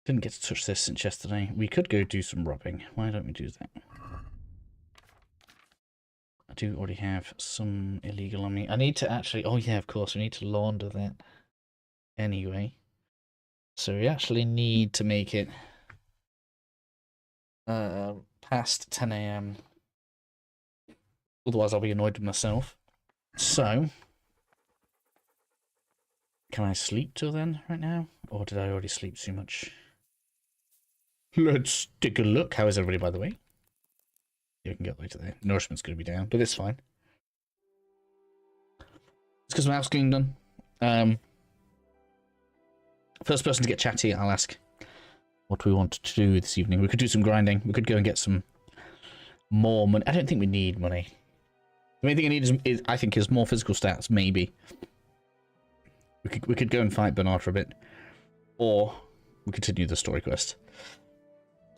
Didn't get to touch this since yesterday. We could go do some robbing. Why don't we do that? I do already have some illegal on me. I need to actually... Oh yeah, of course. We need to launder that anyway. So we actually need to make it past 10 AM. Otherwise I'll be annoyed with myself. So... Can I sleep till then right now? Or did I already sleep too much? Let's take a look. How is everybody, by the way? Yeah, we can get later there. Nourishment's going to be down, but it's fine. It's because my house getting done. First person to get chatty, I'll ask what we want to do this evening. We could do some grinding. We could go and get some more money. I don't think we need money. The main thing I need is I think, is more physical stats, maybe. We could go and fight Bernard for a bit. Or we continue the story quest.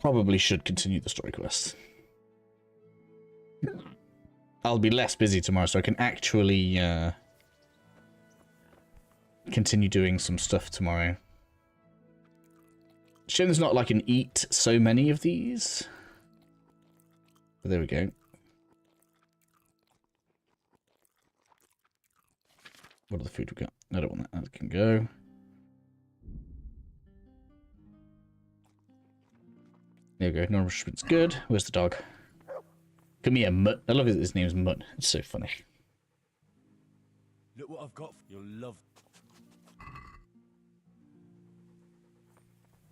Probably should continue the story quest. I'll be less busy tomorrow, so I can actually continue doing some stuff tomorrow. Shame there's not like an eat so many of these. But there we go. What are the food we got? I don't want that. That can go. There we go. Nourishment's good. Where's the dog? Come here, Mutt. I love it. His name's Mutt. It's so funny. Look what I've got. You'll love.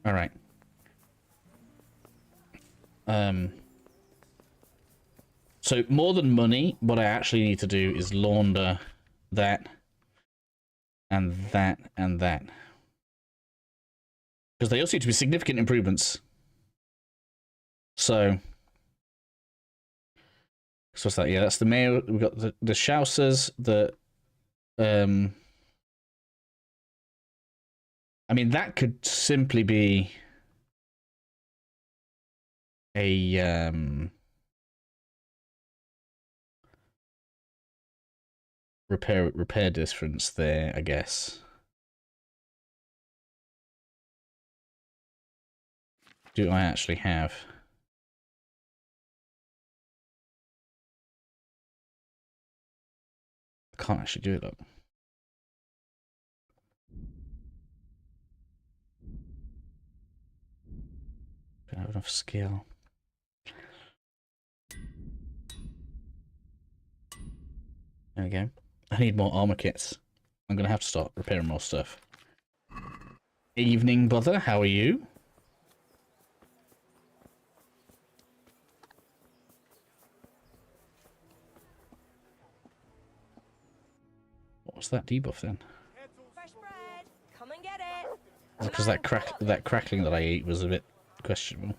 All right. So more than money, what I actually need to do is launder that. And that, and that. Because they all seem to be significant improvements. So what's that? Yeah, that's the male. We've got the Shousers, I mean, that could simply be a repair difference there, I guess. Do I actually have? I can't actually do it, look. Don't have enough skill. There we go. I need more armor kits. I'm gonna have to start repairing more stuff. Evening, brother. How are you? What was that debuff then? Fresh bread. Come and get it. Because that crackling that I ate was a bit questionable.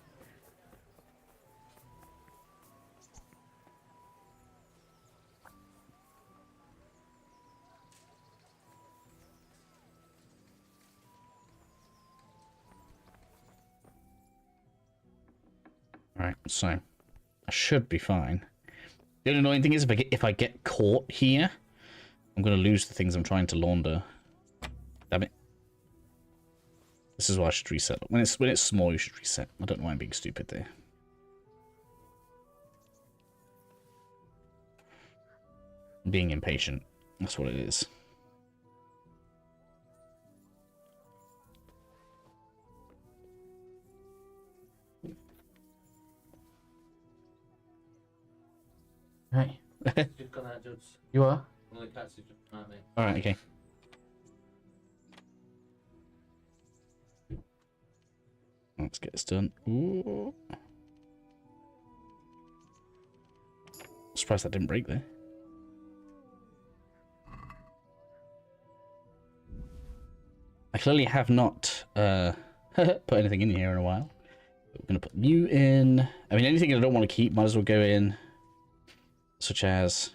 Alright, so I should be fine. The only annoying thing is if I get caught here, I'm gonna lose the things I'm trying to launder. Damn it. This is why I should reset. When it's small, you should reset. I don't know why I'm being stupid there. Being impatient. That's what it is. Right. You've gone out, Judge. You are? Well, the cats have just come out, mate. Alright, okay. Let's get this done. Ooh. Surprised that didn't break there. I clearly have not put anything in here in a while. We're going to put you in. I mean, anything I don't want to keep might as well go in. Such as...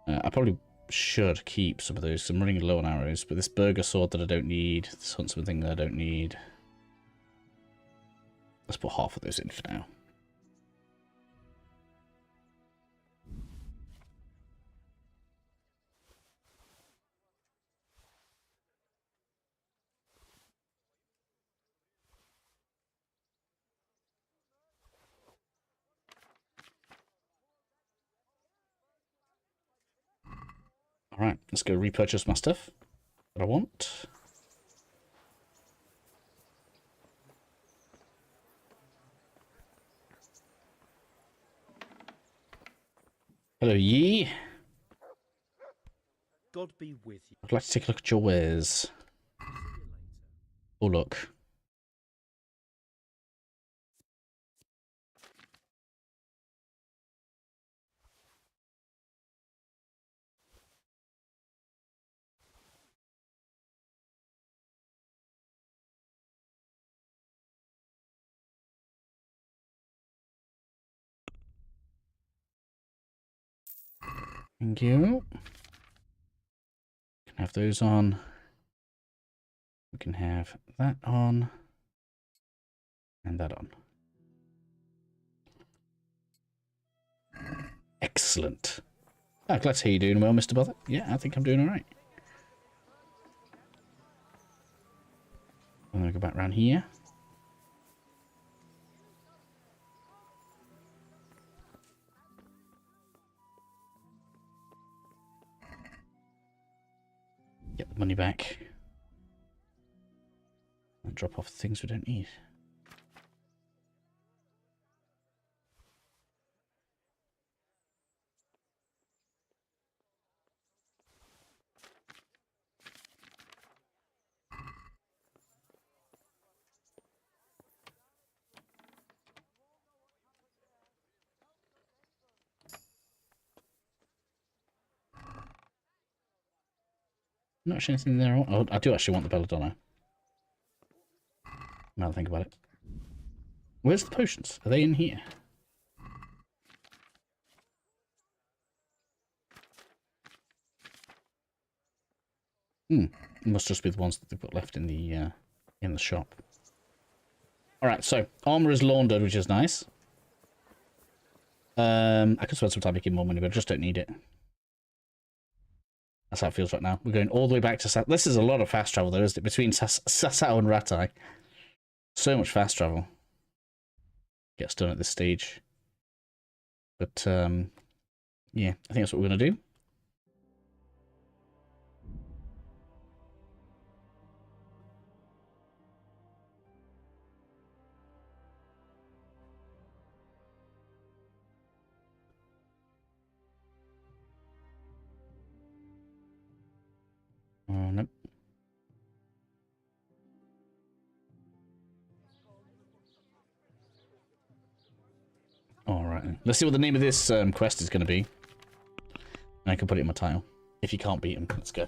I probably should keep some of those. I'm running low on arrows. But this burger sword that I don't need. This huntsman thing that I don't need. Let's put half of those in for now. Alright, let's go repurchase my stuff that I want. Hello, ye. God be with you. I'd like to take a look at your wares. Oh, look. Thank you. We can have those on. We can have that on. And that on. Excellent. Oh, glad to hear you're doing well, Mr. Bother. Yeah, I think I'm doing alright. I'm going to go back around here. Get the money back. And drop off the things we don't need. Not actually anything there. Oh, I do actually want the belladonna. Now I think about it. Where's the potions? Are they in here? It must just be the ones that they've got left in the shop. Alright, so armor is laundered, which is nice. I could spend some time making more money, but I just don't need it. That's how it feels right now. We're going all the way back to This is a lot of fast travel, though, isn't it? Between Sasao and Ratai. So much fast travel. Gets done at this stage. But, yeah, I think that's what we're going to do. Nope. Alright, let's see what the name of this quest is going to be. And I can put it in my title. If you can't beat him, let's go.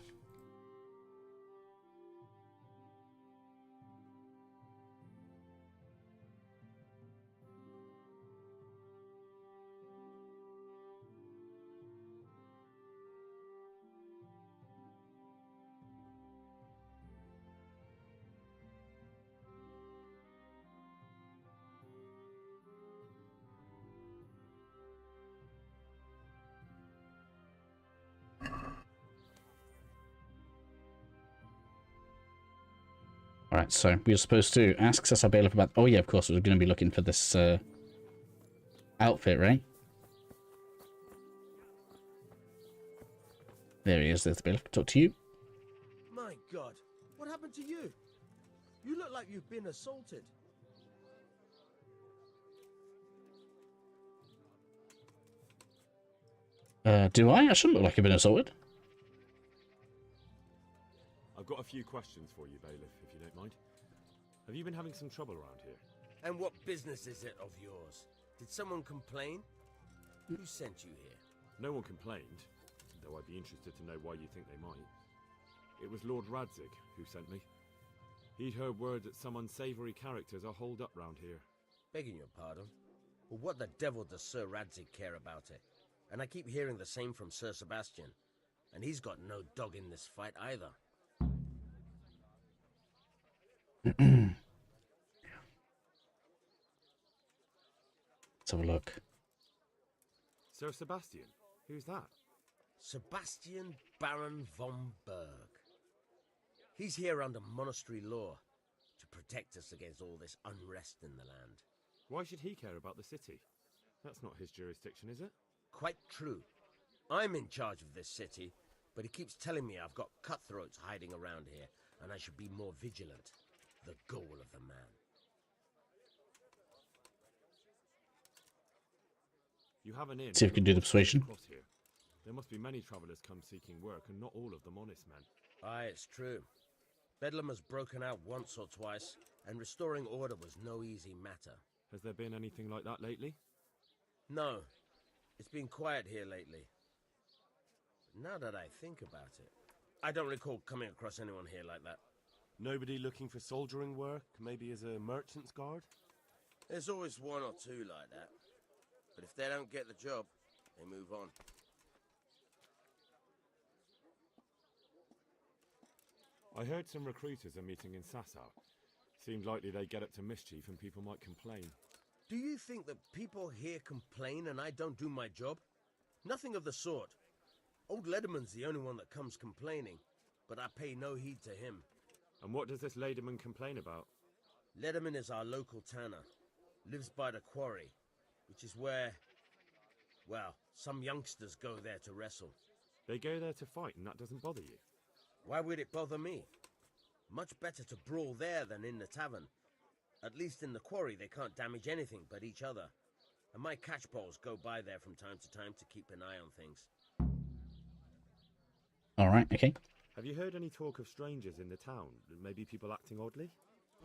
Alright, so we were supposed to ask Sasa Bailiff about... Oh yeah, of course, we were going to be looking for this outfit, right? There he is, there's the Bailiff. Talk to you. My God, what happened to you? You look like you've been assaulted. Do I? I shouldn't look like I've been assaulted. I've got a few questions for you, Bailiff, if you don't mind. Have you been having some trouble around here? And what business is it of yours? Did someone complain? Who sent you here? No one complained, though I'd be interested to know why you think they might. It was Lord Radzig who sent me. He'd heard word that some unsavory characters are holed up round here. Begging your pardon? Well, what the devil does Sir Radzig care about it? And I keep hearing the same from Sir Sebastian. And he's got no dog in this fight either. Let's have a look. Sir Sebastian? Who's that? Sebastian Baron von Berg. He's here under monastery law to protect us against all this unrest in the land. Why should he care about the city? That's not his jurisdiction, is it? Quite true. I'm in charge of this city, but he keeps telling me I've got cutthroats hiding around here, and I should be more vigilant. The goal of the man. You have an inn. See if we can do the persuasion. Across here. There must be many travellers come seeking work, and not all of them honest men. Aye, it's true. Bedlam has broken out once or twice, and restoring order was no easy matter. Has there been anything like that lately? No, it's been quiet here lately. But now that I think about it, I don't recall coming across anyone here like that. Nobody looking for soldiering work, maybe as a merchant's guard? There's always one or two like that. But if they don't get the job, they move on. I heard some recruiters are meeting in Sasau. Seemed likely they get up to mischief and people might complain. Do you think that people here complain and I don't do my job? Nothing of the sort. Old Lederman's the only one that comes complaining, but I pay no heed to him. And what does this Lederman complain about? Lederman is our local tanner. Lives by the quarry, which is where, well, some youngsters go there to wrestle. They go there to fight and that doesn't bother you? Why would it bother me? Much better to brawl there than in the tavern. At least in the quarry they can't damage anything but each other. And my catchpoles go by there from time to time to keep an eye on things. Alright, okay. Have you heard any talk of strangers in the town? Maybe people acting oddly?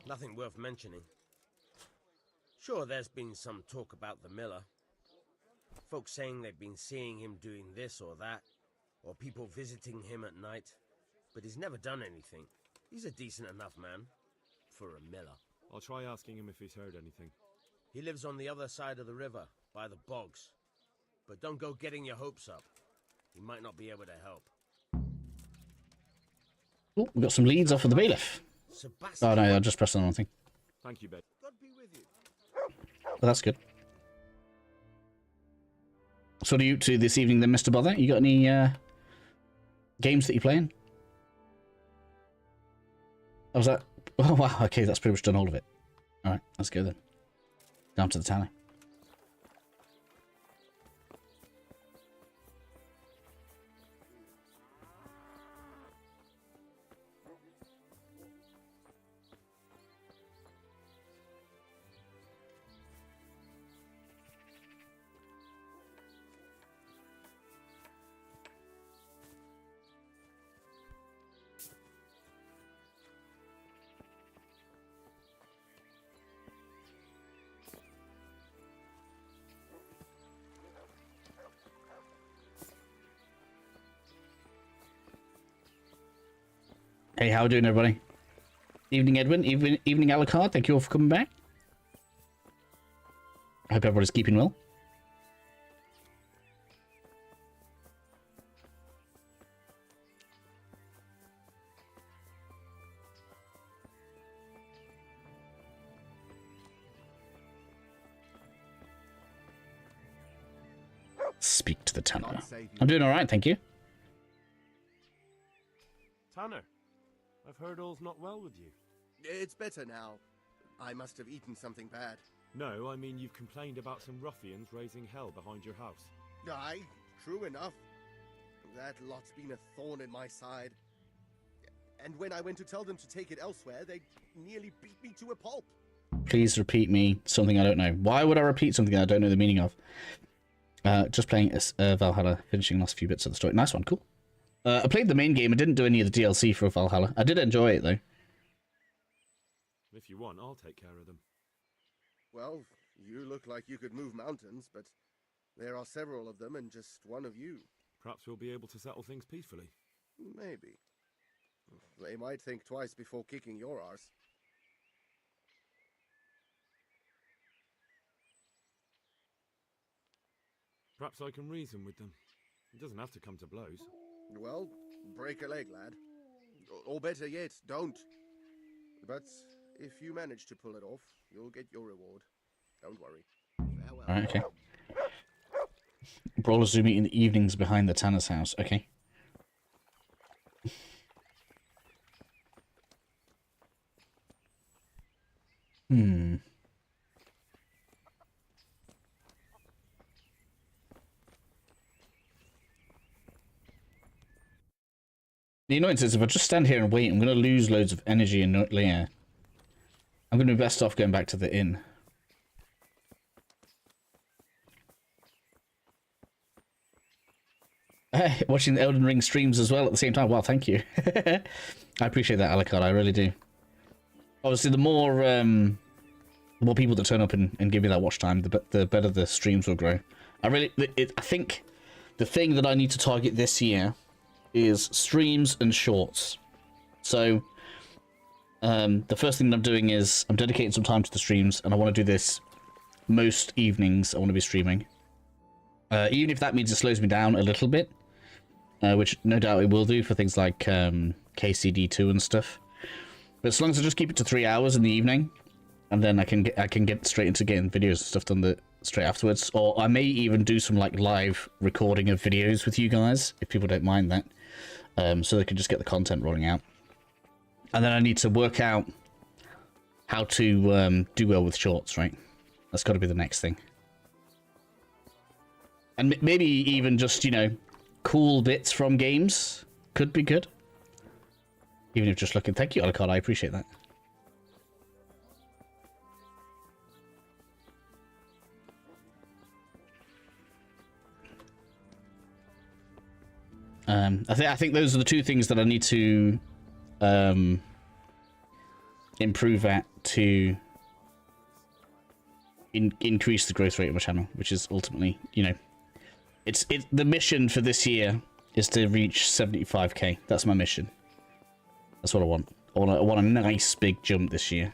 Nothing worth mentioning. Sure, there's been some talk about the miller. Folks saying they've been seeing him doing this or that, or people visiting him at night. But he's never done anything. He's a decent enough man. For a miller. I'll try asking him if he's heard anything. He lives on the other side of the river, by the bogs. But don't go getting your hopes up. He might not be able to help. Oh, we got some leads off of the bailiff. Sebastian. Oh no, I just pressed on the wrong thing. Thank you, Ben. God be with you. Well, that's good. So what are you up to this evening then, Mr. Bother? You got any games that you're playing? Oh, was that? Oh, wow. Okay, that's pretty much done all of it. All right, let's go then. Down to the tanner. Hey, how are you doing, everybody? Evening, Edwin. Evening, Alucard. Thank you all for coming back. I hope everybody's keeping well. Speak to the tanner. I'm doing all right, thank you. Tanner, I've heard all's not well with you. It's better now. I must have eaten something bad. No, I mean you've complained about some ruffians raising hell behind your house. Aye, true enough. That lot's been a thorn in my side. And when I went to tell them to take it elsewhere, they nearly beat me to a pulp. Please repeat me something I don't know. Why would I repeat something I don't know the meaning of? Just playing Valhalla, finishing last few bits of the story. Nice one, cool. I played the main game. I didn't do any of the DLC for Valhalla. I did enjoy it, though. If you want, I'll take care of them. Well, you look like you could move mountains, but there are several of them and just one of you. Perhaps we'll be able to settle things peacefully. Maybe. They might think twice before kicking your arse. Perhaps I can reason with them. It doesn't have to come to blows. Well, break a leg, lad. Or better yet, don't. But if you manage to pull it off, you'll get your reward. Don't worry. Farewell. Alright, okay. Brawlers do meet in the evenings behind the tanner's house. Okay. The annoyance is if I just stand here and wait, I'm going to lose loads of energy and yeah. I'm going to be best off going back to the inn. Watching the Elden Ring streams as well at the same time. Wow, thank you. I appreciate that, Alucard. I really do. Obviously, the more people that turn up and give me that watch time, the better the streams will grow. I think the thing that I need to target this year is streams and shorts. So, the first thing that I'm doing is I'm dedicating some time to the streams, and I want to do this most evenings. I want to be streaming. Even if that means it slows me down a little bit, which no doubt it will do for things like KCD2 and stuff. But as long as I just keep it to 3 hours in the evening, and then I can get straight into getting videos and stuff done straight afterwards. Or I may even do some like live recording of videos with you guys if people don't mind that, so they can just get the content rolling out. And then I need to work out how to do well with shorts, right? That's got to be the next thing. And maybe even just, you know, cool bits from games could be good. Even if just looking... Thank you, Alucard. I appreciate that. I think those are the two things that I need to improve at to increase the growth rate of my channel, which is ultimately, you know, it's the mission for this year is to reach 75k. That's my mission. That's what I want. I want a nice big jump this year.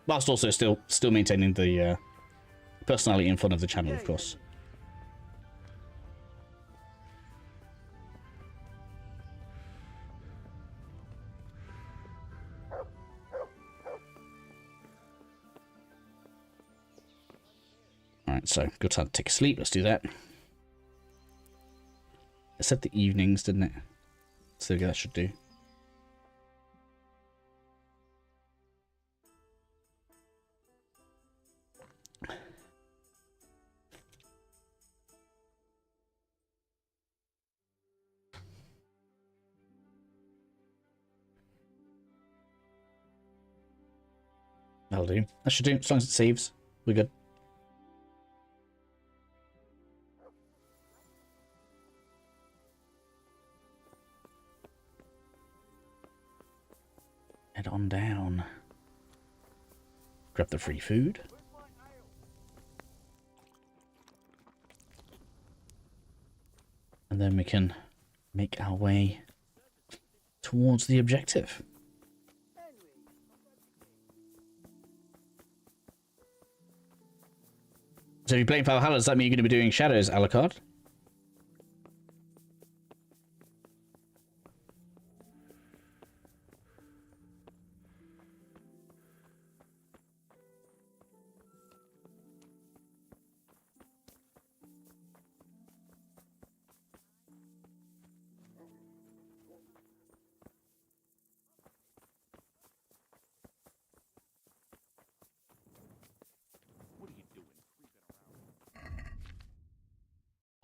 Whilst also still maintaining the personality and fun of the channel, of course. Alright, so good time to take a sleep. Let's do that. I said the evenings, didn't it? So that should do. That'll do. That should do. As long as it saves, we're good. Head on down. Grab the free food. And then we can make our way towards the objective. So if you're playing Valhalla, does that mean you're going to be doing Shadows, Alucard?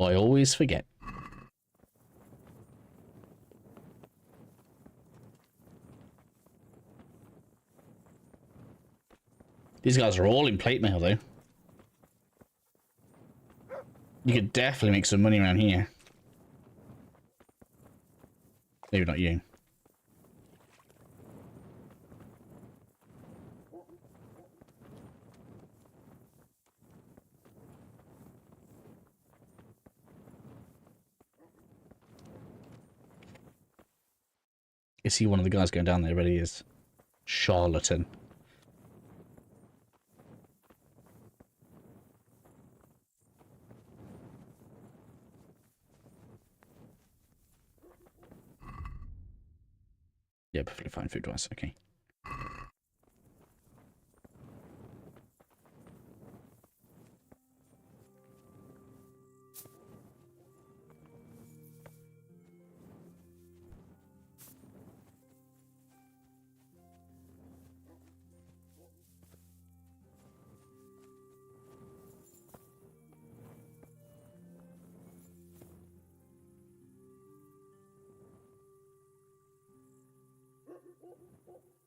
I always forget. These guys are all in plate mail, though. You could definitely make some money around here. Maybe not you. Is he one of the guys going down there? But he is. Charlatan. Yeah, perfectly fine food-wise. Okay.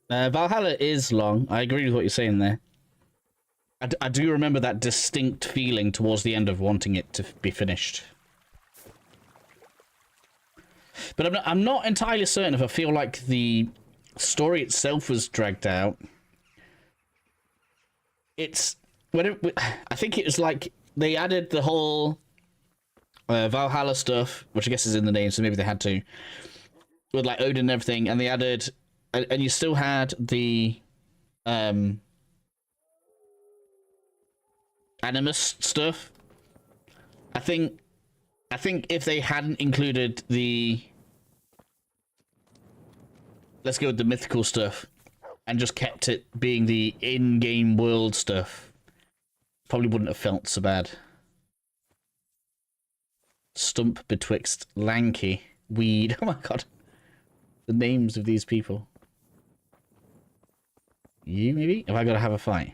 Valhalla is long. I agree with what you're saying there. I do remember that distinct feeling towards the end of wanting it to be finished. But I'm not entirely certain if I feel like the story itself was dragged out. I think it was like they added the whole Valhalla stuff, which I guess is in the name, so maybe they had to, with like Odin and everything, and they added, and you still had the animus stuff. I think if they hadn't included the, let's go with the mythical stuff, and just kept it being the in-game world stuff, probably wouldn't have felt so bad. Stump betwixt lanky weed. Oh my god. The names of these people. You, maybe? Have I got to have a fight?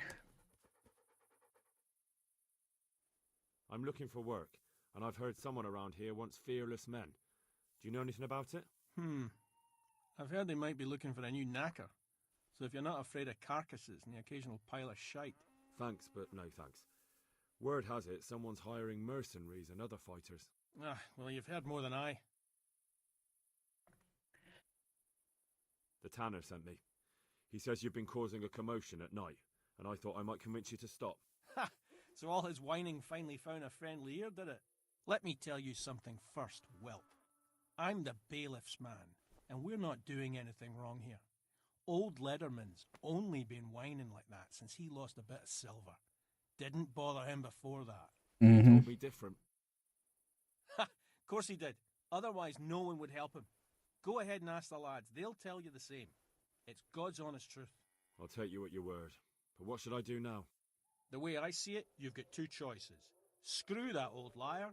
I'm looking for work, and I've heard someone around here wants fearless men. Do you know anything about it? I've heard they might be looking for a new knacker. So if you're not afraid of carcasses and the occasional pile of shite. Thanks, but no thanks. Word has it someone's hiring mercenaries and other fighters. Well, you've heard more than I. The tanner sent me. He says you've been causing a commotion at night, and I thought I might convince you to stop. Ha! So all his whining finally found a friendly ear, did it? Let me tell you something first, whelp. I'm the bailiff's man, and we're not doing anything wrong here. Old Lederman's only been whining like that since he lost a bit of silver. Didn't bother him before that. He told me different. Ha! Of course he did. Otherwise no one would help him. Go ahead and ask the lads. They'll tell you the same. It's God's honest truth. I'll take you at your word. But what should I do now? The way I see it, you've got two choices. Screw that old liar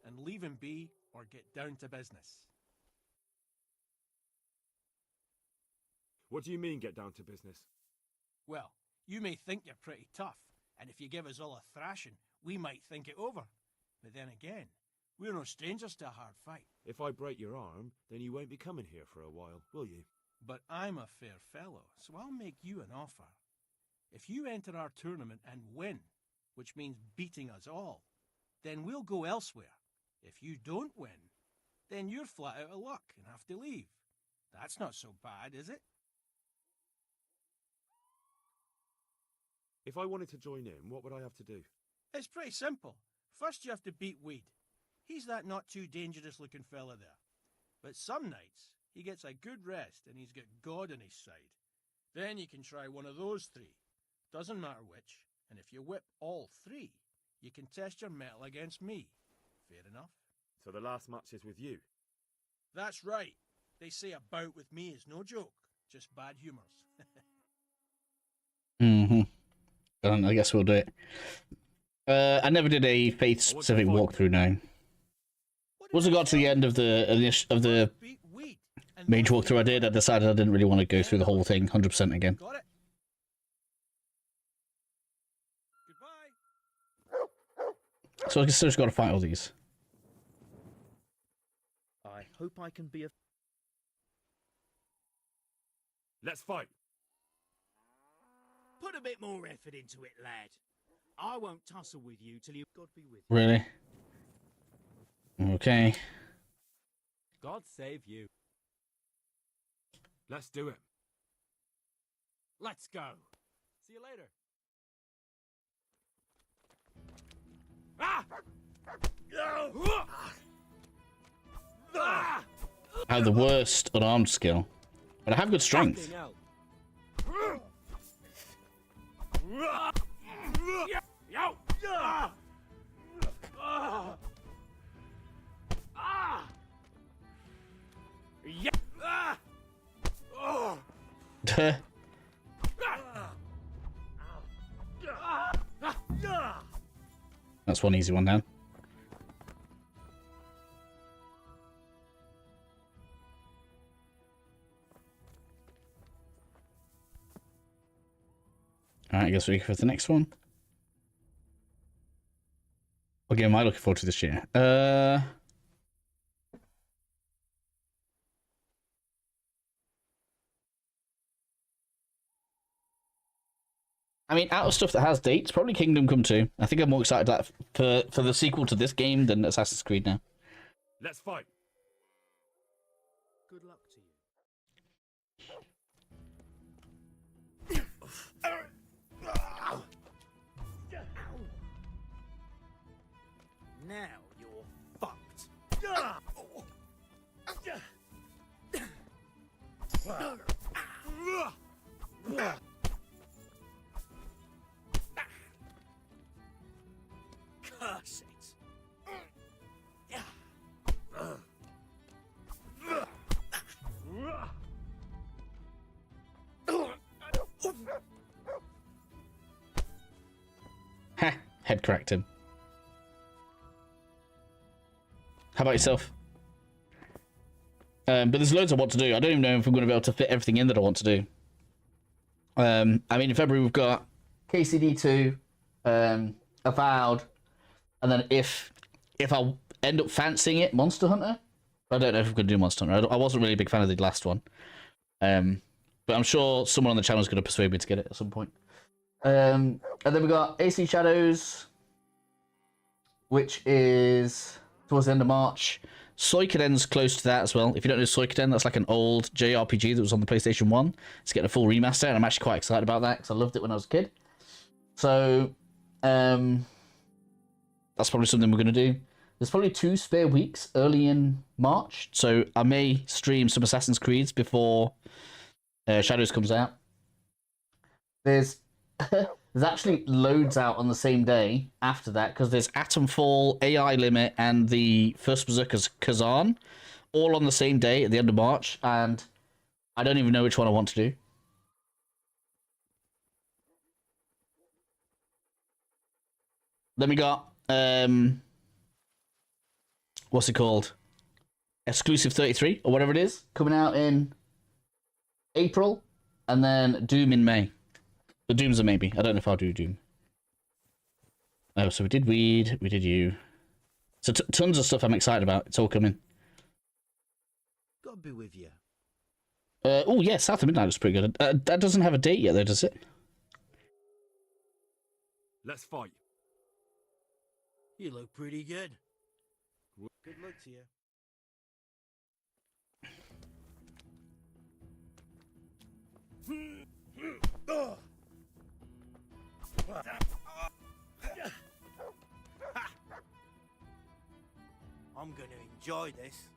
and leave him be, or get down to business. What do you mean, get down to business? Well, you may think you're pretty tough, and if you give us all a thrashing, we might think it over. But then again, we're no strangers to a hard fight. If I break your arm, then you won't be coming here for a while, will you? But I'm a fair fellow, so I'll make you an offer. If you enter our tournament and win, which means beating us all, then we'll go elsewhere. If you don't win, then you're flat out of luck and have to leave. That's not so bad, is it? If I wanted to join in, what would I have to do? It's pretty simple. First you have to beat Weed. He's that not too dangerous looking fella there. But some nights, he gets a good rest and he's got God on his side. Then you can try one of those three. Doesn't matter which. And if you whip all three, you can test your mettle against me. Fair enough? So the last match is with you? That's right. They say a bout with me is no joke. Just bad humours. I guess we'll do it. I never did a faith-specific walkthrough now. Once I got to the end of the mage walkthrough I did, I decided I didn't really want to go through the whole thing 100% again. Got it? Goodbye. So I still just got to fight all these. I hope I can be a... Let's fight! Put a bit more effort into it, lad. I won't tussle with you till you... God be with you. Really? Okay. God save you. Let's do it. Let's go. See you later. I have the worst unarmed skill, but I have good strength. That's one easy one down. Alright, I guess we go for the next one. What game am I looking forward to this year? I mean, out of stuff that has dates, probably Kingdom Come 2. I think I'm more excited for the sequel to this game than Assassin's Creed now. Let's fight. Good luck to you. Now you're fucked. Curse it. Ha! Head cracked him. How about yourself? But there's loads I want to do. I don't even know if I'm going to be able to fit everything in that I want to do. I mean, in February we've got KCD2, Avowed, and then if I end up fancying it, Monster Hunter. I don't know if I'm going to do Monster Hunter. I wasn't really a big fan of the last one. But I'm sure someone on the channel is going to persuade me to get it at some point. And then we got AC Shadows, which is towards the end of March. Suikoden's close to that as well. If you don't know Suikoden, that's like an old JRPG that was on the PlayStation 1. It's getting a full remaster, and I'm actually quite excited about that because I loved it when I was a kid. So, that's probably something we're going to do. There's probably 2 spare weeks early in March, so I may stream some Assassin's Creeds before Shadows comes out. There's actually loads out on the same day after that, because there's Atomfall, AI Limit, and the First Berserker's Kazan, all on the same day at the end of March, and I don't even know which one I want to do. Then we got, what's it called? Exclusive 33, or whatever it is, coming out in April, and then Doom in May. The Doom's a maybe. I don't know if I'll do Doom. Oh, so we did Weed, we did you. So tons of stuff I'm excited about. It's all coming. Gotta be with you. Oh, yeah, South of Midnight was pretty good. That doesn't have a date yet, though, does it? Let's fight. You look pretty good. Good luck to you. I'm gonna enjoy this.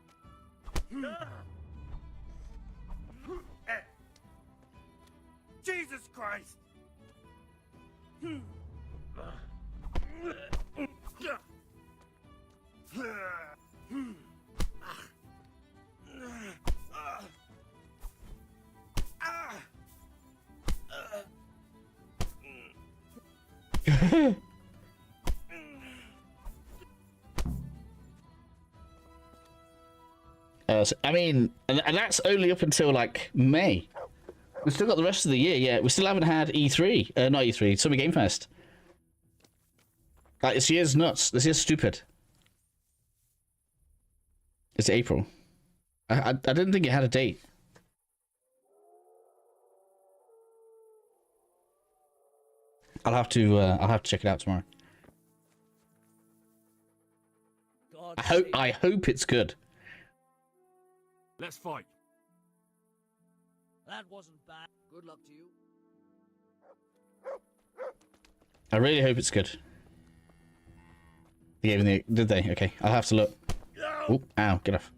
Jesus Christ! So, I mean, and that's only up until like May. We've still got the rest of the year. Yeah, we still haven't had E3, not E3, Summer Game Fest. Like, this year's nuts. This year's stupid. It's April. I didn't think it had a date. I'll have to check it out tomorrow. I hope it's good. Let's fight. That wasn't bad. Good luck to you. I really hope it's good. They gave me the... Did they? Okay, I'll have to look. Oh, ow, get off.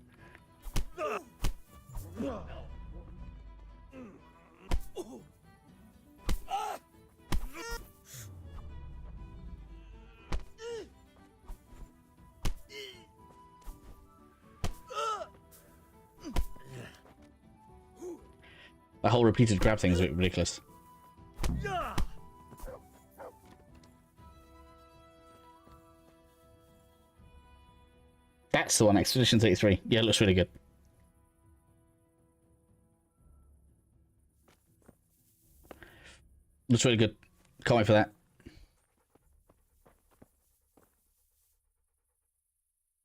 That whole repeated grab thing is a bit ridiculous. That's the one, Expedition 33. Yeah, it looks really good. Looks really good. Can't wait for that.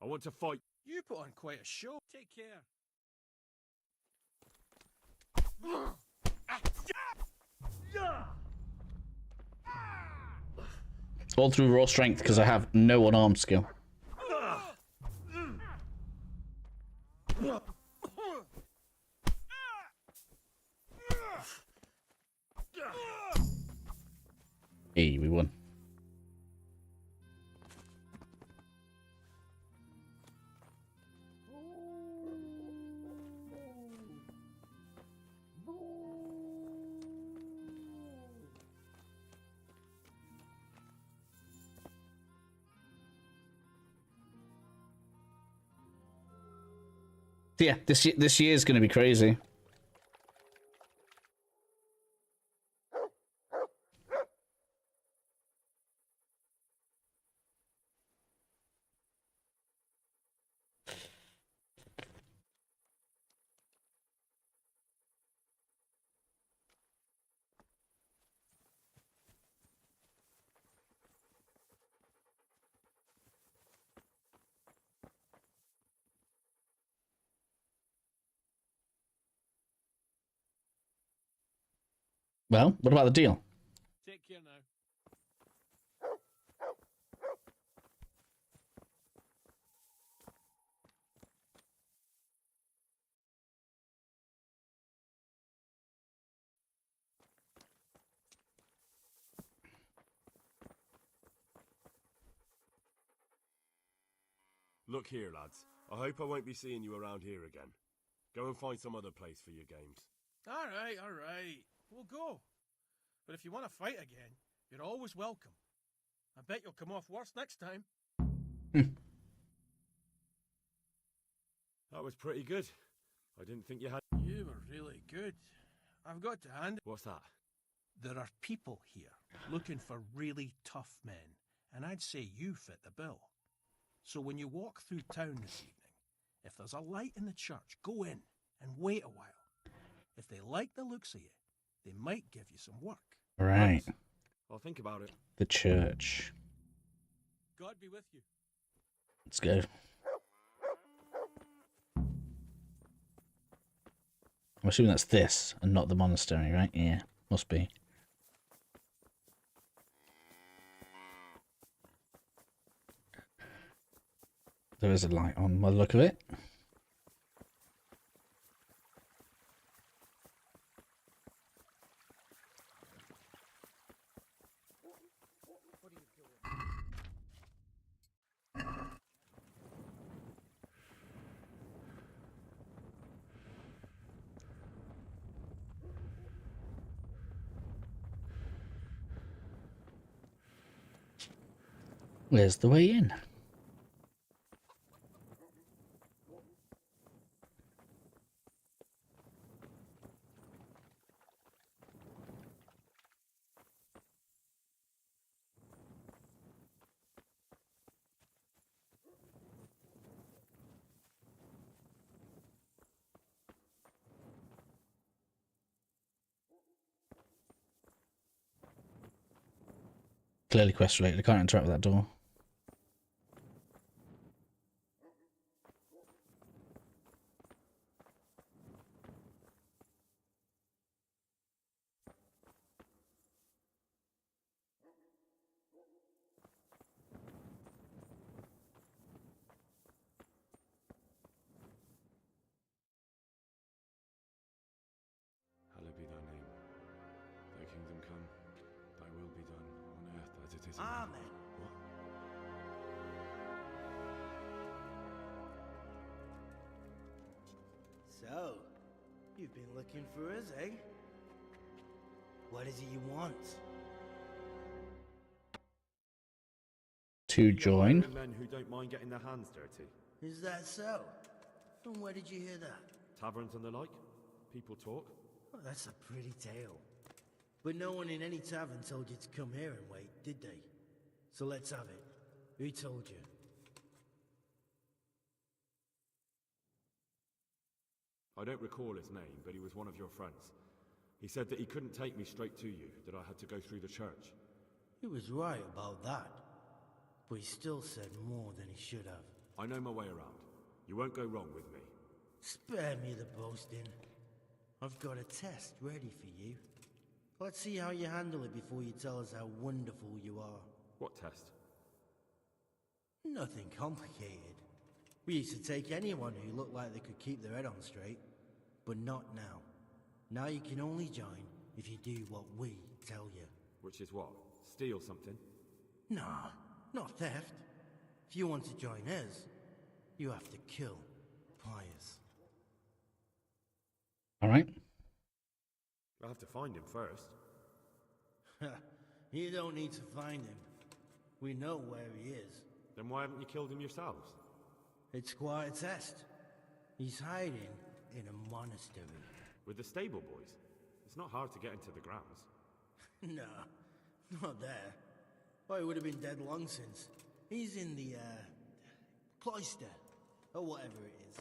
I want to fight. You put on quite a show. Take care. All through raw strength because I have no unarmed skill. Hey, we won. Yeah, this year is going to be crazy. Well, what about the deal? Take care now. Look here, lads. I hope I won't be seeing you around here again. Go and find some other place for your games. All right. We'll go. But if you want to fight again, you're always welcome. I bet you'll come off worse next time. That was pretty good. I didn't think you had... You were really good. I've got to hand it. What's that? There are people here looking for really tough men, and I'd say you fit the bill. So when you walk through town this evening, if there's a light in the church, go in and wait a while. If they like the looks of you, they might give you some work. Right. I'll think about it. The church. God be with you. Let's go. I'm assuming that's this and not the monastery, right? Yeah, must be. There is a light on by the look of it. Where's the way in? Clearly quest related. I can't interact with that door. Hallowed be thy name. Thy kingdom come. Thy will be done on earth as it is in Amen. heaven. What? So, you've been looking for us, eh? What is it you want? To join. Hiring men who don't mind getting their hands dirty. Is that so? From where did you hear that? Taverns and the like. People talk. Oh, that's a pretty tale. But no one in any tavern told you to come here and wait, did they? So let's have it. Who told you? I don't recall his name, but he was one of your friends. He said that he couldn't take me straight to you, that I had to go through the church. He was right about that. But he still said more than he should have. I know my way around. You won't go wrong with me. Spare me the boasting. I've got a test ready for you. Let's see how you handle it before you tell us how wonderful you are. What test? Nothing complicated. We used to take anyone who looked like they could keep their head on straight, but not now. Now you can only join if you do what we tell you. Which is what? Steal something? Nah, not theft. If you want to join us, you have to kill Pius. All right. I have to find him first. You don't need to find him. We know where he is. Then why haven't you killed him yourselves? It's quite a test. He's hiding in a monastery. With the stable boys? It's not hard to get into the grounds. No, not there. Oh, he would have been dead long since. He's in the, cloister, or whatever it is.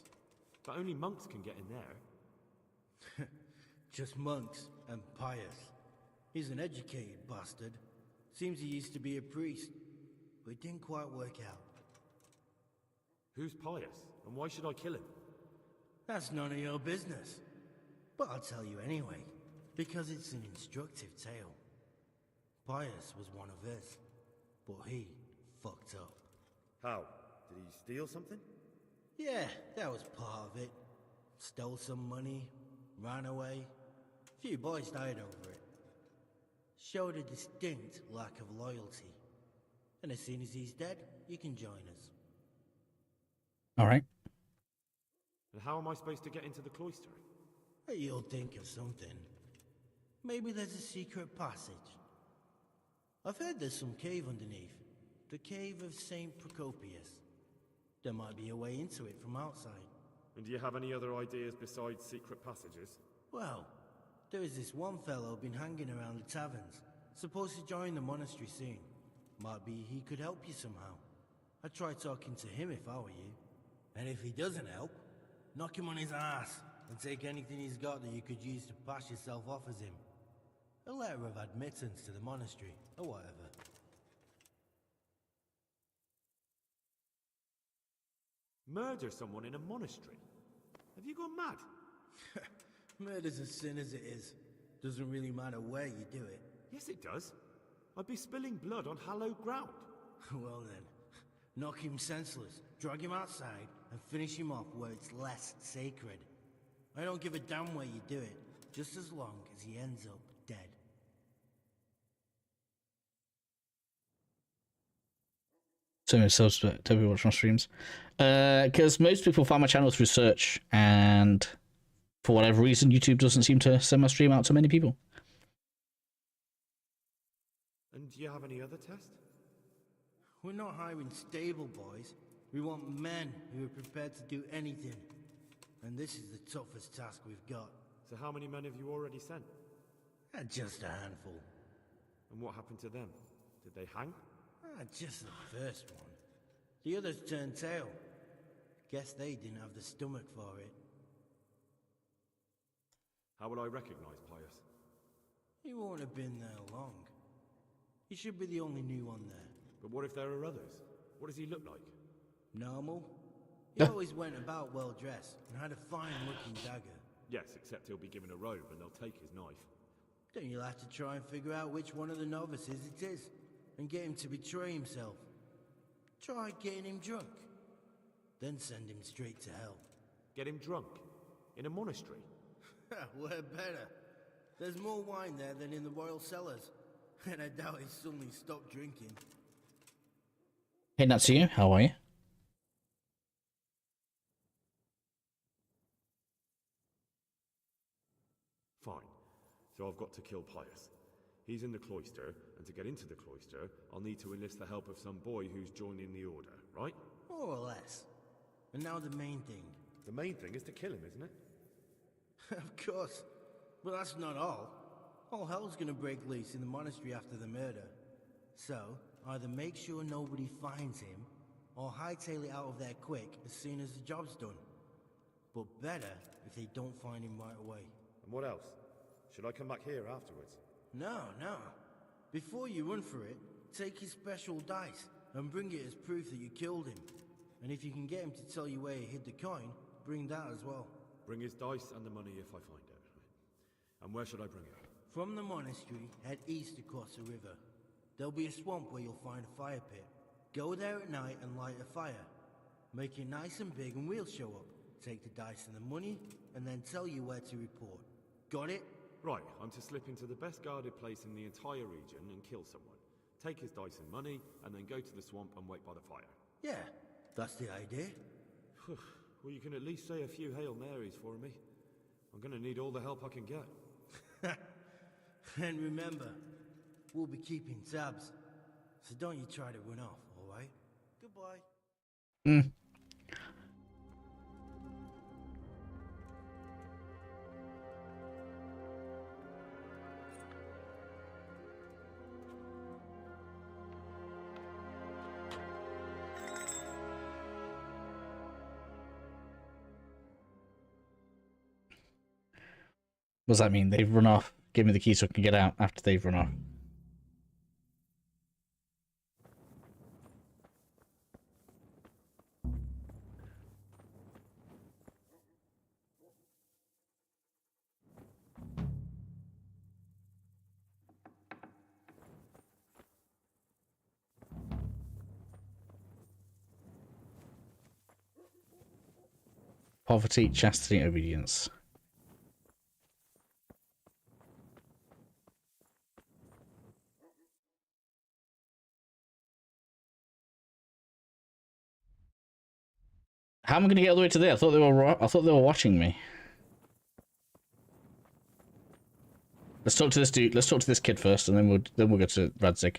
But only monks can get in there. Just monks and Pius. He's an educated bastard. Seems he used to be a priest, but it didn't quite work out. Who's Pius? And why should I kill him? That's none of your business. But I'll tell you anyway, because it's an instructive tale. Pius was one of us, but he fucked up. How? Did he steal something? Yeah, that was part of it. Stole some money, ran away. A few boys died over it. Showed a distinct lack of loyalty. And as soon as he's dead, you can join us. All right. And how am I supposed to get into the cloister? You'll think of something. Maybe there's a secret passage. I've heard there's some cave underneath. The cave of St. Procopius. There might be a way into it from outside. And do you have any other ideas besides secret passages? Well, there is this one fellow been hanging around the taverns. Supposed to join the monastery soon. Might be he could help you somehow. I'd try talking to him if I were you. And if he doesn't help, knock him on his ass and take anything he's got that you could use to pass yourself off as him. A letter of admittance to the monastery, or whatever. Murder someone in a monastery? Have you gone mad? Murder's a sin as it is. Doesn't really matter where you do it. Yes, it does. I'd be spilling blood on hallowed ground. Well then, knock him senseless, drag him outside, and finish him off where it's less sacred. I don't give a damn where you do it, just as long as he ends up dead. So don't be watching my streams. Because most people find my channel through search, and for whatever reason, YouTube doesn't seem to send my stream out to many people. And do you have any other test? We're not hiring stable boys. We want men who are prepared to do anything. And this is the toughest task we've got. So how many men have you already sent? Just a handful. And what happened to them? Did they hang? Just the first one. The others turned tail. Guess they didn't have the stomach for it. How will I recognize Pius? He won't have been there long. He should be the only new one there. But what if there are others? What does he look like? Normal. He always went about well dressed and had a fine looking dagger. Yes, except he'll be given a robe and they'll take his knife. Then you'll have to try and figure out which one of the novices it is, and get him to betray himself. Try getting him drunk. Then send him straight to hell. Get him drunk? In a monastery? We're better. There's more wine there than in the royal cellars. And I doubt he suddenly stopped drinking. Hey, Natsuyu, how are you? Fine. So I've got to kill Pius. He's in the cloister, and to get into the cloister, I'll need to enlist the help of some boy who's joining the order, right? More or less. And now the main thing. The main thing is to kill him, isn't it? Of course. But that's not all. All hell's gonna break loose in the monastery after the murder. So, either make sure nobody finds him, or hightail it out of there quick as soon as the job's done. But better if they don't find him right away. And what else? Should I come back here afterwards? No. Before you run for it, take his special dice and bring it as proof that you killed him. And if you can get him to tell you where he hid the coin, bring that as well. Bring his dice and the money if I find it. And where should I bring it? From the monastery, head east across the river. There'll be a swamp where you'll find a fire pit. Go there at night and light a fire. Make it nice and big and we'll show up. Take the dice and the money, and then tell you where to report. Got it? Right, I'm to slip into the best guarded place in the entire region and kill someone. Take his dice and money, and then go to the swamp and wait by the fire. Yeah, that's the idea. Well, you can at least say a few Hail Marys for me. I'm gonna need all the help I can get. And remember, we'll be keeping tabs. So don't you try to run off, alright? Goodbye. What does that mean? They've run off. Give me the key so I can get out after they've run off. Poverty, chastity, obedience. How am I going to get all the way to there? I thought they were watching me. Let's talk to this dude. Let's talk to this kid first, and then we'll go to Radzig.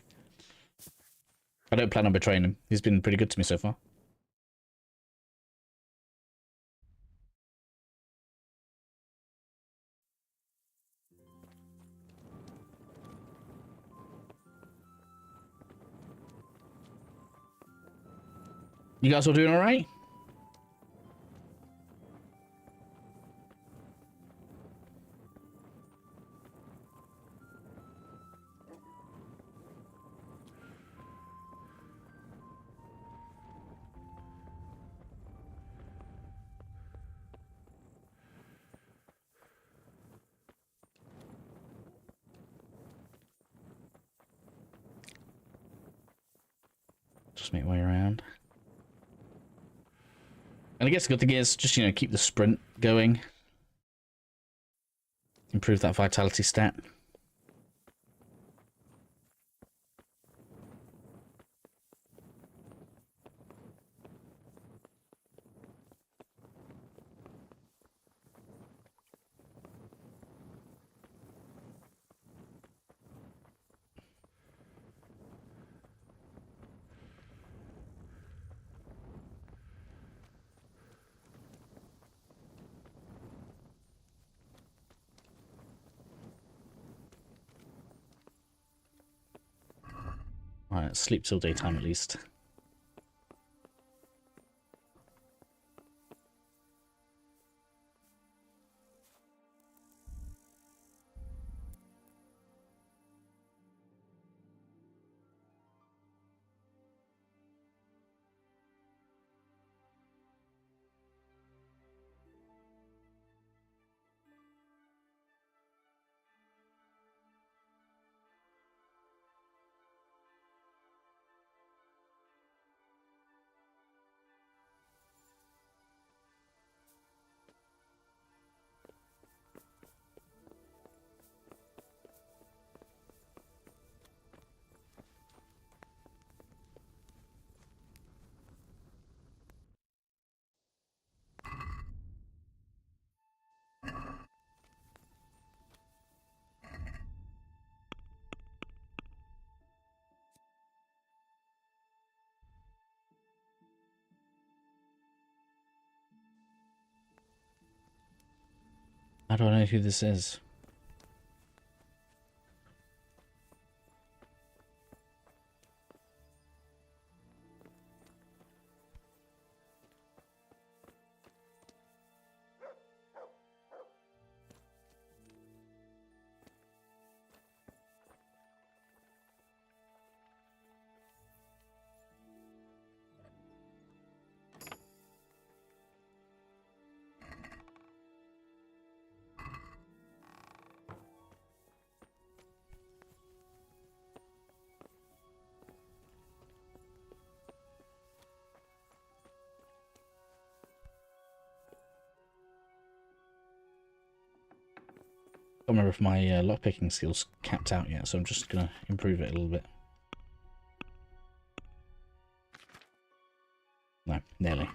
I don't plan on betraying him. He's been pretty good to me so far. You guys all doing all right? Just make my way around. And I guess the good thing is just, you know, keep the sprint going. Improve that vitality stat. Alright, sleep till daytime at least. I don't know who this is. Can't remember if my lockpicking skill's capped out yet, so I'm just gonna improve it a little bit. No, nearly.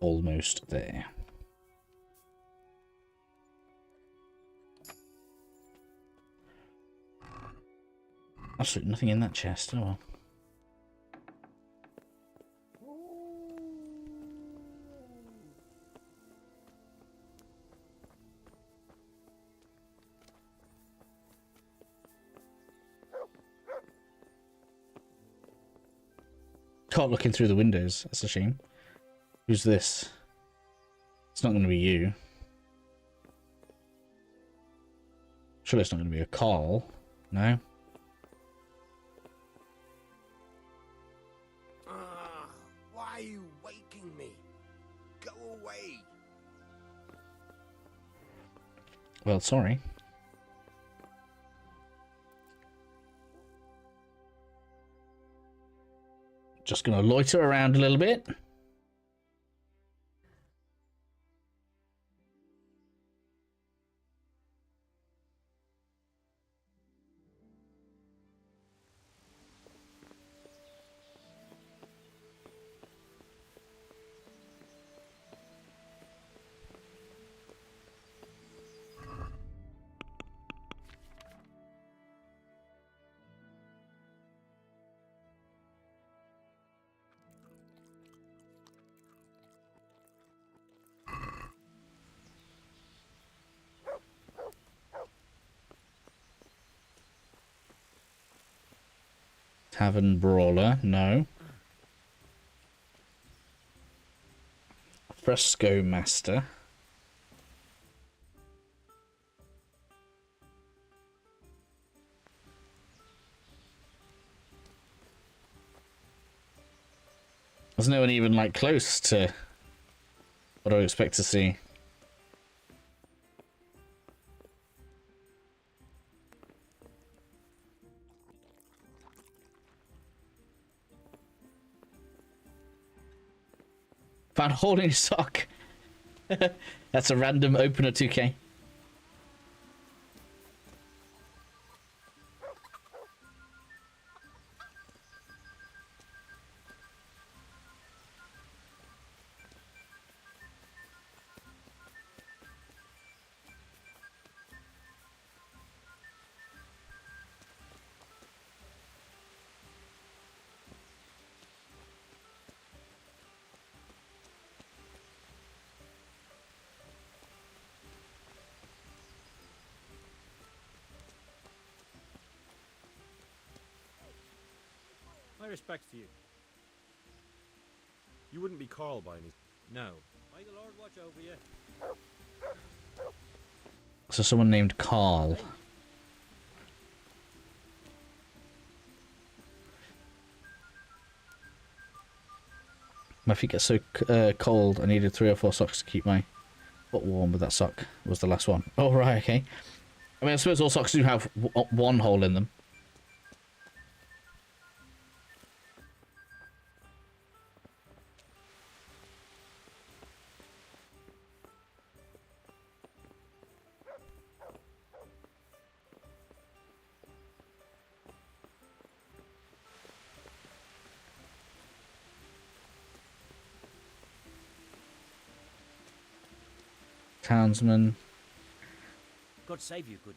Almost there. Absolutely nothing in that chest. Oh well. Can't look in through the windows. That's a shame. Who's this? It's not going to be you. Surely it's not going to be a Carl. No? Why are you waking me? Go away. Well, sorry. Just going to loiter around a little bit. Tavern Brawler, no. Fresco Master. There's no one even like close to what I would expect to see. Found a hole in his sock. That's a random opener 2K. My respect to you. You wouldn't be Carl by any... No. May the Lord watch over you. So someone named Carl. My feet get so cold, I needed 3 or 4 socks to keep my butt warm, but that sock was the last one. Oh, right, okay. I mean, I suppose all socks do have one hole in them. Townsman. God save you, good.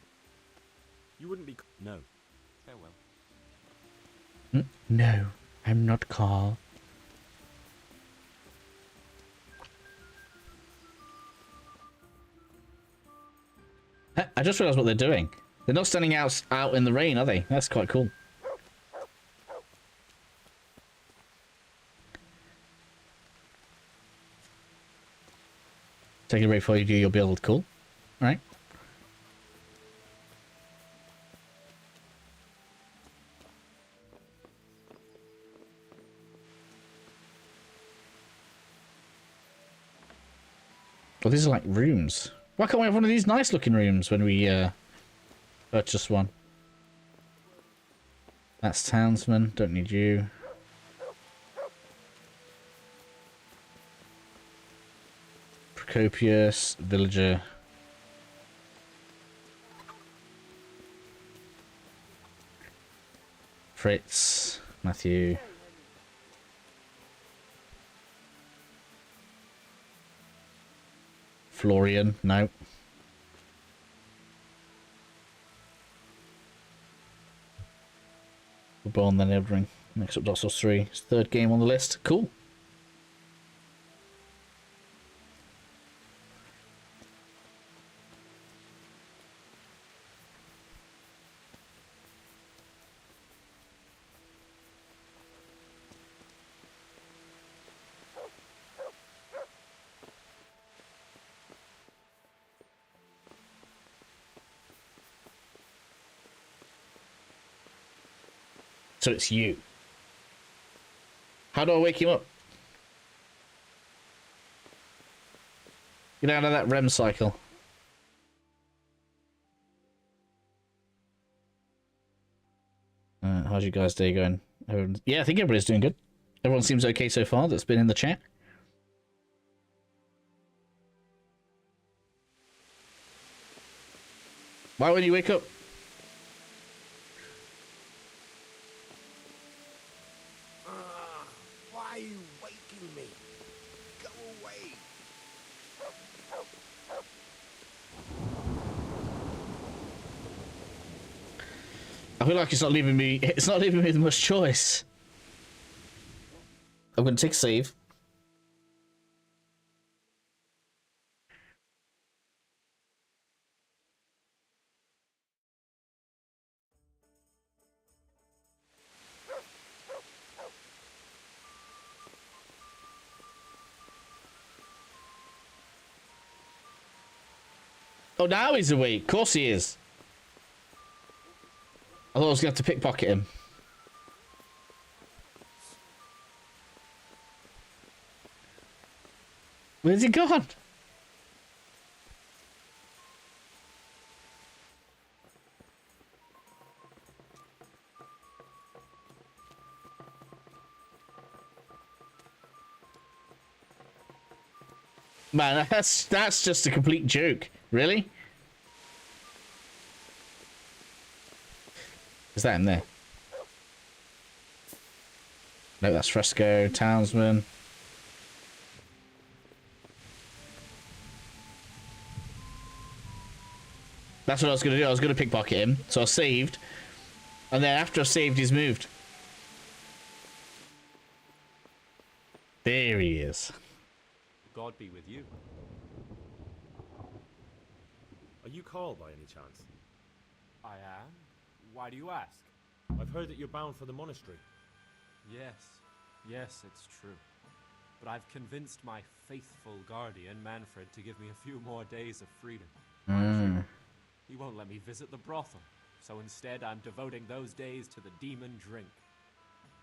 You wouldn't be... No. Farewell. No, I'm not Carl. I just realised what they're doing. They're not standing out in the rain, are they? That's quite cool. Take a break before you do your build. Cool. Alright. Oh, these are like rooms. Why can't we have one of these nice looking rooms when we purchase one? That's Townsman. Don't need you. Procopius, Villager. Fritz, Matthew. Florian, no. Born then Eldring. Next up, Dark Souls 3. It's the third game on the list. Cool. So it's you. How do I wake him up? Get out of that REM cycle. How's you guys' day going? Yeah, I think everybody's doing good. Everyone seems okay so far that's been in the chat. Why won't you wake up? Why are you waking me? Go away. I feel like it's not leaving me. It's not leaving me much choice. I'm going to take a save. Oh, now he's awake. Of course he is. I thought I was going to have to pickpocket him. Where's he gone? Man, that's just a complete joke. Really? Is that him there? No, that's Fresco, Townsman. That's what I was going to do. I was going to pickpocket him. So I saved. And then after I saved, he's moved. There he is. God be with you. Are you Carl by any chance? I am. Why do you ask? I've heard that you're bound for the monastery. Yes, it's true. But I've convinced my faithful guardian, Manfred, to give me a few more days of freedom. He won't let me visit the brothel, so instead I'm devoting those days to the demon drink.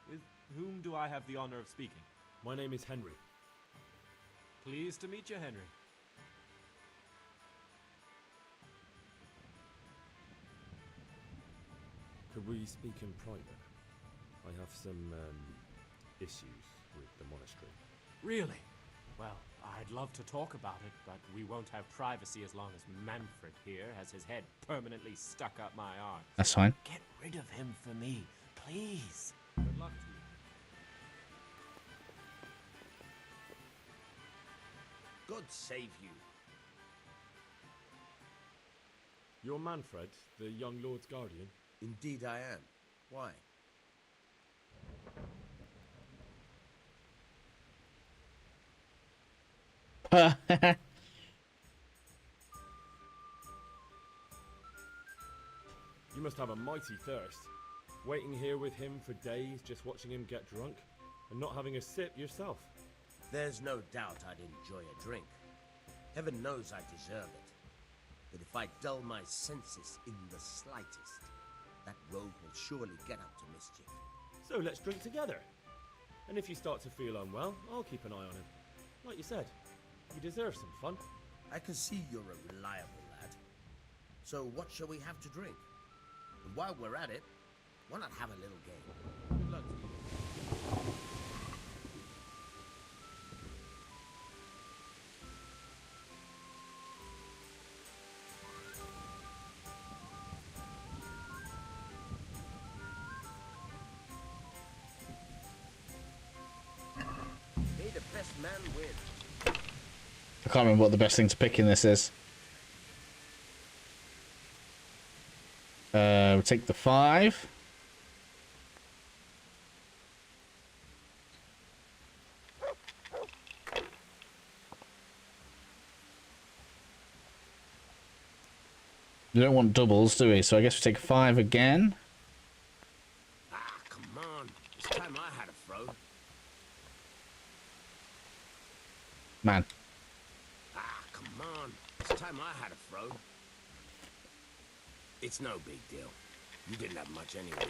With whom do I have the honor of speaking? My name is Henry. Pleased to meet you, Henry. Could we speak in private? I have some issues with the monastery. Really? Well, I'd love to talk about it, but we won't have privacy as long as Manfred here has his head permanently stuck up my arm. That's fine. Get rid of him for me, please. Good luck to you. God save you. You're Manfred, the young lord's guardian? Indeed I am. Why? You must have a mighty thirst. Waiting here with him for days, just watching him get drunk, and not having a sip yourself. There's no doubt I'd enjoy a drink. Heaven knows I deserve it. But if I dull my senses in the slightest, that rogue will surely get up to mischief. So let's drink together. And if you start to feel unwell, I'll keep an eye on him. Like you said, you deserve some fun. I can see you're a reliable lad. So what shall we have to drink? And while we're at it, why not have a little game? Good luck to you. best man win. I can't remember what the best thing to pick in this is. We'll take the 5. We don't want doubles, do we? So I guess we take 5 again. Ah, come on. It's time I had a throw. Man. Ah, come on. It's time I had a throw. It's no big deal. You didn't have much anyway.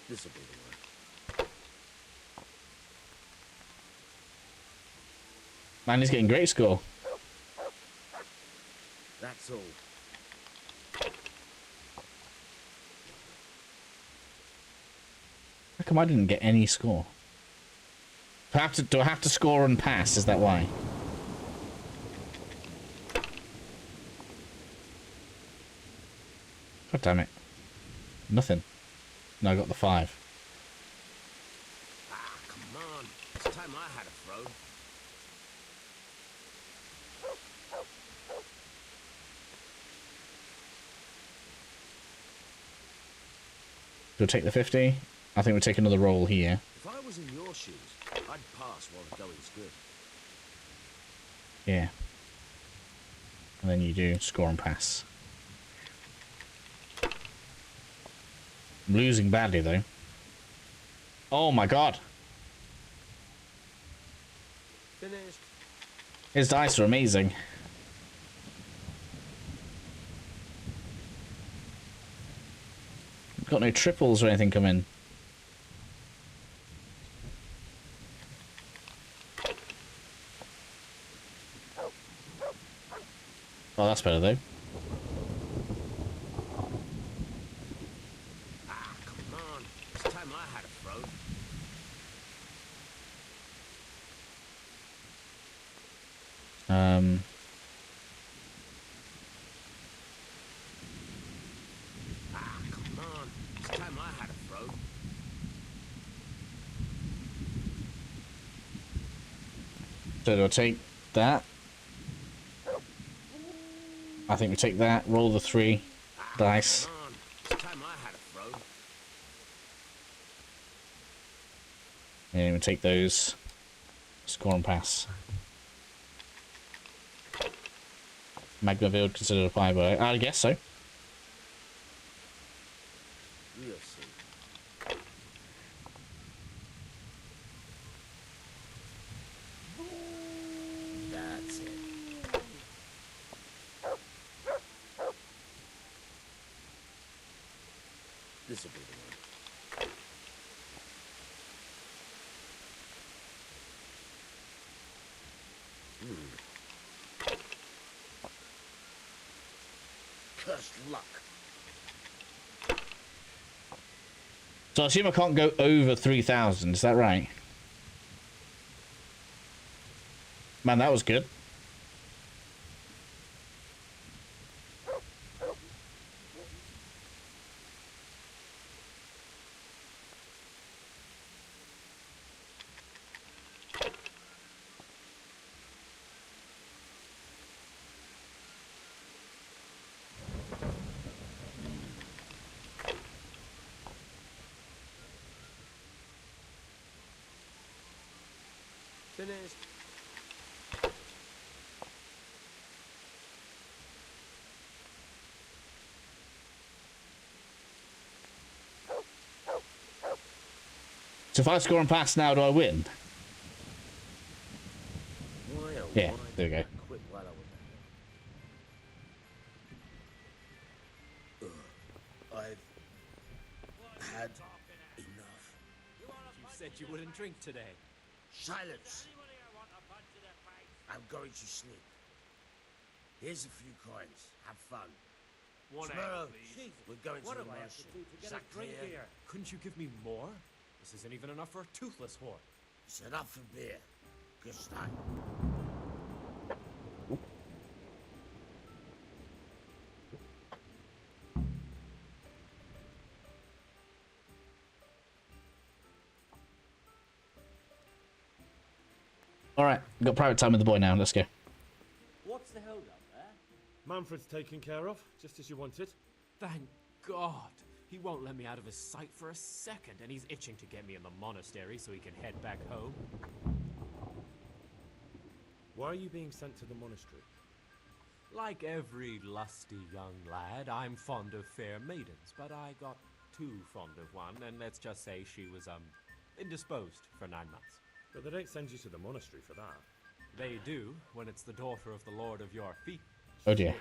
This'll be the one. Man, he's getting great score. That's all. How come I didn't get any score? Do I have to score and pass? Is that why? God damn it. Nothing. No, I got the 5. Ah, come on. It's time I had a throw. We'll take the 50. I think we'll take another roll here. If I was in your shoes, I'd pass while the going's good. Yeah. And then you do score and pass. I'm losing badly, though. Oh my god. Finished. His dice are amazing. Got no triples or anything coming. Oh, that's better, though. Ah, come on. It's time I had a throw. Ah, come on. It's time I had a throw. So do I take that? I think we take that, roll the 3 dice. Come on. It's time I had a throw. And then we take those, score and pass. Magma build considered a 5. I guess so. We'll see. That's it. This'll be the one. Cursed luck. So I assume I can't go over 3,000, is that right? Man, that was good. Finished. So if I score and pass now, do I win? Why, oh, Yeah, why there we did go. I quit while I was ahead? I've had enough. You said you wouldn't drink today. Silence! I'm going to sleep. Here's a few coins. Have fun. One Tomorrow, egg, please. we're going What to do I have immerse to you. do to Is get a that drink clear? here? Couldn't you give me more? This isn't even enough for a toothless whore. It's enough for beer. Good start. Alright, got private time with the boy now. Let's go. What's the hold up there? Manfred's taken care of, just as you wanted. Thank God. He won't let me out of his sight for a second, and he's itching to get me in the monastery so he can head back home. Why are you being sent to the monastery? Like every lusty young lad, I'm fond of fair maidens, but I got too fond of one, and let's just say she was, indisposed for 9 months. But they don't send you to the monastery for that. They do, when it's the daughter of the Lord of your feet. Oh dear.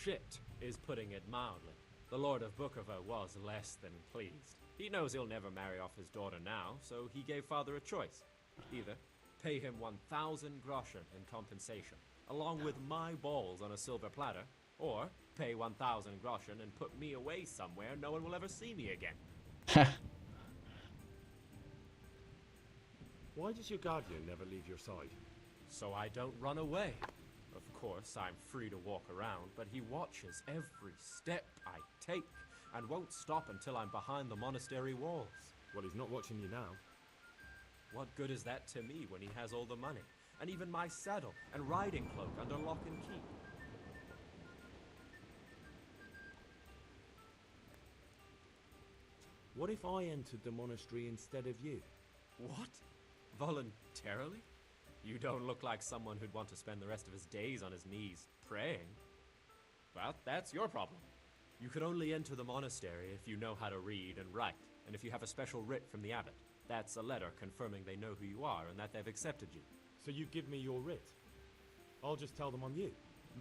Shit is putting it mildly. The Lord of Bukovo was less than pleased. He knows he'll never marry off his daughter now, so he gave father a choice. Either pay him 1,000 groschen in compensation, along with my balls on a silver platter, or pay 1,000 groschen and put me away somewhere no one will ever see me again. Why does your guardian never leave your side? So I don't run away. Of course, I'm free to walk around, but he watches every step I take and won't stop until I'm behind the monastery walls. Well, he's not watching you now. What good is that to me when he has all the money, and even my saddle and riding cloak under lock and key? What if I entered the monastery instead of you? What? Voluntarily? You don't look like someone who'd want to spend the rest of his days on his knees praying. Well, that's your problem. You can only enter the monastery if you know how to read and write, and if you have a special writ from the abbot. That's a letter confirming they know who you are and that they've accepted you. So you give me your writ? I'll just tell them I'm you.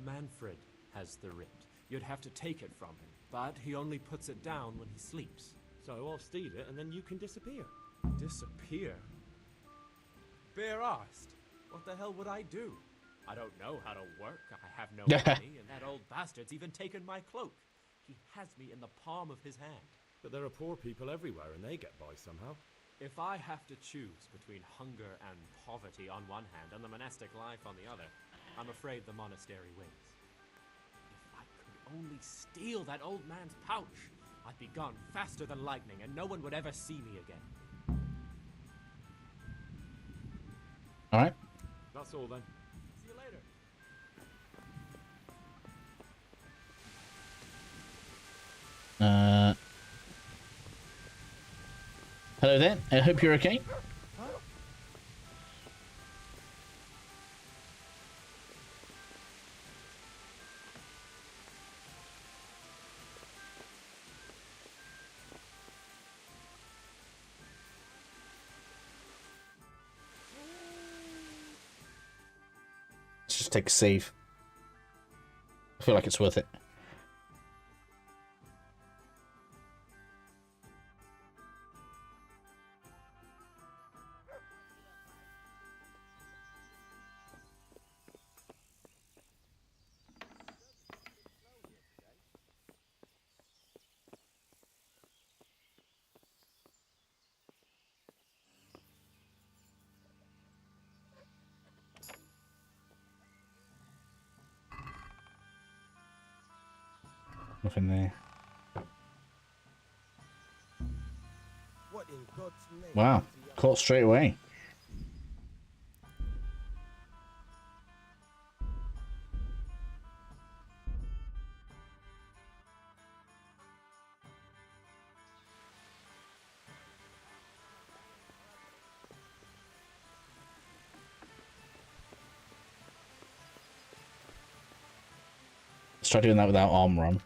Manfred has the writ. You'd have to take it from him, but he only puts it down when he sleeps. So I'll steal it and then you can disappear. Disappear? Bare-arsed? What the hell would I do? I don't know how to work, I have no money, and that old bastard's even taken my cloak. He has me in the palm of his hand. But there are poor people everywhere and they get by somehow. If I have to choose between hunger and poverty on one hand and the monastic life on the other, I'm afraid the monastery wins. If I could only steal that old man's pouch, I'd be gone faster than lightning and no one would ever see me again. Alright. That's all then. See you later. Hello there. I hope you're okay. Let's just take a save. I feel like it's worth it. Nothing there. What in God's name? Wow, caught straight away. Let's try doing that without armor on.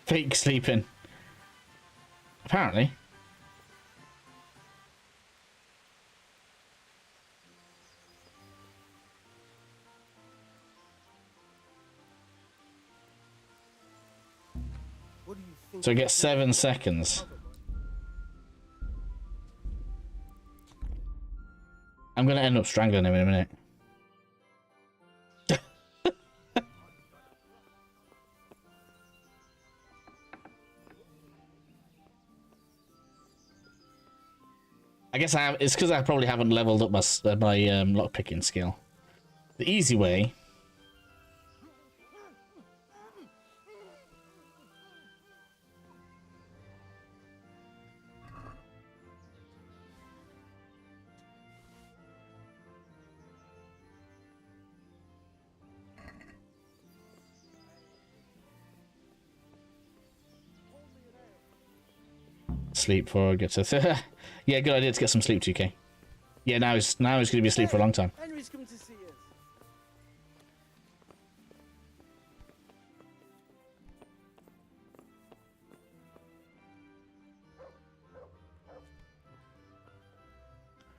Fake sleeping. Apparently. So I get 7 seconds. I'm gonna end up strangling him in a minute. I guess it's because I probably haven't leveled up my lockpicking skill. The easy way. Sleep before I get to... Yeah, good idea to get some sleep, 2K. Yeah, now he's going to be asleep for a long time. Henry's come to see us.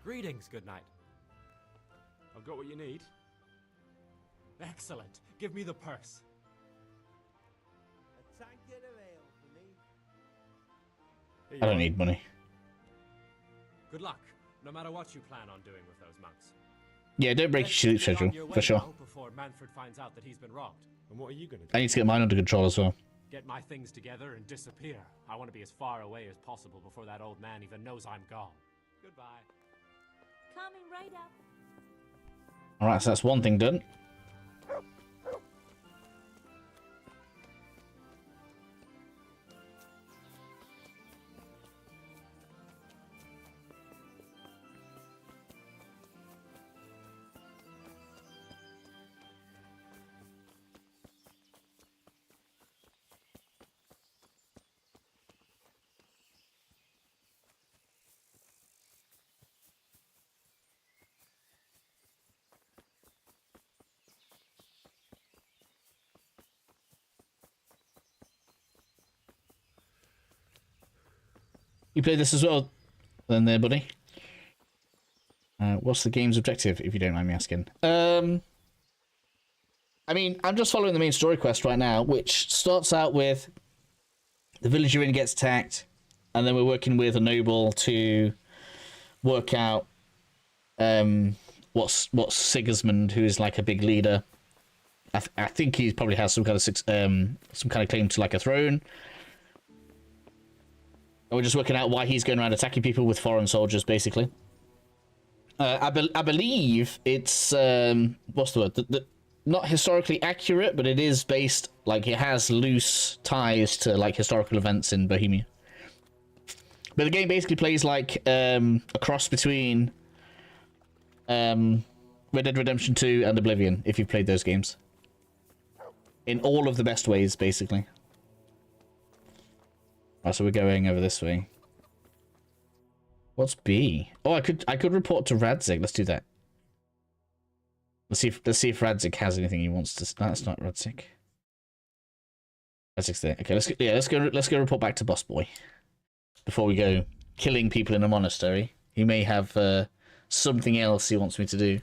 Greetings, good night. I've got what you need. Excellent. Give me the purse. A tankard of ale for me. Here you I don't are. need money. Good luck, no matter what you plan on doing with those monks. Yeah, don't break your sleep Be on schedule, your way for sure. now before Manfred finds out that he's been robbed. And what are you going to do? I need to get mine under control as well. Get my things together and disappear. I want to be as far away as possible before that old man even knows I'm gone. Goodbye. Coming right up. Alright, so that's one thing done. You played this as well, then there, buddy. What's the game's objective, if you don't mind me asking? I mean, I'm just following the main story quest right now, which starts out with the village you're in gets attacked, and then we're working with a noble to work out what's Sigismund, who is like a big leader. I think he probably has some kind of claim to like a throne. And we're just working out why he's going around attacking people with foreign soldiers, basically. I believe it's what's the word? Not historically accurate, but it is based, like, it has loose ties to like historical events in Bohemia. But the game basically plays like a cross between Red Dead Redemption 2 and Oblivion, if you've played those games. In all of the best ways, basically. Right, so we're going over this way. What's B? Oh, I could report to Radzig. Let's do that. Let's see if Radzig has anything he wants to. No, that's not Radzig. Radzig's there. Okay, let's go report back to Boss Boy before we go killing people in a monastery. He may have something else he wants me to do.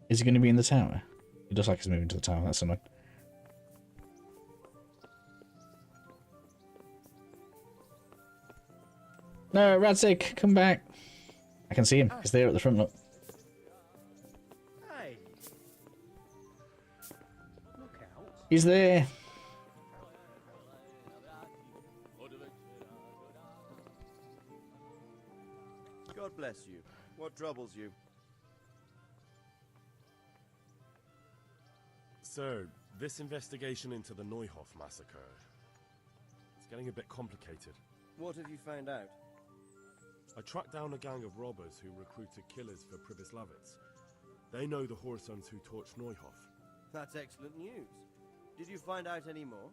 Is he going to be in the tower? It looks like he's moving to the tower. That's annoying. No, Radzig, come back. I can see him. He's there at the front. Look. Hey. Look out. He's there. God bless you. What troubles you? So, this investigation into the Neuhof massacre, it's getting a bit complicated. What have you found out? I tracked down a gang of robbers who recruited killers for Pribyslavitz. They know the Horsons who torched Neuhof. That's excellent news. Did you find out any more?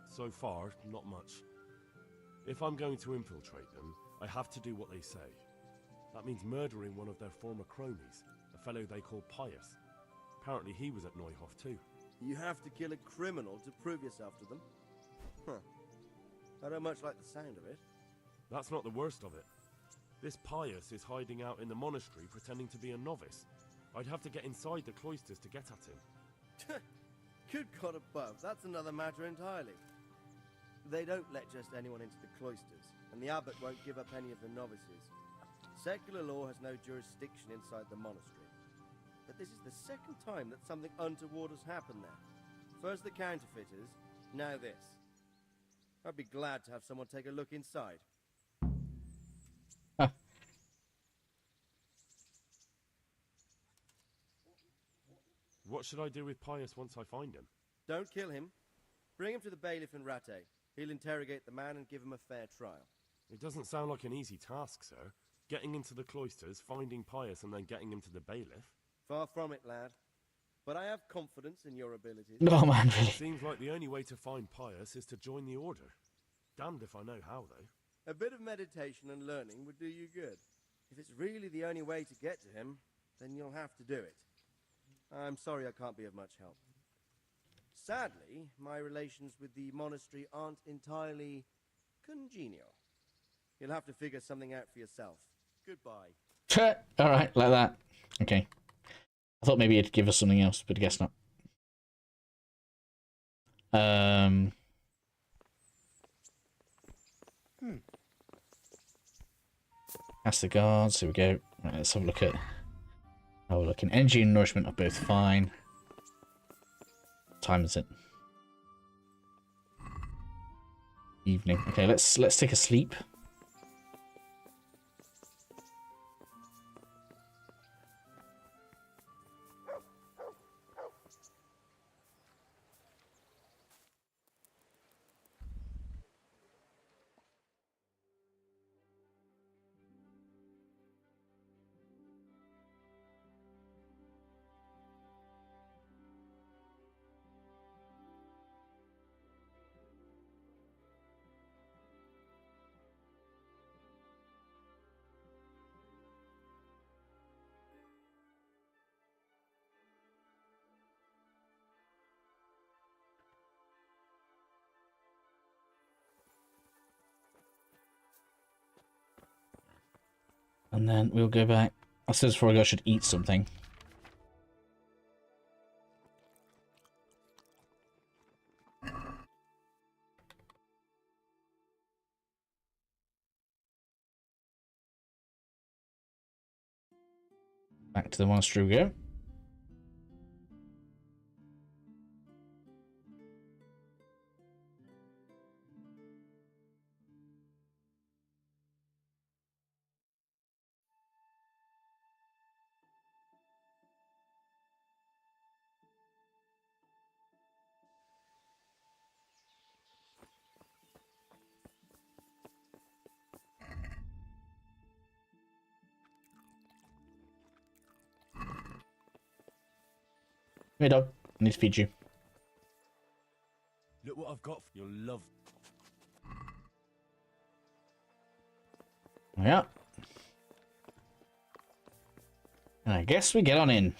So far, not much. If I'm going to infiltrate them, I have to do what they say. That means murdering one of their former cronies, a fellow they call Pius. Apparently he was at Neuhof too. You have to kill a criminal to prove yourself to them? Huh. I don't much like the sound of it. That's not the worst of it. This Pius is hiding out in the monastery pretending to be a novice. I'd have to get inside the cloisters to get at him. Good God above, that's another matter entirely. They don't let just anyone into the cloisters, and the abbot won't give up any of the novices. Secular law has no jurisdiction inside the monastery. But this is the second time that something untoward has happened there. First the counterfeiters, now this. I'd be glad to have someone take a look inside. Huh. What should I do with Pius once I find him? Don't kill him. Bring him to the bailiff in Rattay. He'll interrogate the man and give him a fair trial. It doesn't sound like an easy task, sir. Getting into the cloisters, finding Pius, and then getting him to the bailiff. Far from it, lad. But I have confidence in your abilities. No, man, really. Seems like the only way to find Pius is to join the order. Damned if I know how, though. A bit of meditation and learning would do you good. If it's really the only way to get to him, then you'll have to do it. I'm sorry I can't be of much help. Sadly, my relations with the monastery aren't entirely congenial. You'll have to figure something out for yourself. Goodbye. Alright, like that. Okay. I thought maybe it'd give us something else, but I guess not. Ask the guards. Here we go. Right, let's have a look at. Oh, look. Energy and nourishment are both fine. What time is it? Evening. Okay, let's take a sleep. And then we'll go back. I said before I go, I should eat something. Back to the monastery we go. Hey dog, I need to feed you. Look what I've got. You'll love. Yeah. And I guess we get on in.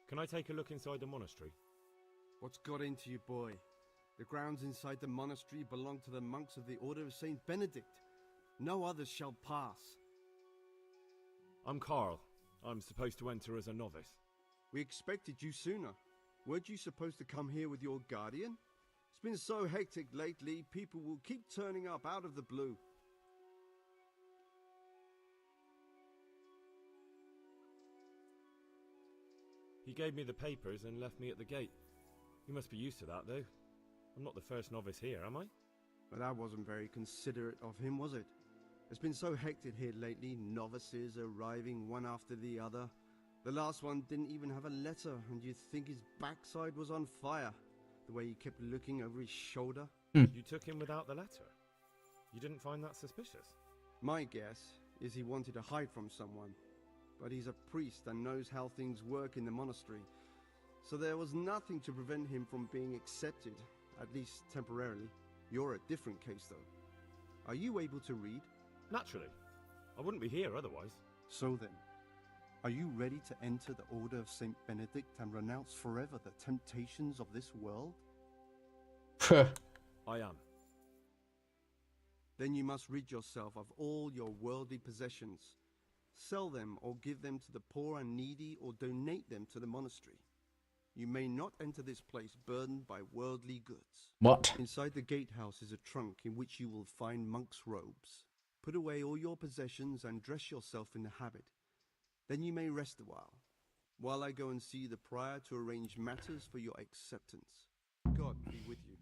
Can I take a look inside the monastery? What's got into you, boy? The grounds inside the monastery belong to the monks of the Order of Saint Benedict. No others shall pass. I'm Carl. I'm supposed to enter as a novice. We expected you sooner. Weren't you supposed to come here with your guardian? It's been so hectic lately, people will keep turning up out of the blue. He gave me the papers and left me at the gate. You must be used to that, though. I'm not the first novice here, am I? But that wasn't very considerate of him, was it? It's been so hectic here lately, novices arriving one after the other. The last one didn't even have a letter, and you'd think his backside was on fire, the way he kept looking over his shoulder. You took him without the letter? You didn't find that suspicious? My guess is he wanted to hide from someone, but he's a priest and knows how things work in the monastery, so there was nothing to prevent him from being accepted, at least temporarily. You're a different case, though. Are you able to read? Naturally. I wouldn't be here otherwise. So then, are you ready to enter the Order of Saint Benedict and renounce forever the temptations of this world? I am. Then you must rid yourself of all your worldly possessions. Sell them or give them to the poor and needy or donate them to the monastery. You may not enter this place burdened by worldly goods. What? Inside the gatehouse is a trunk in which you will find monk's robes. Put away all your possessions and dress yourself in the habit. Then you may rest a while I go and see the prior to arrange matters for your acceptance. God be with you.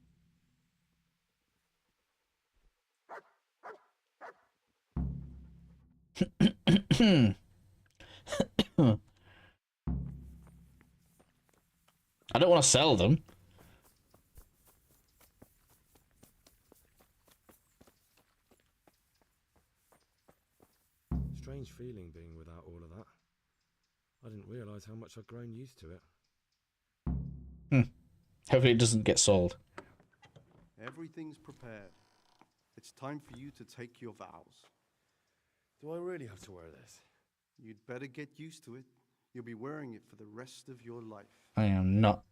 I don't want to sell them. Strange feeling being without all of that. I didn't realise how much I'd grown used to it. Hopefully it doesn't get sold. Everything's prepared. It's time for you to take your vows. Do I really have to wear this? You'd better get used to it. You'll be wearing it for the rest of your life. I am not.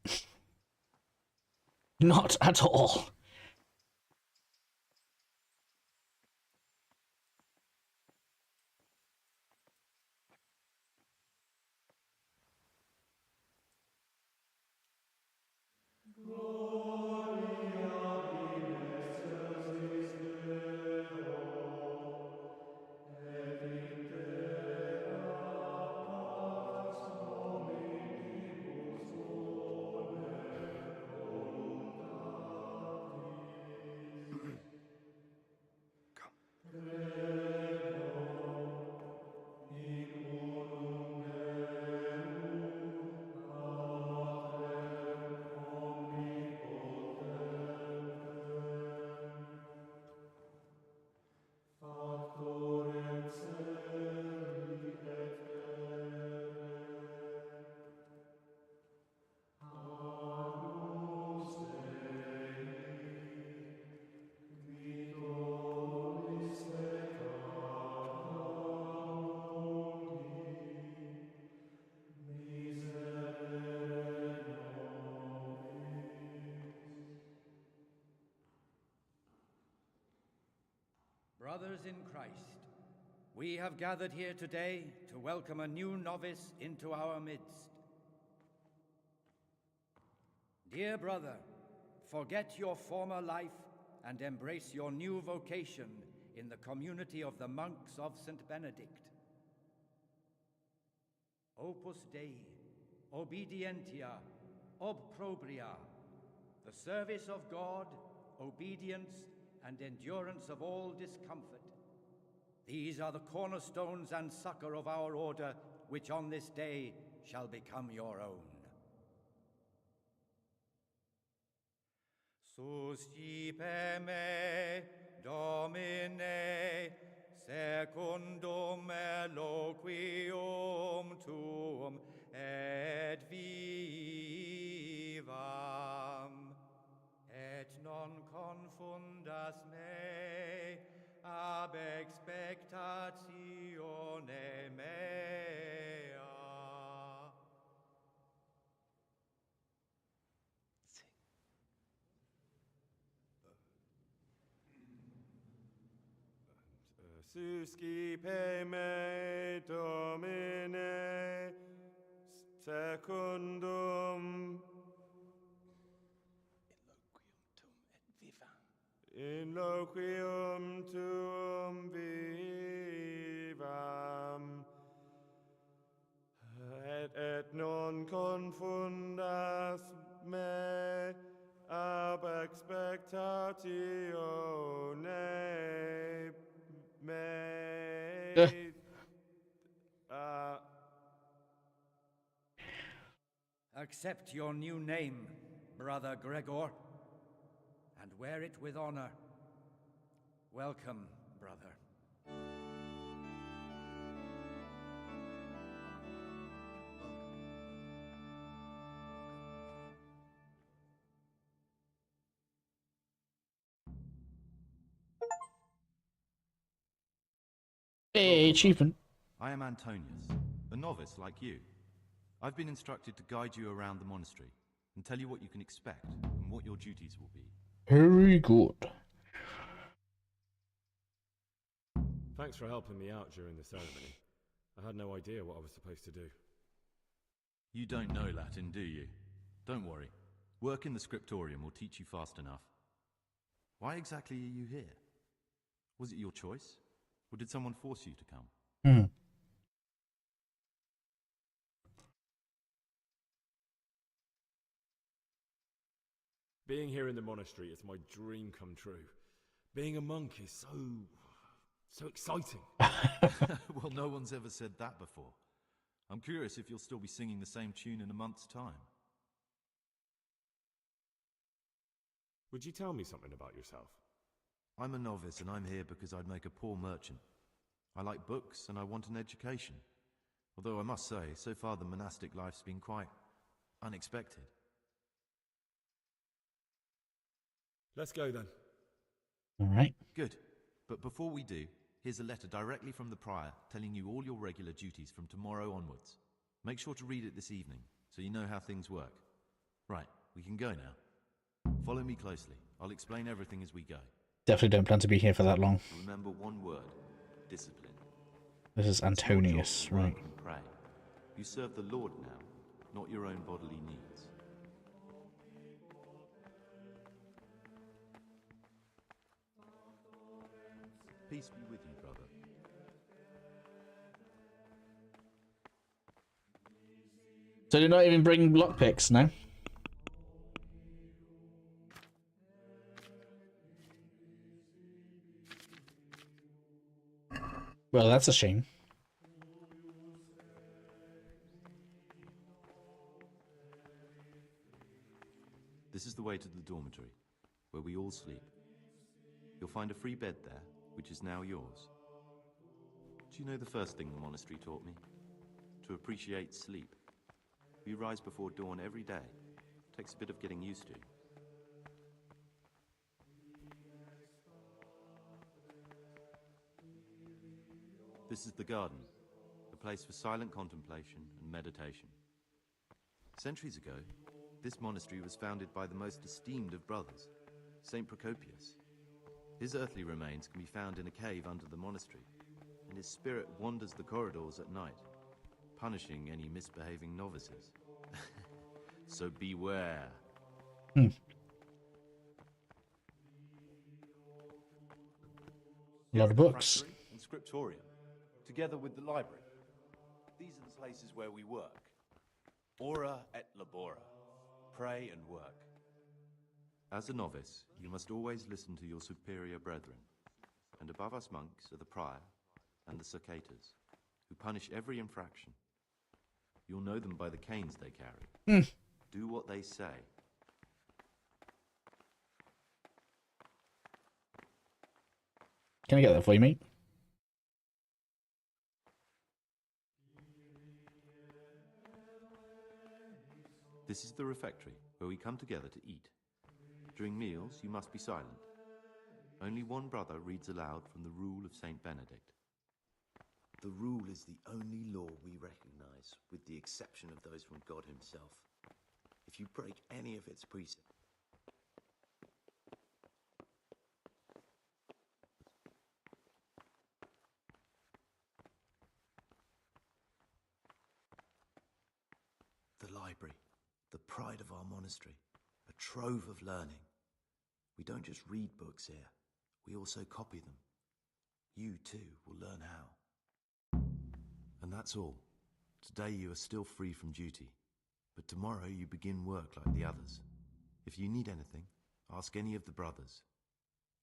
Not at all. Brothers in Christ, we have gathered here today to welcome a new novice into our midst. Dear brother, forget your former life and embrace your new vocation in the community of the monks of St. Benedict. Opus Dei, obedientia, obprobria, the service of God, obedience, and endurance of all discomfort. These are the cornerstones and succor of our order, which on this day shall become your own. Suscipe me, Domine, secundum eloquium tuum et vivam, et non confundas me ab expectatione mea. Suscipe me, Domine, secundum in loquium tuum vivam, et non confundas me ab expectatione me. Accept your new name, Brother Gregor, and wear it with honor. Welcome, brother. Hey, achievement. I am Antonius, a novice like you. I've been instructed to guide you around the monastery and tell you what you can expect and what your duties will be. Very good. Thanks for helping me out during the ceremony. I had no idea what I was supposed to do. You don't know Latin, do you? Don't worry. Work in the scriptorium will teach you fast enough. Why exactly are you here? Was it your choice? Or did someone force you to come? Being here in the monastery is my dream come true. Being a monk is so exciting. Well, no one's ever said that before. I'm curious if you'll still be singing the same tune in a month's time. Would you tell me something about yourself? I'm a novice and I'm here because I'd make a poor merchant. I like books and I want an education. Although I must say, so far the monastic life's been quite unexpected. Let's go then. All right. Good. But before we do, here's a letter directly from the prior telling you all your regular duties from tomorrow onwards. Make sure to read it this evening so you know how things work. Right, we can go now. Follow me closely. I'll explain everything as we go. Definitely don't plan to be here for that long. Remember one word: discipline. This is Antonius, right? And pray. You serve the Lord now, not your own bodily needs. Peace be with you, brother. So do not even bring lockpicks, no? Well, that's a shame. This is the way to the dormitory, where we all sleep. You'll find a free bed there, which is now yours. Do you know the first thing the monastery taught me? To appreciate sleep. We rise before dawn every day. Takes a bit of getting used to. This is the garden, a place for silent contemplation and meditation. Centuries ago, this monastery was founded by the most esteemed of brothers, Saint Procopius. His earthly remains can be found in a cave under the monastery, and his spirit wanders the corridors at night, punishing any misbehaving novices. So beware. A lot of books. And scriptorium, together with the library. These are the places where we work. Ora et labora. Pray and work. As a novice, you must always listen to your superior brethren. And above us monks are the prior and the cicatas, who punish every infraction. You'll know them by the canes they carry. Do what they say. Can I get that for you, mate? This is the refectory, where we come together to eat. During meals, you must be silent. Only one brother reads aloud from the Rule of Saint Benedict. The Rule is the only law we recognize, with the exception of those from God himself. If you break any of its precepts, the library, the pride of our monastery, a trove of learning. We don't just read books here, we also copy them. You too will learn how. And that's all. Today you are still free from duty, but tomorrow you begin work like the others. If you need anything, ask any of the brothers.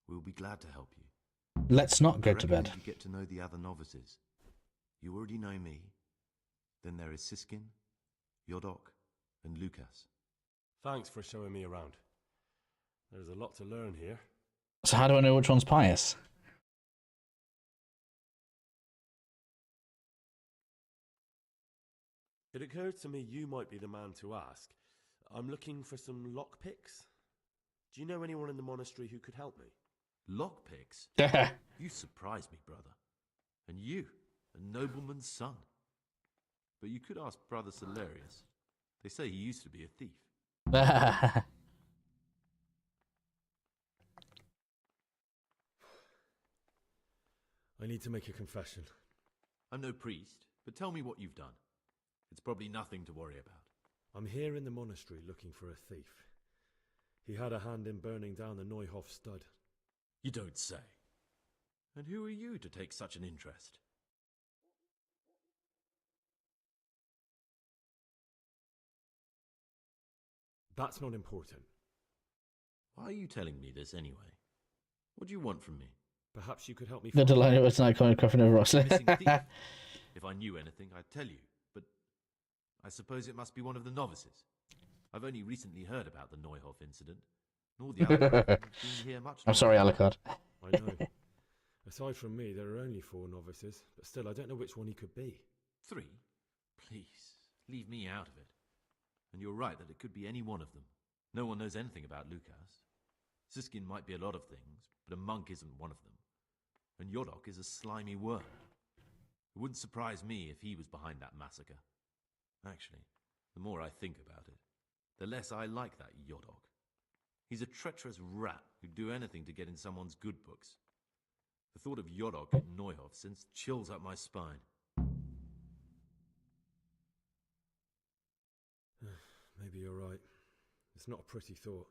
We'll be glad to help you. Let's not go to bed. You get to know the other novices. You already know me. Then there is Siskin, Yodok, and Lucas. Thanks for showing me around. There's a lot to learn here. So how do I know which one's pious? It occurred to me you might be the man to ask. I'm looking for some lockpicks. Do you know anyone in the monastery who could help me? Lockpicks? You surprise me, brother. And you, a nobleman's son. But you could ask Brother Solarius. They say he used to be a thief. I need to make a confession. I'm no priest, but tell me what you've done. It's probably nothing to worry about. I'm here in the monastery looking for a thief. He had a hand in burning down the Neuhof stud. You don't say. And who are you to take such an interest? That's not important. Why are you telling me this anyway? What do you want from me? Perhaps you could help me The Delano was an iconic coffin over Ross. Missing thief. If I knew anything, I'd tell you. But I suppose it must be one of the novices. I've only recently heard about the Neuhof incident. Nor the other have been here much. I'm sorry, Alucard. I know. Aside from me, there are only 4 novices, but still, I don't know which one he could be. 3? Please, leave me out of it. And you're right that it could be any one of them. No one knows anything about Lucas. Siskin might be a lot of things, but a monk isn't one of them. And Yodok is a slimy worm. It wouldn't surprise me if he was behind that massacre. Actually, the more I think about it, the less I like that Yodok. He's a treacherous rat who'd do anything to get in someone's good books. The thought of Yodok at Neuhof sends chills up my spine. Maybe you're right. It's not a pretty thought.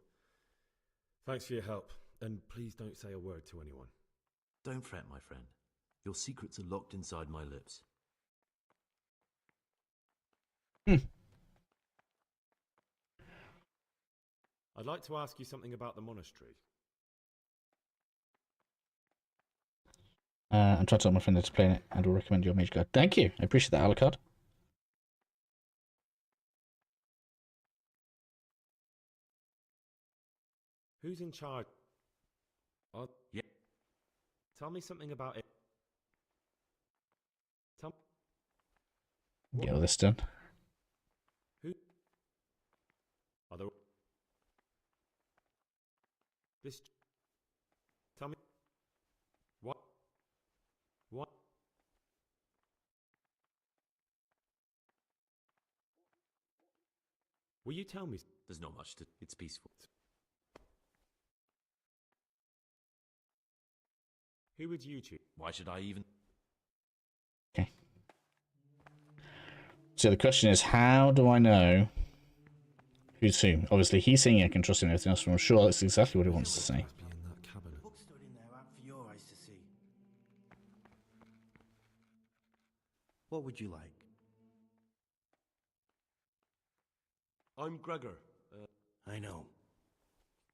Thanks for your help, and please don't say a word to anyone. Don't fret, my friend. Your secrets are locked inside my lips. I'd like to ask you something about the monastery. I'm trying to tell my friend to play it and will recommend your mage guide. Thank you. I appreciate that, Alucard. Who's in charge? Yeah. Tell me something about it. Get all this done. Who? Are there... This... Tell me... What? What? Will you tell me? There's not much to... It's peaceful. Who would you choose? Why should I even... Okay. So the question is, how do I know who's who? Obviously, he's saying I can trust him and everything else, but I'm sure that's exactly what he wants to say. Book stood in there out for your eyes to see. What would you like? I'm Gregor. I know.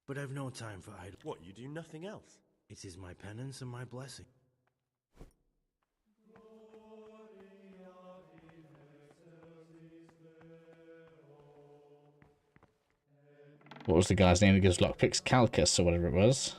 But I've no time for idle. What, you do nothing else? It is my penance and my blessing. What was the guy's name that gives lockpicks? Calcus or whatever it was.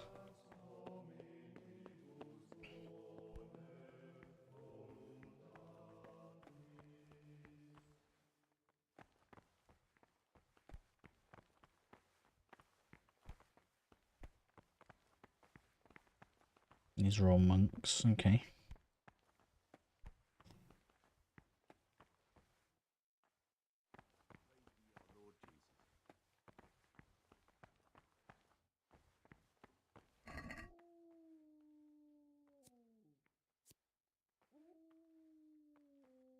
These are all monks, okay.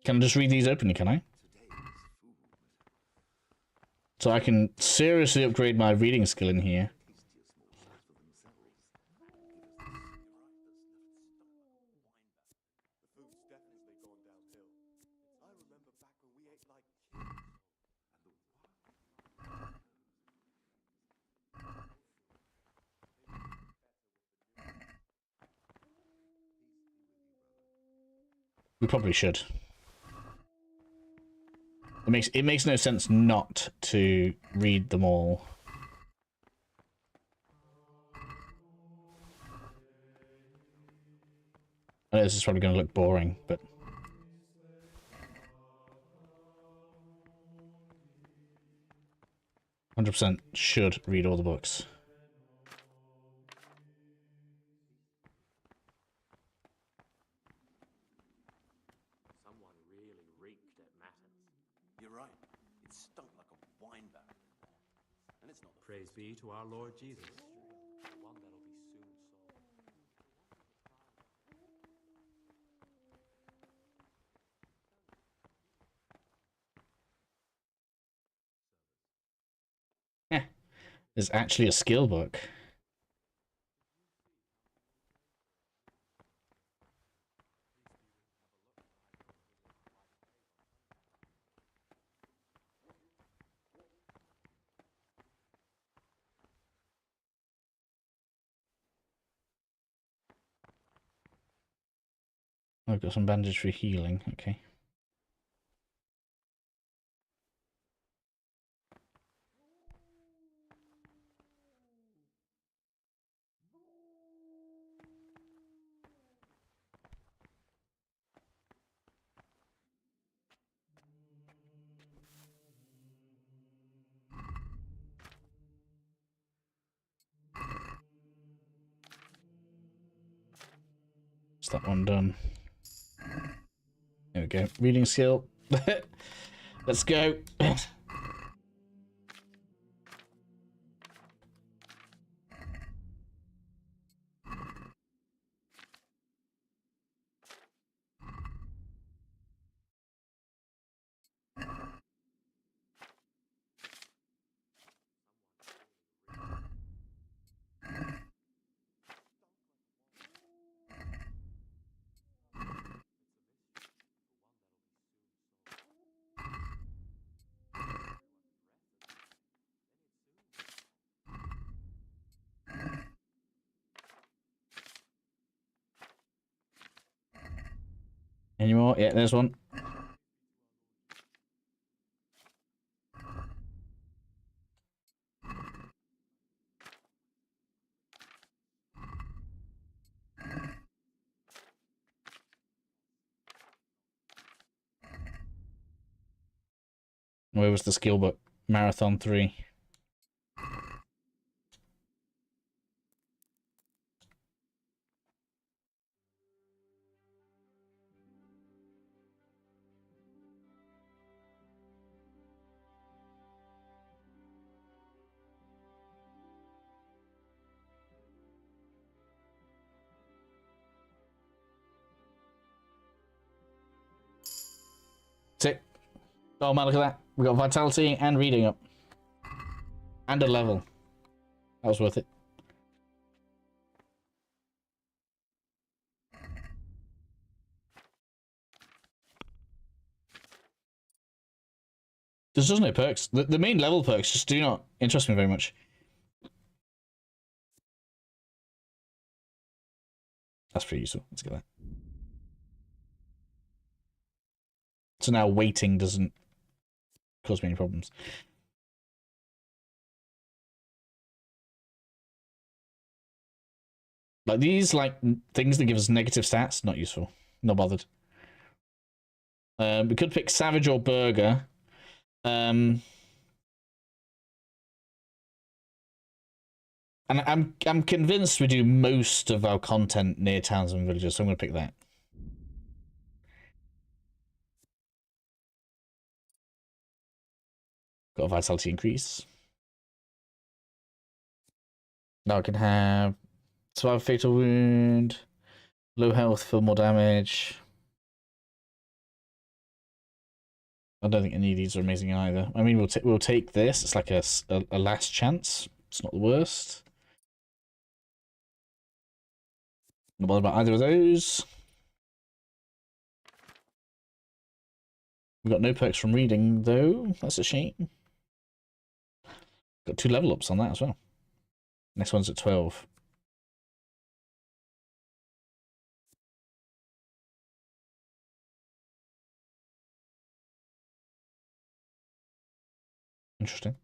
Can I just read these openly, can I? So I can seriously upgrade my reading skill in here. We probably should. It makes no sense not to read them all. I know this is probably going to look boring, but 100% should read all the books. Someone really reeked at matters. You're right. It stunk like a wine barrel in there. And it's not the Praise be to our Lord Jesus. The one that'll be soon solved. Yeah, there's actually a skill book. I've got some bandage for healing. Okay. Is that one done? There we go. Reading skill. Let's go. Any more? Yeah, there's one. Where was the skill book? Marathon 3. That's it. Oh man, look at that. We got vitality and reading up. And a level. That was worth it. There's just no perks. The main level perks just do not interest me very much. That's pretty useful. Let's get that. So now waiting doesn't cause me any problems. Like these, like things that give us negative stats, not useful. Not bothered. We could pick Savage or Burger. And I'm convinced we do most of our content near towns and villages, so I'm gonna pick that. Got a vitality increase. Now I can have survive fatal wound, low health for more damage. I don't think any of these are amazing either. I mean, we'll take this. It's like a last chance. It's not the worst. Not bothered about either of those. We've got no perks from reading though. That's a shame. Got 2 level ups on that as well. Next one's at 12. Interesting.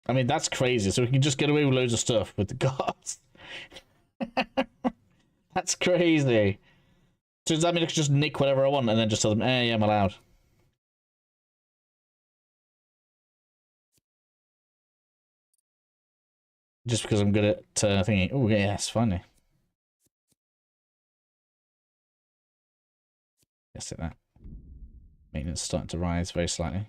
I mean, that's crazy. So we can just get away with loads of stuff with the guards. That's crazy. So does that mean I can just nick whatever I want and then just tell them, yeah, I'm allowed? Just because I'm good at thinking, oh, yes, finally. Yes, hit that. Maintenance starting to rise very slightly.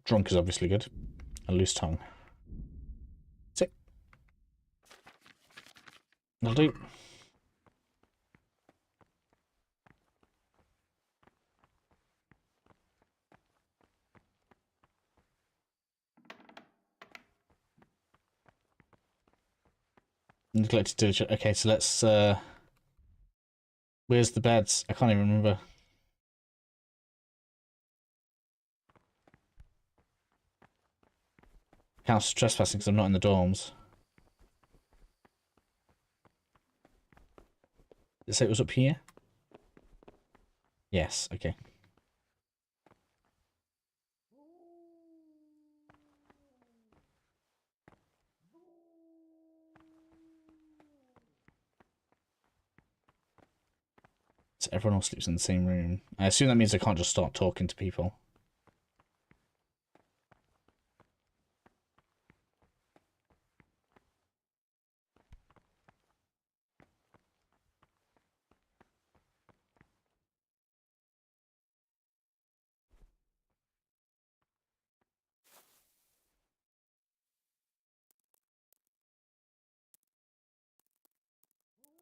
Drunk is obviously good. A loose tongue. That's it. That'll do. Neglected diligence. Okay, so let's where's the beds? I can't even remember. Counts trespassing because I'm not in the dorms. Did it say it was up here? Yes, okay. So everyone all sleeps in the same room. I assume that means I can't just start talking to people.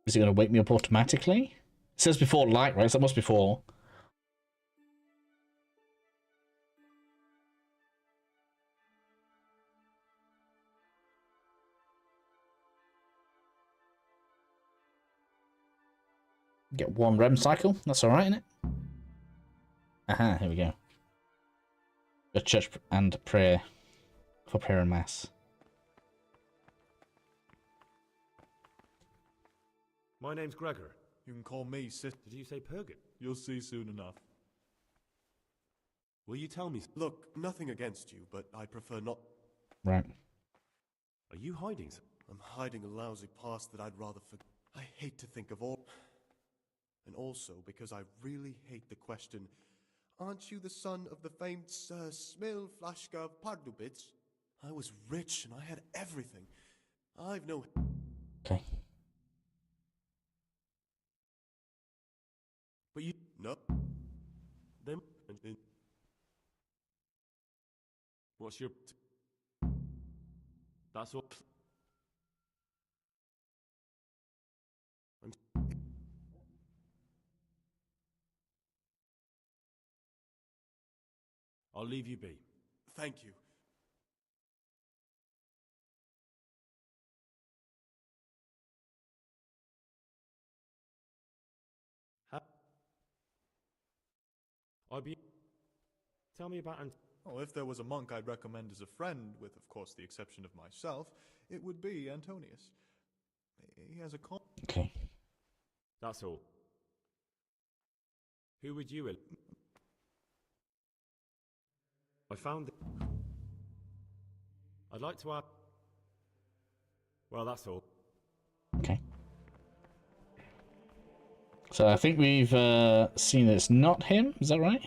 Is it going to wake me up automatically? It says before light, right? So that must be before. Get one REM cycle. That's alright, isn't it? Aha, here we go. A church and prayer. For prayer and mass. My name's Gregor. You can call me Sis. Did you say Purgit? You'll see soon enough. Will you tell me? Look, nothing against you, but I prefer not. Right. Are you hiding? I'm hiding a lousy past that I'd rather forget. I hate to think of all. And also because I really hate the question, aren't you the son of the famed Sir Smil Flashka of Pardubitz? I was rich and I had everything. I've no... Okay. But you... No. Then... What's your... That's all... I'll leave you be. Thank you. I'll be... Tell me about Oh, if there was a monk I'd recommend as a friend, with, of course, the exception of myself, it would be Antonius. He has a Okay. That's all. Who would you... I found... I'd like to ask... Well, that's all. Okay. So I think we've seen that it's not him. Is that right?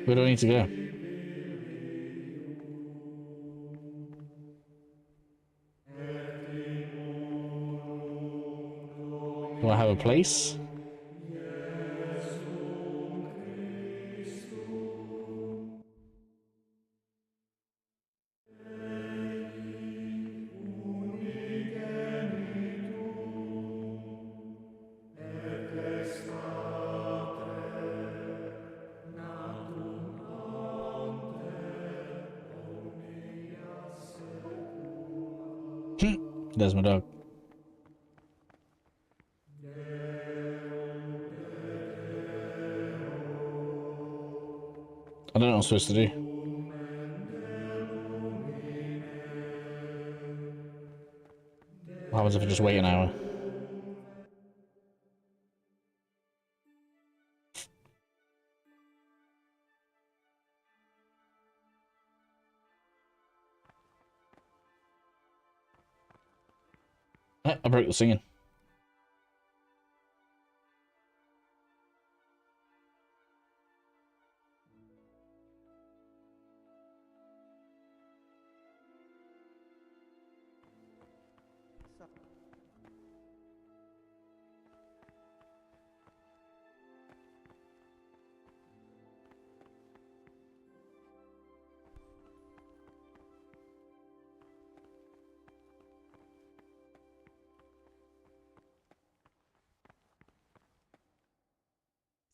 Where do I need to go? Do I have a place? There's my dog. I don't know what I'm supposed to do. What happens if I just wait an hour? I broke the singing.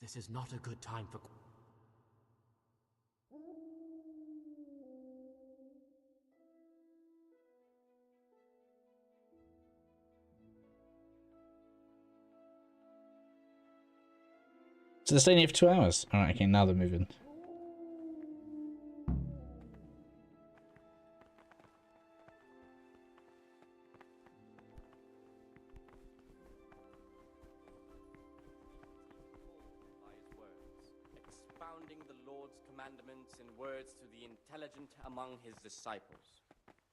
This is not a good time for... So they're staying here for 2 hours. Alright, okay, now they're moving. Expounding the Lord's commandments in words to the intelligent among his disciples,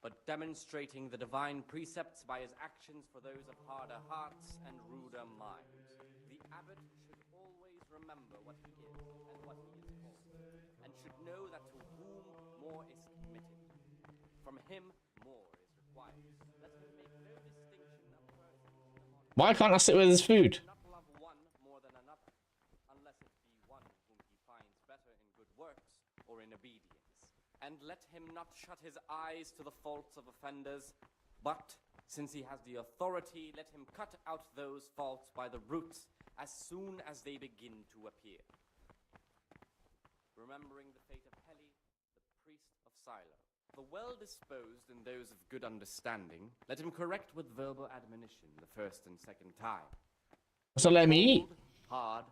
but demonstrating the divine precepts by his actions for those of harder hearts and ruder minds. The abbot should always remember what he is and what he is called, and should know that to whom more is committed, from him more is required. Let him make no distinction of persons in the monastery. Why can't I sit with his food? Not love one more than another, unless it be one whom he finds better in good works or in obedience. And let him not shut his eyes to the faults of offenders, but, since he has the authority, let him cut out those faults by the roots as soon as they begin to appear. Remembering the fate of Heli, the priest of Silo. The well-disposed and those of good understanding, let him correct with verbal admonition the first and second time. So let me eat. Hard,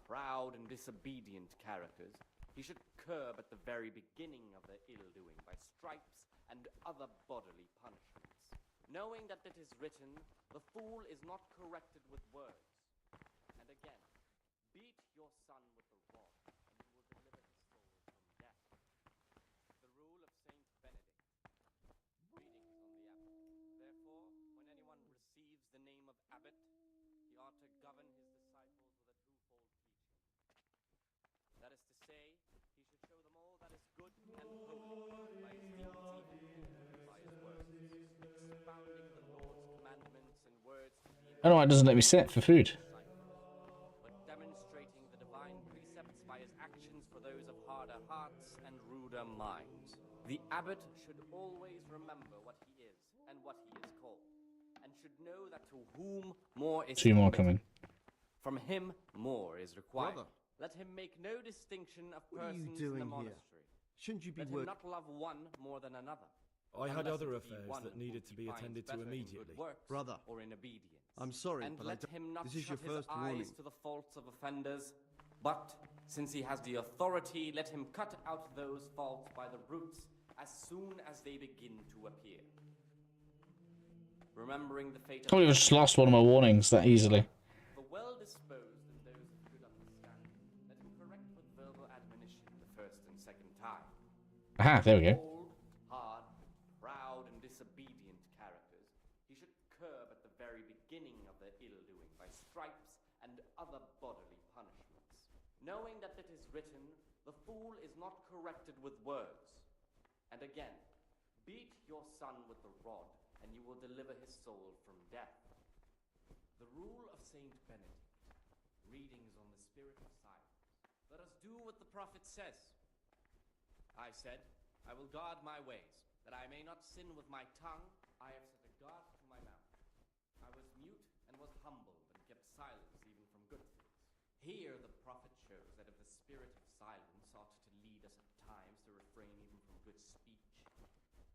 proud, and disobedient characters, he should curb at the very beginning of their ill-doing by stripes and other bodily punishments, knowing that it is written, the fool is not corrected with words. And again, beat your son with the rod, and you will deliver his soul from death. The rule of Saint Benedict. Greetings on the abbot. Therefore, when anyone receives the name of abbot, he ought to govern his disciples with a twofold teaching. That is to say, he should show them all that is good and holy by his deeds and by his words, expounding the Lord's commandments in words to the I don't know why it doesn't let me sit for food. but demonstrating the divine precepts by his actions for those of harder hearts and ruder minds. The abbot should always remember what he is and what he is called, and should know that to whom more is 2 more committed, coming. from him more is required. Brother. Let him make no distinction of What are you persons in doing the here? monastery. Shouldn't you be Let him working? not love one more than another. I had unless other it be affairs one that needed to whom he be finds attended to better in good immediately. works Brother, or in obedience. I'm sorry, and but let him not this is your shut his first eyes warning. to the faults of offenders, but, since he has the authority, let him cut out those faults by the roots as soon as they begin to appear. Remembering the fate of... Probably just lost one of my warnings that easily. The well-disposed and those of good understanding, let him correct with verbal admonition the first and second time. Aha, there we go. Bold, hard, proud, and disobedient characters, he should curb at the very beginning of their ill-doing by stripes and other bodily punishments, knowing that it is written, the fool is not corrected with words. And again, beat your son with the rod, and you will deliver his soul from death. The rule of Saint Benedict. Readings on the spirit of silence. Let us do what the prophet says. I said, I will guard my ways, that I may not sin with my tongue. I have set a guard to my mouth. I was mute and was humble, and kept silence even from good things. Here the prophet shows that if the spirit of silence ought to lead us at times to refrain even from good speech,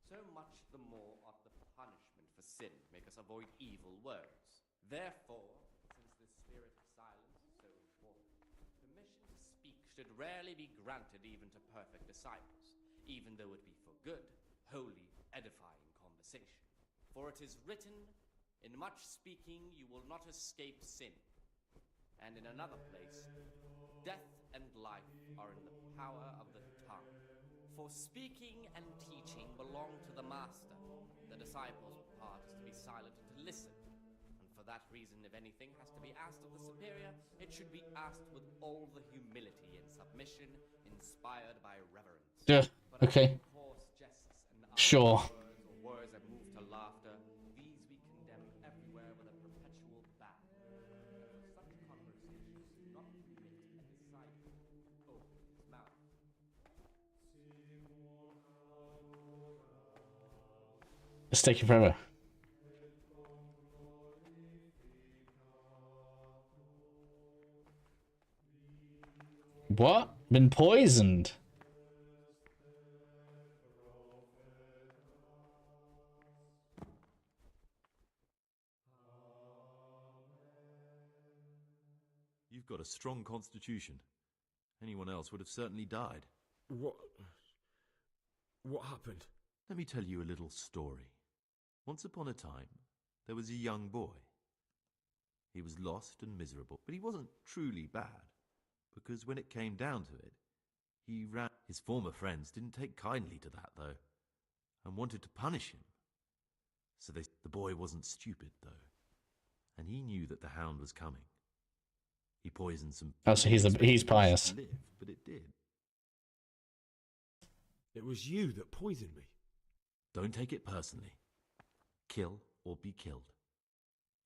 so much the more ought the punishment for sin make us avoid evil words. Therefore, since the spirit of silence is so important, permission to speak should rarely be granted even to perfect disciples, even though it be for good, holy, edifying conversation. For it is written, in much speaking you will not escape sin. And in another place, death and life are in the power of the tongue. For speaking and teaching belong to the master. The disciple's part is to be silent and to listen. And for that reason, if anything has to be asked of the superior, it should be asked with all the humility and submission inspired by reverence. Yeah, But okay. coarse jests and Sure. words or words that move to laughter, these we condemn everywhere with a perpetual ban. And for such conversation, do not permit a disciple open his mouth. It's taking forever. What? Been poisoned? You've got a strong constitution. Anyone else would have certainly died. What happened? Let me tell you a little story. Once upon a time, there was a young boy. He was lost and miserable, but he wasn't truly bad, because when it came down to it, he ran. His former friends didn't take kindly to that, though, and wanted to punish him. So the boy wasn't stupid, though, and he knew that the hound was coming. He poisoned some. Oh, so he's pious. To live, but it did. It was you that poisoned me. Don't take it personally. Kill or be killed.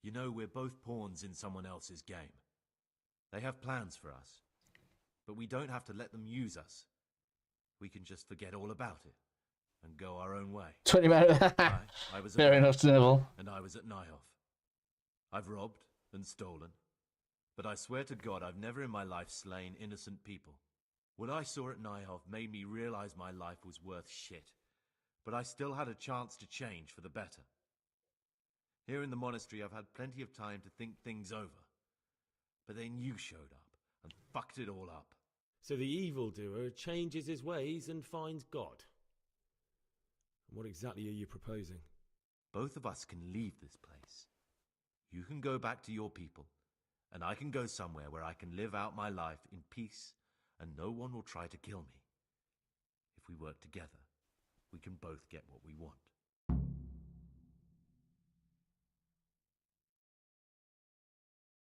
You know, we're both pawns in someone else's game. They have plans for us, but we don't have to let them use us. We can just forget all about it and go our own way. 20 minutes. I was Fair at enough to Neville. And I was at Nyhoff. I've robbed and stolen, but I swear to God I've never in my life slain innocent people. What I saw at Nyhoff made me realize my life was worth shit, but I still had a chance to change for the better. Here in the monastery I've had plenty of time to think things over, but then you showed up and fucked it all up. So the evildoer changes his ways and finds God. What exactly are you proposing? Both of us can leave this place. You can go back to your people, and I can go somewhere where I can live out my life in peace and no one will try to kill me. If we work together, we can both get what we want.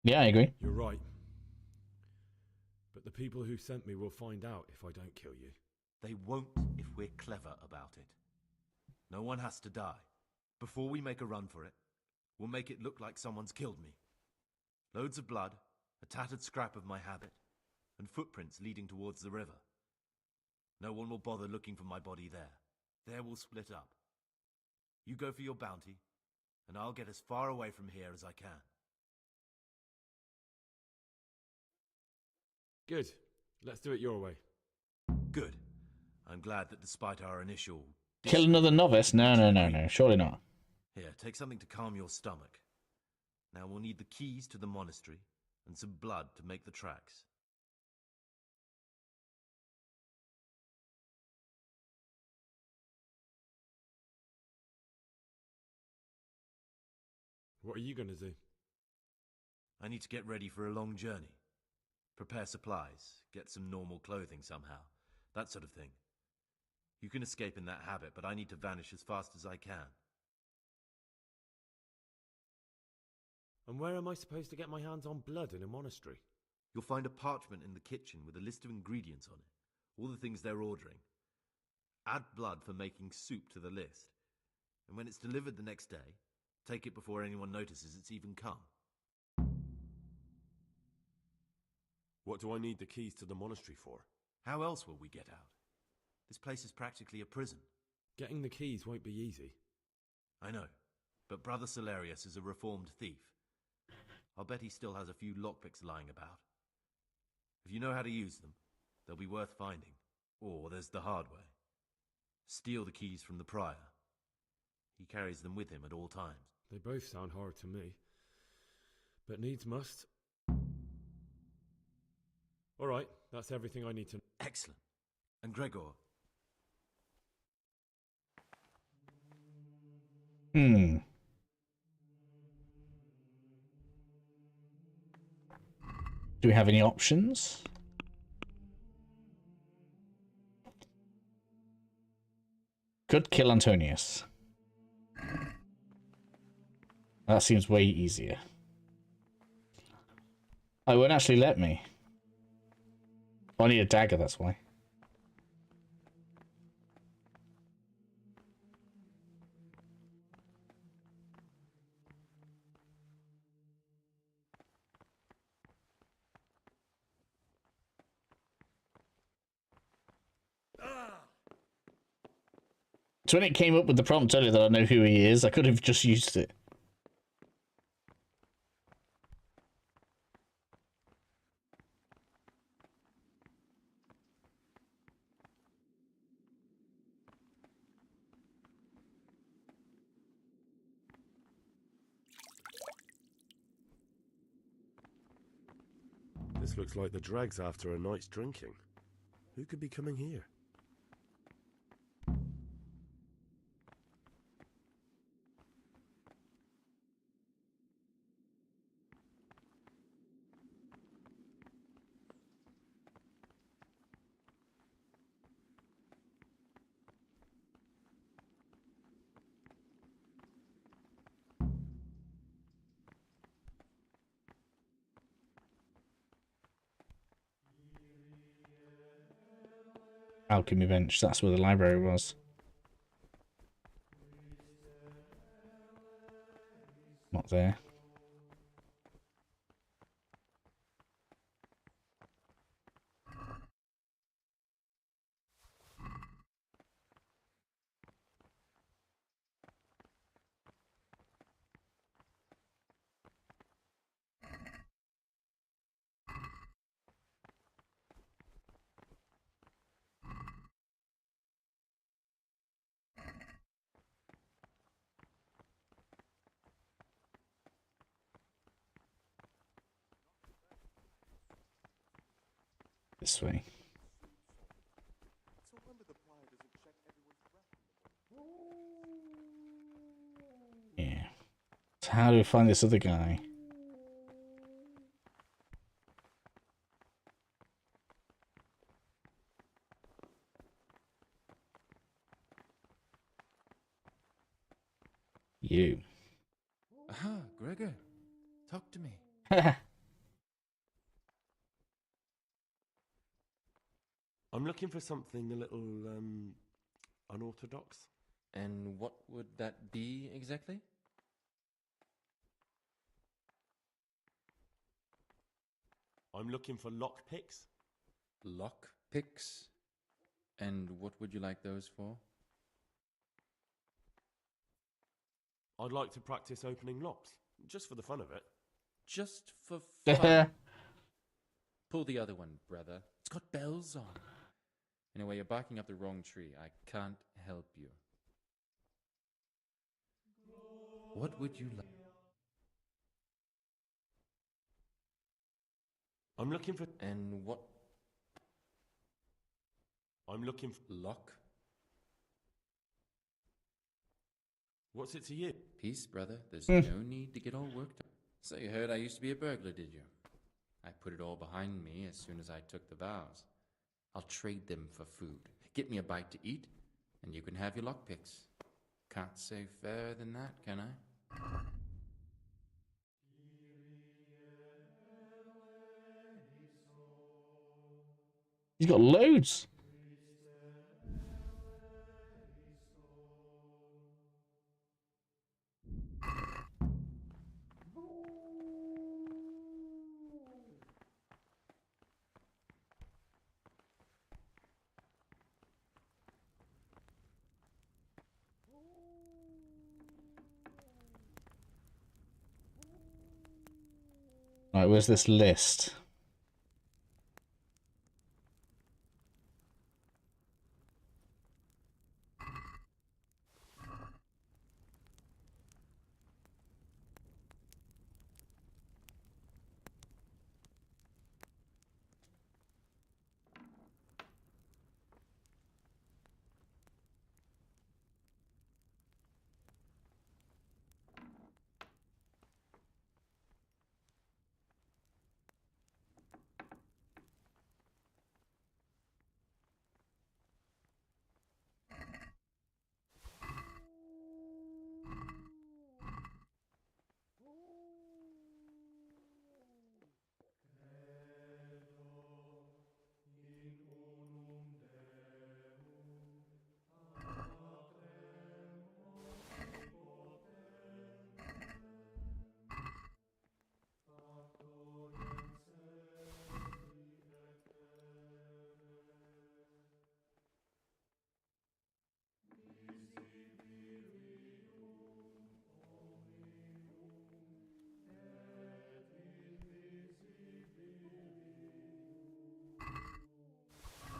Yeah, I agree. You're right. But the people who sent me will find out if I don't kill you. They won't if we're clever about it. No one has to die. Before we make a run for it, we'll make it look like someone's killed me. Loads of blood, a tattered scrap of my habit, and footprints leading towards the river. No one will bother looking for my body there. There we'll split up. You go for your bounty, and I'll get as far away from here as I can. Good. Let's do it your way. Good. I'm glad that despite our initial... Kill another novice? No. Surely not. Here, take something to calm your stomach. Now we'll need the keys to the monastery and some blood to make the tracks. What are you going to do? I need to get ready for a long journey. Prepare supplies, get some normal clothing somehow, that sort of thing. You can escape in that habit, but I need to vanish as fast as I can. And where am I supposed to get my hands on blood in a monastery? You'll find a parchment in the kitchen with a list of ingredients on it, all the things they're ordering. Add blood for making soup to the list, and when it's delivered the next day, take it before anyone notices it's even come. What do I need the keys to the monastery for? How else will we get out? This place is practically a prison. Getting the keys won't be easy. I know, but Brother Solarius is a reformed thief. I'll bet he still has a few lockpicks lying about. If you know how to use them, they'll be worth finding. Or there's the hard way. Steal the keys from the prior. He carries them with him at all times. They both sound hard to me. But needs must. Alright, that's everything I need to know. Excellent. And Gregor? Hmm. Do we have any options? Could kill Antonius. That seems way easier. Oh, it won't actually let me. Oh, I need a dagger, that's why. So when it came up with the prompt earlier that I know who he is, I could have just used it. This looks like the dregs after a night's drinking. Who could be coming here? Alchemy bench, that's where the library was. Not there. This way. Yeah. So how do we find this other guy? You. Aha, Gregor. Talk to me. I'm looking for something a little, unorthodox. And what would that be exactly? I'm looking for lockpicks. Lock picks? And what would you like those for? I'd like to practice opening locks, just for the fun of it. Just for fun? Pull the other one, brother. It's got bells on. Anyway, you're barking up the wrong tree. I can't help you. What would you like? I'm looking for... And what? I'm looking for... Lock? What's it to you? Peace, brother. There's no need to get all worked up. So you heard I used to be a burglar, did you? I put it all behind me as soon as I took the vows. I'll trade them for food. Get me a bite to eat, and you can have your lockpicks. Can't say fairer than that, can I? He's got loads. Right, where's this list?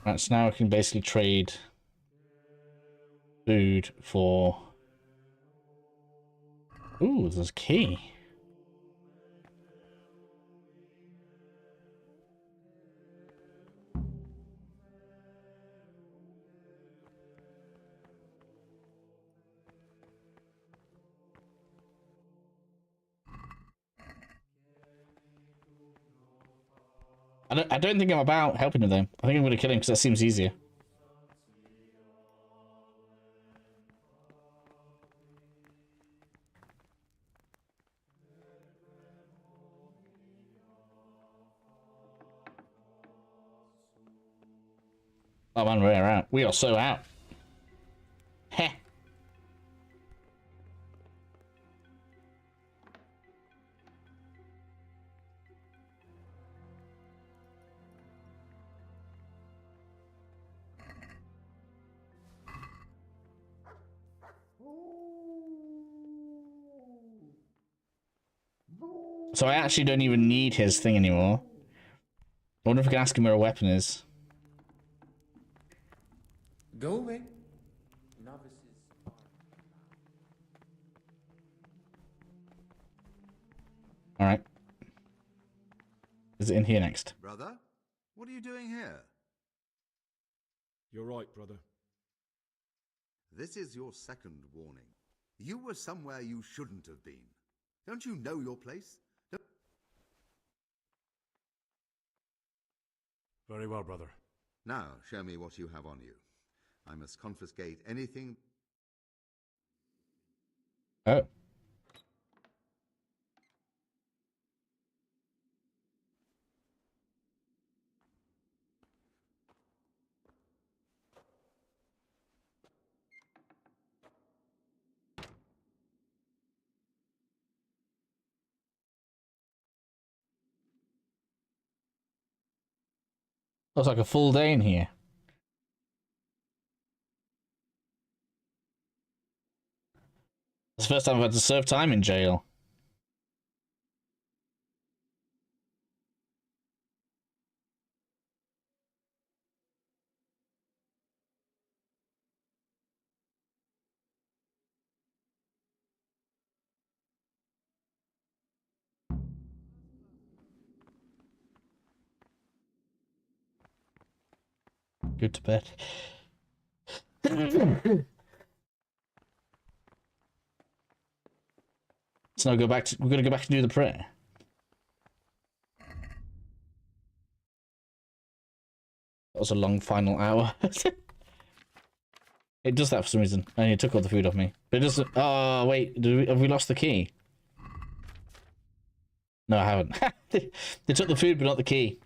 Right, so now I can basically trade food for... Ooh, there's a key. I don't think I'm about helping him, though. I think I'm going to kill him because that seems easier. Oh man, we're out. We are so out. Heh. So I actually don't even need his thing anymore. I wonder if I can ask him where a weapon is. Go away. Novices are... Alright. Is it in here next? Brother, what are you doing here? You're right, brother. This is your second warning. You were somewhere you shouldn't have been. Don't you know your place? Very well, brother. Now, show me what you have on you. I must confiscate anything... Oh. Looks like a full day in here. It's the first time I've had to serve time in jail. Go to bed. So now go back to, we're gonna go back and do the prayer. That was a long final hour. It does that for some reason. And it took all the food off me. But it doesn't. Oh wait, have we lost the key? No, I haven't. They took the food but not the key.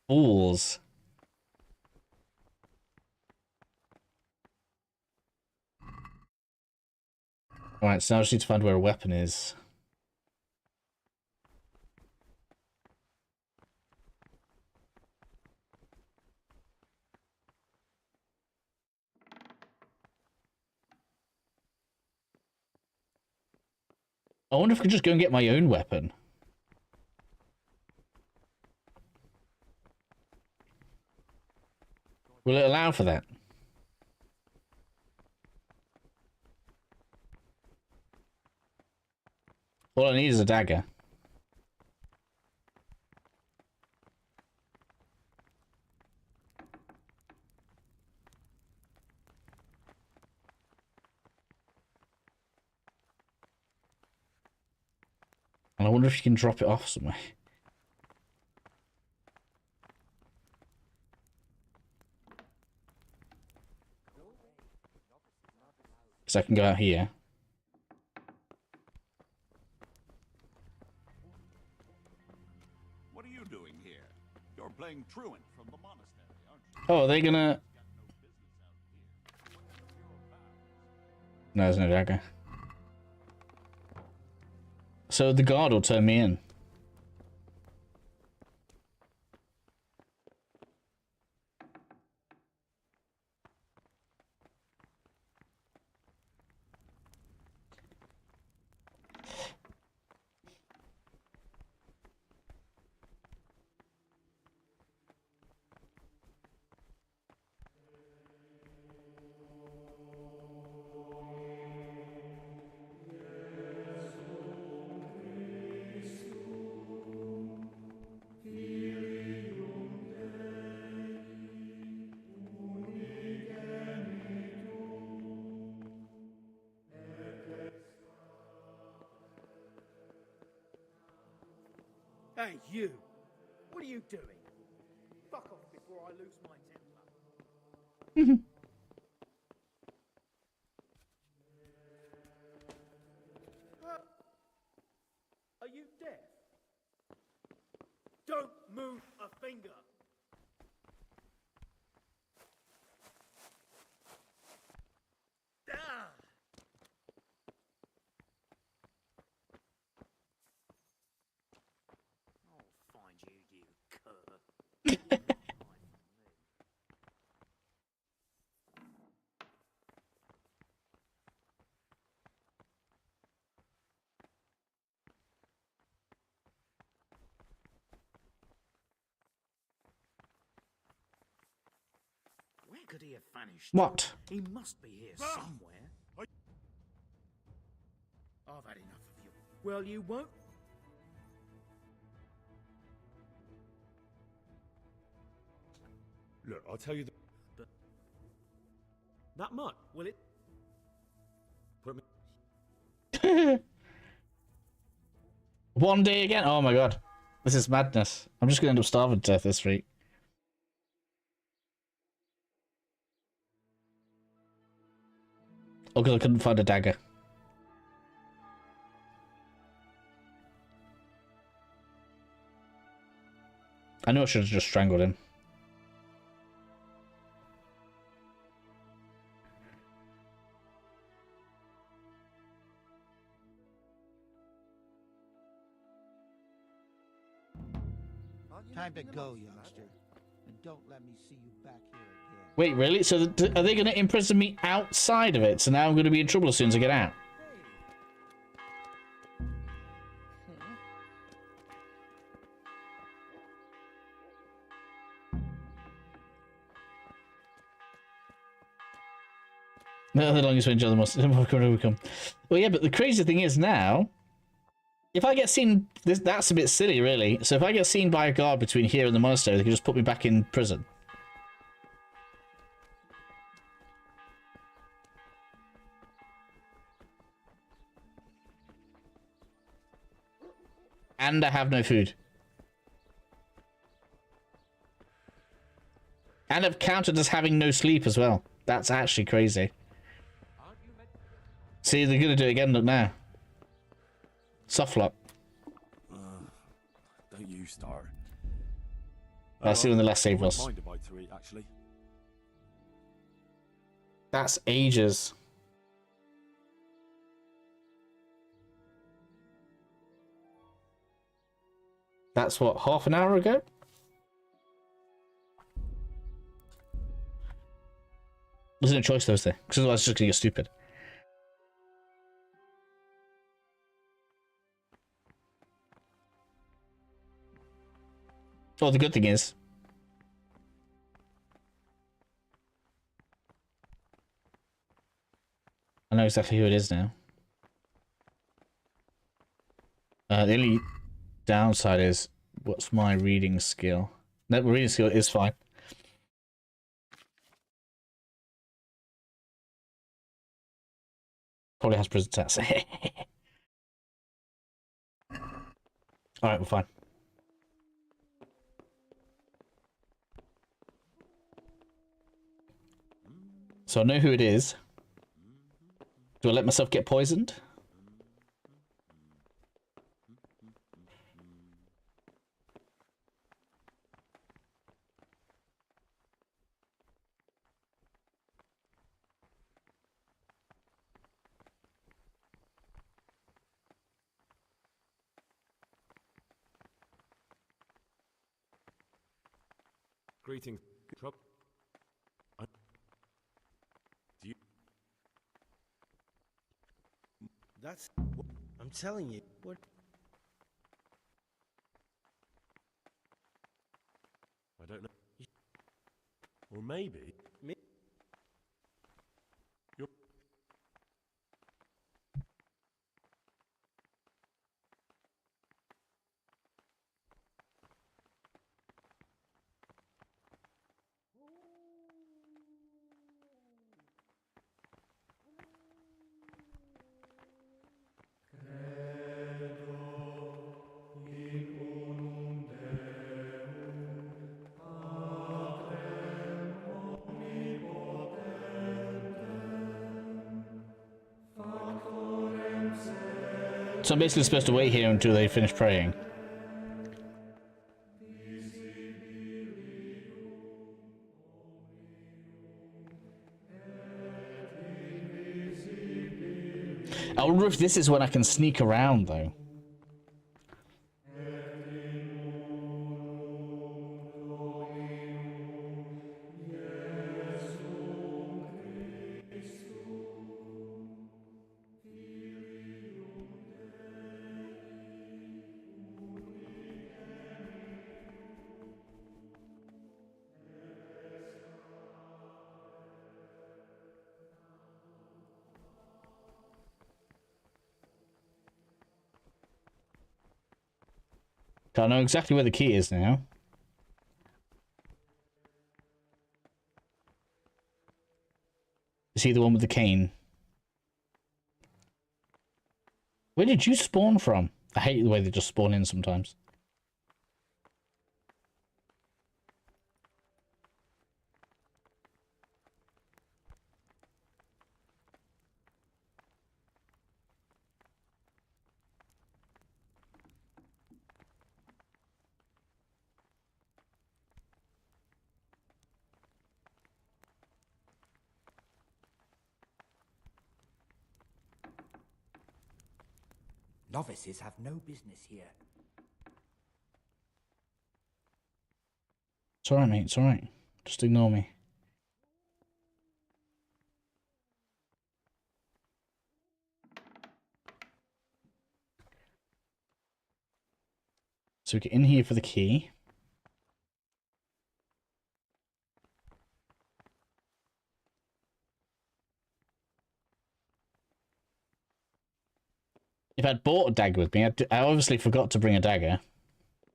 Fools. Alright, so now I just need to find where a weapon is. I wonder if I could just go and get my own weapon. Will it allow for that? All I need is a dagger. And I wonder if you can drop it off somewhere. So I can go out here. What are you doing here? You're playing truant from the monastery, aren't you? Oh, are they gonna... No, there's no dagger. So the guard will turn me in. Hey, you! What are you doing? Fuck off before I lose my temper. Are you deaf? Don't move a finger! Ah! I'll find you, you cur. Where could he have vanished? What? He must be here somewhere. I've had enough of you. Well, you won't. Look, I'll tell you that much. Will it? Put me. One day again? Oh my god. This is madness. I'm just gonna end up starving to death this week. Oh, because I couldn't find a dagger. I know I should have just strangled him. Time to go, youngster. And don't let me see you back here again. Wait, really? So are they going to imprison me outside of it? So now I'm going to be in trouble as soon as I get out? No, the longest range of the most. Well, yeah, but the crazy thing is now, if I get seen, that's a bit silly, really. So if I get seen by a guard between here and the monastery, they can just put me back in prison. And I have no food. And I've counted as having no sleep as well. That's actually crazy. See, they're going to do it again, look now. Soft lock. Don't you start. I'll see when the last save was. Mind a bite to eat, actually. That's ages. That's what, half an hour ago? There's no choice, though, is there? Because otherwise it's just going to get stupid. Oh, the good thing is, I know exactly who it is now. The only downside is, what's my reading skill? No, my reading skill is fine. Probably has prison stats. Alright, we're fine. So I know who it is. Do I let myself get poisoned? Greetings, trouble. Do you? That's... I'm telling you. What? I don't know. Or maybe. You're... So I'm basically supposed to wait here until they finish praying. I wonder if this is when I can sneak around, though. I know exactly where the key is now. Is he the one with the cane? Where did you spawn from? I hate the way they just spawn in sometimes. Novices have no business here. It's alright, mate. It's alright. Just ignore me. So we get in here for the key. If I'd bought a dagger with me, I obviously forgot to bring a dagger.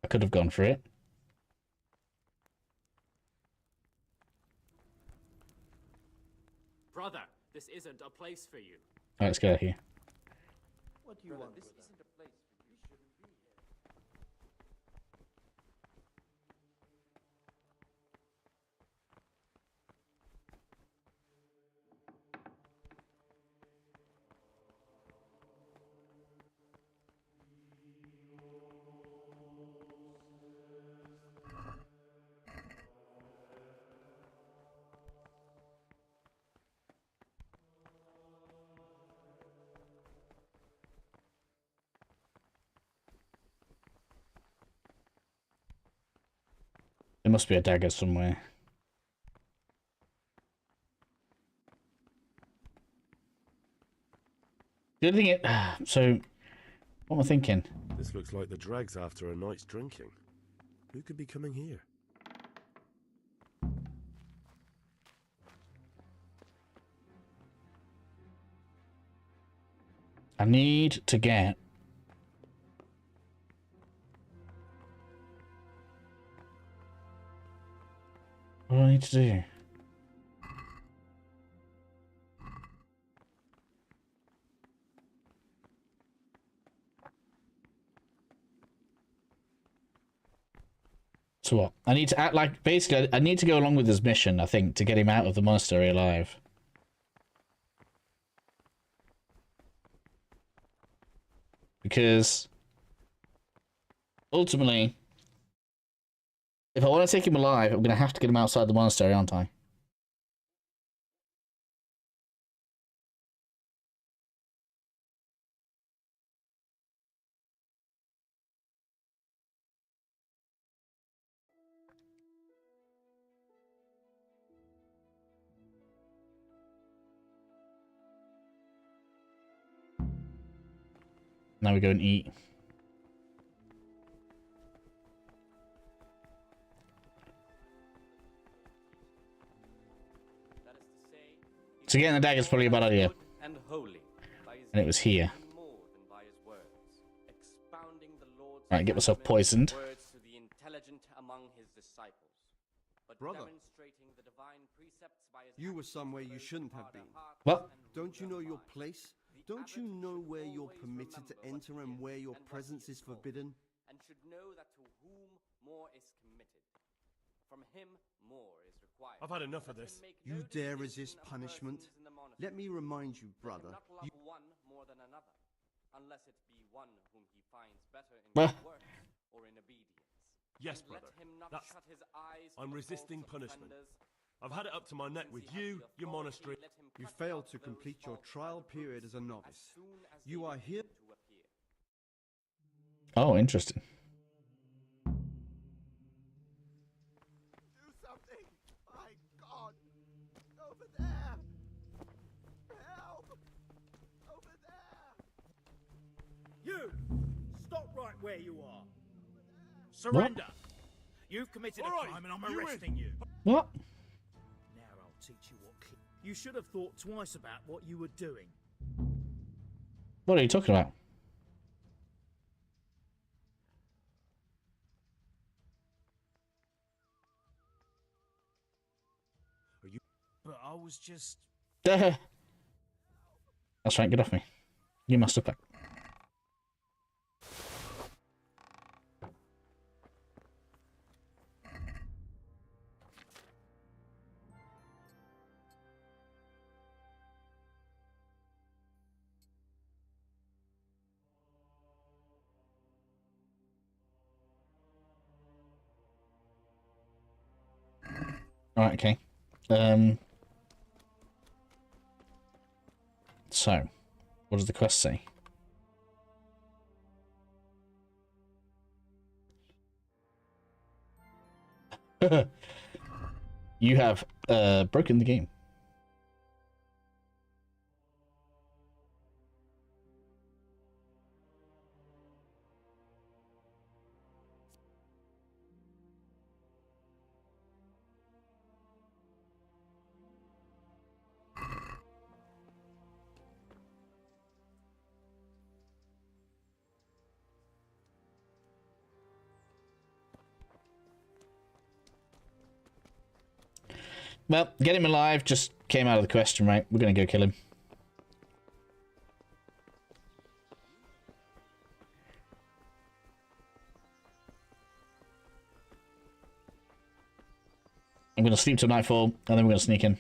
I could have gone for it. Brother, this isn't a place for you. Alright, let's get out of here. What do you want? This isn't a place for you. You shouldn't be here. There must be a dagger somewhere. The other thing, so what am I thinking? This looks like the dregs after a night's drinking. Who could be coming here? I need to get... What do I need to do? So what? I need to act like... Basically, I need to go along with his mission, I think, to get him out of the monastery alive. Because... ultimately... if I want to take him alive, I'm going to have to get him outside the monastery, aren't I? Now we go and eat. So getting the dagger is probably a bad idea. And holy, And it was here. Right, get myself poisoned. words to the intelligent among his disciples, but Brother, demonstrating the divine precepts by his you were somewhere you shouldn't have been. What? Don't you know your place? Don't you know where you're permitted to enter and where your presence is forbidden? and should know that to whom more is committed, from him more is required. I've had enough of this. You dare resist punishment? Let me remind you, brother. Not love one more than another. unless it be one whom he finds better in Bah. good works or in obedience. Yes, And brother. let him not That's... shut his eyes to I'm the resisting faults of punishment. offenders. I've had it up to my neck with you, your monastery. You failed to complete your trial period as a novice. You are here. Oh, interesting. Do something! My God! Over there! Help! Over there! You! Stop right where you are! Surrender! You've committed a crime and I'm arresting you! What? Now I'll teach you what... You should have thought twice about what you were doing. What are you talking about? But I was just... That's right, get off me. You must have back. Alright, okay. So, what does the quest say? You have broken the game. Well, get him alive just came out of the question, right? We're gonna go kill him. I'm gonna sleep till nightfall, and then we're gonna sneak in.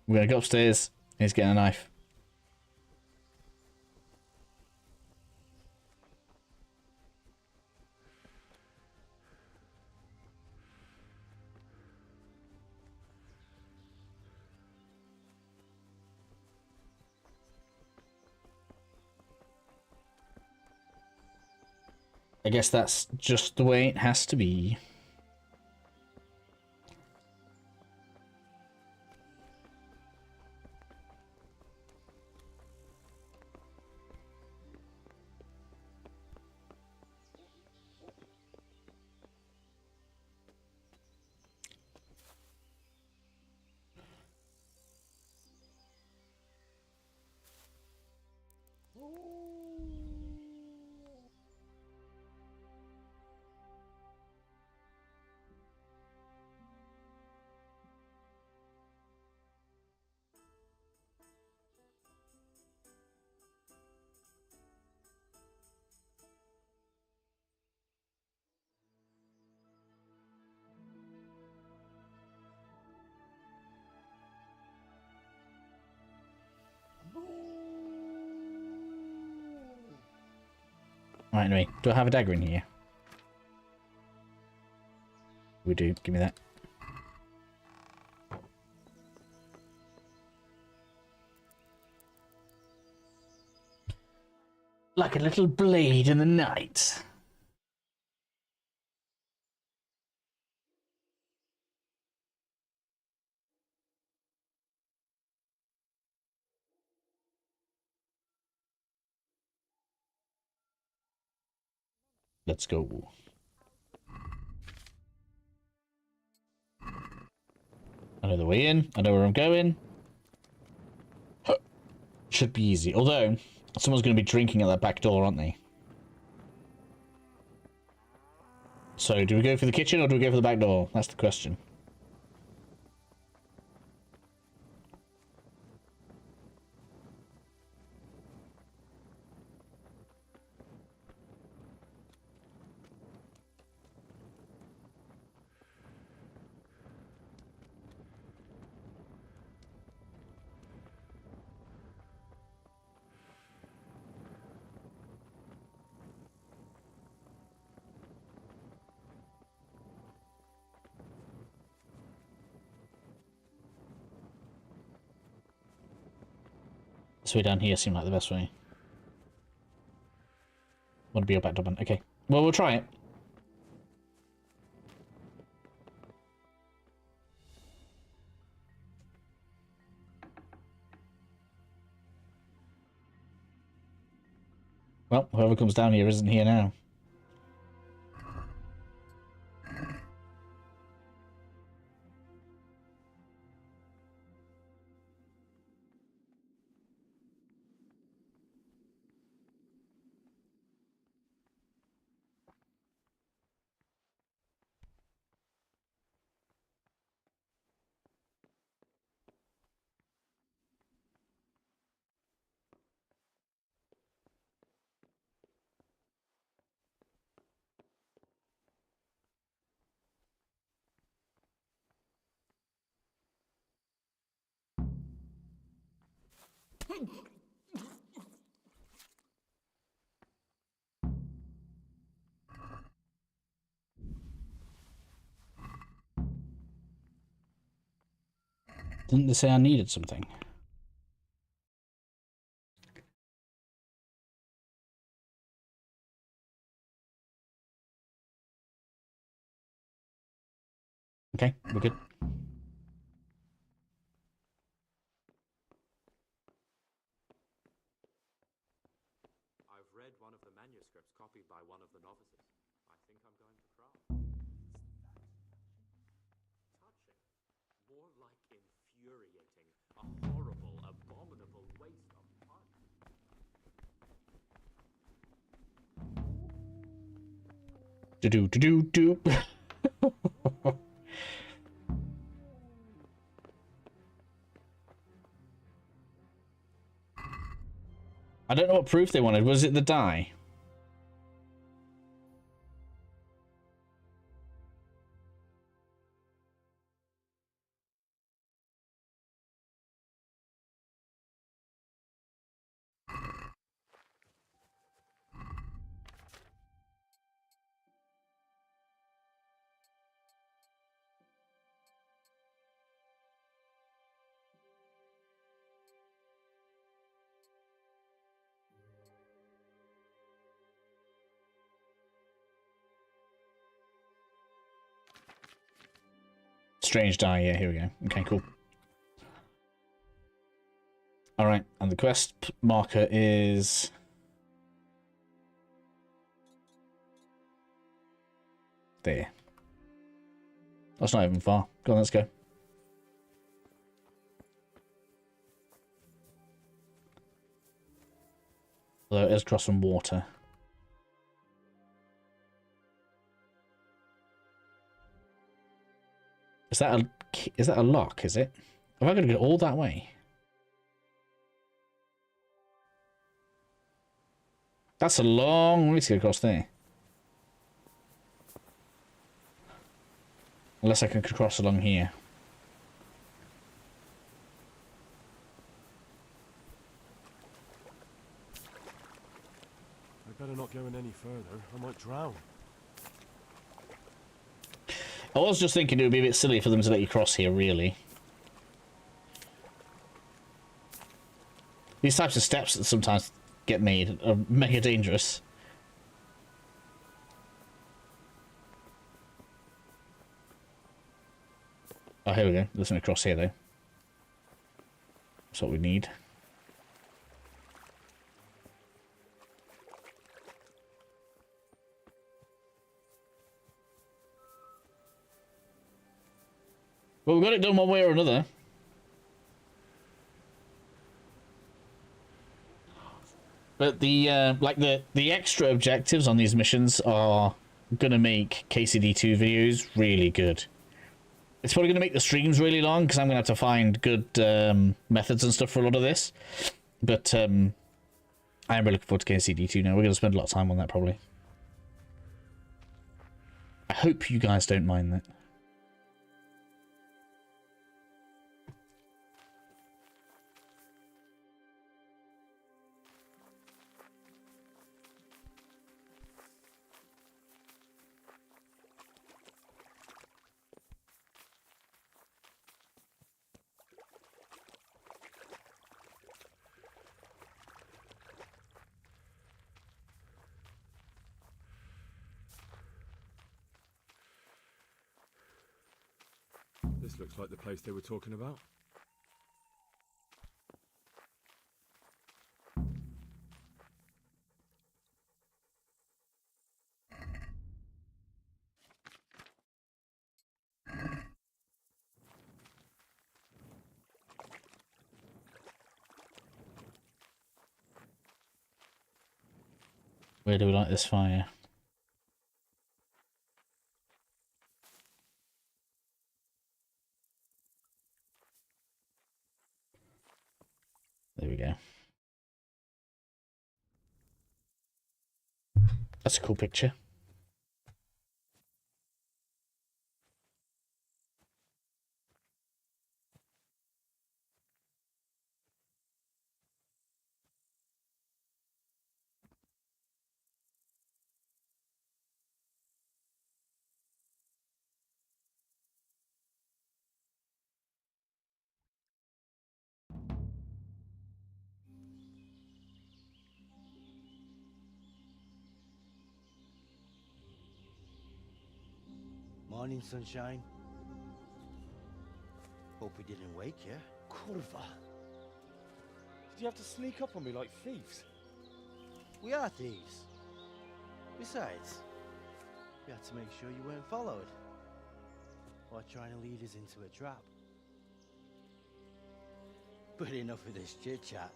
We're gonna go upstairs. He's getting a knife. I guess that's just the way it has to be. Right, anyway, do I have a dagger in here? We do. Give me that. Like a little blade in the night. Let's go. I know the way in. I know where I'm going. Should be easy. Although, someone's going to be drinking at that back door, aren't they? So, do we go for the kitchen or do we go for the back door? That's the question. This way down here seemed like the best way. Want to be up at Dublin. Okay. Well, we'll try it. Well, whoever comes down here isn't here now. Didn't they say I needed something? Okay, we're good. I've read one of the manuscripts copied by one of the novices. I think I'm going to cry. Touching. More like infuriating. A horrible, abominable waste of fun. Do. I don't know what proof they wanted. Was it the die? Strange die, yeah, here we go. Okay, cool. Alright, and the quest marker is... there. That's not even far. Go on, let's go. Although it is across some water. Is that a lock, is it? Have I got to go all that way? That's a long way to get across there. Unless I can cross along here. I better not go in any further. I might drown. I was just thinking it would be a bit silly for them to let you cross here, really. These types of steps that sometimes get made are mega dangerous. Oh, here we go. There's something across here, though. That's what we need. Well, we got it done one way or another. But the like the extra objectives on these missions are gonna make KCD2 videos really good. It's probably gonna make the streams really long because I'm gonna have to find good methods and stuff for a lot of this. But I am really looking forward to KCD2 now. We're gonna spend a lot of time on that probably. I hope you guys don't mind that. This looks like the place they were talking about. Where do we light this fire? There we go. That's a cool picture. Morning, sunshine. Hope we didn't wake you. Curva. Did you have to sneak up on me like thieves? We are thieves. Besides, we had to make sure you weren't followed. Or trying to lead us into a trap. But enough of this chit-chat.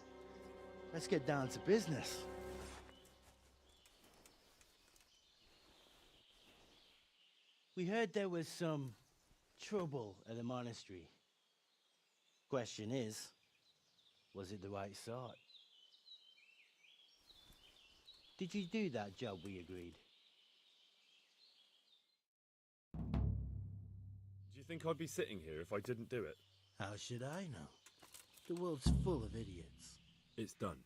Let's get down to business. We heard there was some trouble at the monastery. Question is, was it the right sort? Did you do that job we agreed? Do you think I'd be sitting here if I didn't do it? How should I know? The world's full of idiots. It's done.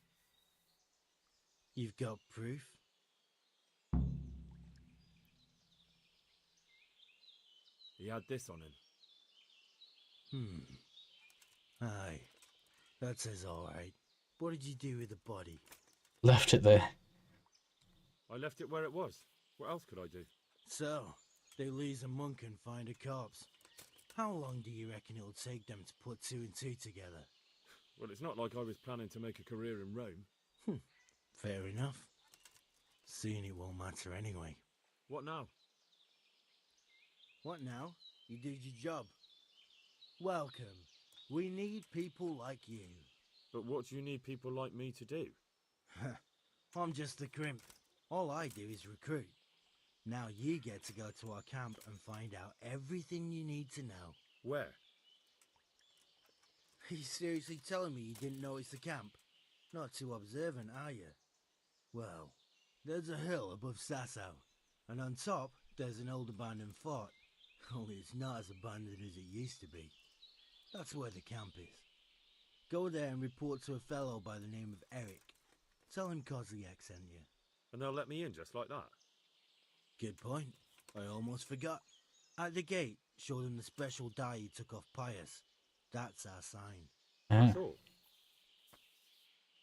You've got proof? He had this on him. Aye. That says alright. What did you do with the body? Left it there. I left it where it was. What else could I do? So, they lose a monk and find a corpse. How long do you reckon it'll take them to put two and two together? Well, it's not like I was planning to make a career in Rome. Fair enough. Soon it won't matter anyway. What now? What now? You did your job. Welcome. We need people like you. But what do you need people like me to do? I'm just a crimp. All I do is recruit. Now you get to go to our camp and find out everything you need to know. Where? Are you seriously telling me you didn't notice the camp? Not too observant, are you? Well, there's a hill above Sasau, and on top there's an old abandoned fort. Only it's not as abandoned as it used to be. That's where the camp is. Go there and report to a fellow by the name of Eric. Tell him Kozliak sent you. And they'll let me in just like that? Good point. I almost forgot. At the gate, show them the special die you took off Pius. That's our sign. That's all?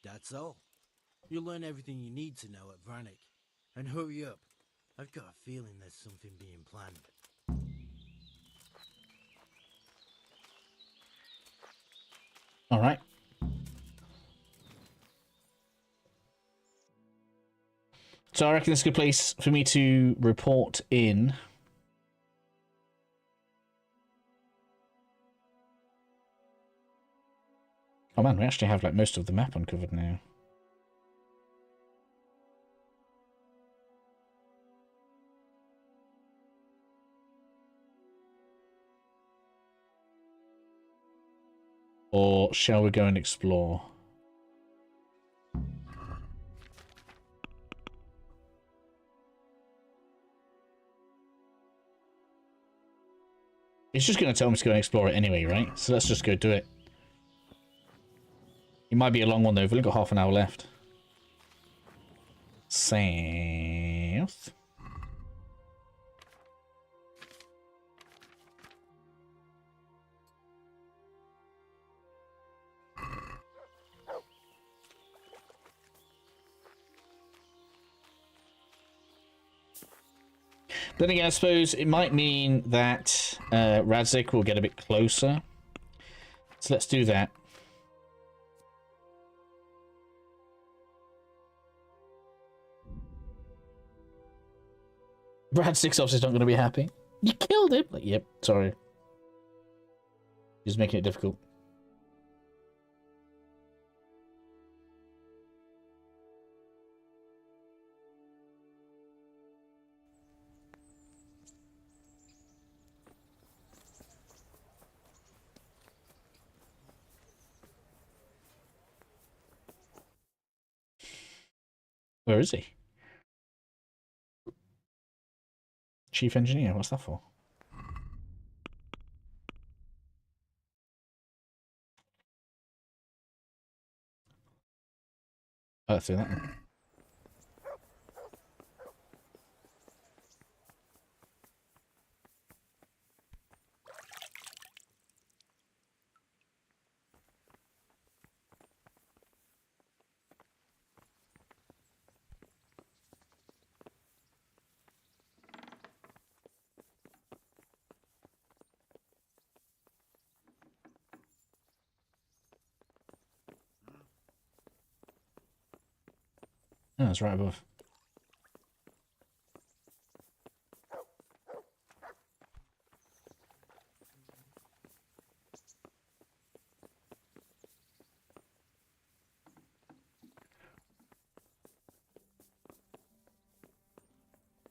That's all. You'll learn everything you need to know at Brannick. And hurry up. I've got a feeling there's something being planned. All right. So I reckon this is a good place for me to report in. Oh man, we actually have like most of the map uncovered now. Or shall we go and explore? It's just going to tell me to go and explore it anyway, right? So let's just go do it. It might be a long one though. We've only got half an hour left. South. Then again, I suppose it might mean that Radzik will get a bit closer. So let's do that. Radzik's obviously not going to be happy. You killed him! Like, yep, sorry. Just making it difficult. Where is he? Chief engineer, what's that for? Oh, let's do that one. Oh, it's right above.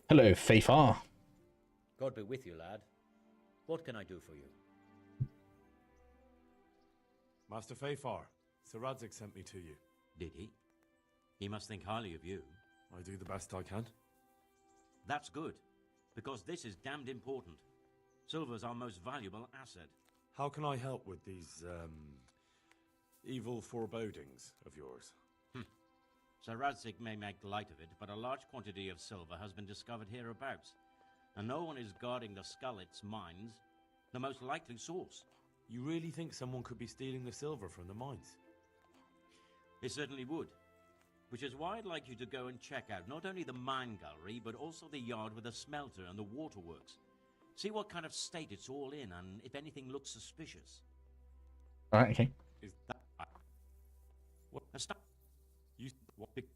Hello, Faifar. God be with you, lad. What can I do for you? Master Faifar, Sir Radzik sent me to you. Did he? He must think highly of you. I do the best I can. That's good, because this is damned important. Silver's our most valuable asset. How can I help with these, evil forebodings of yours? Sir Radzik may make light of it, but a large quantity of silver has been discovered hereabouts, and no one is guarding the Skullets mines, the most likely source. You really think someone could be stealing the silver from the mines? They certainly would. Which is why I'd like you to go and check out not only the mine gallery, but also the yard with the smelter and the waterworks. See what kind of state it's all in, and if anything looks suspicious. Alright, okay. Is that... What? Stop. You... What big...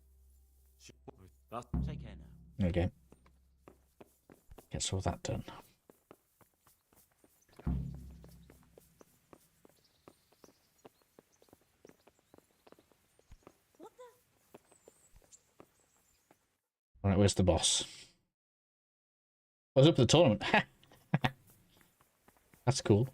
Take care now. Okay. Get all that done. Alright, where's the boss? I was up at the tournament. That's cool.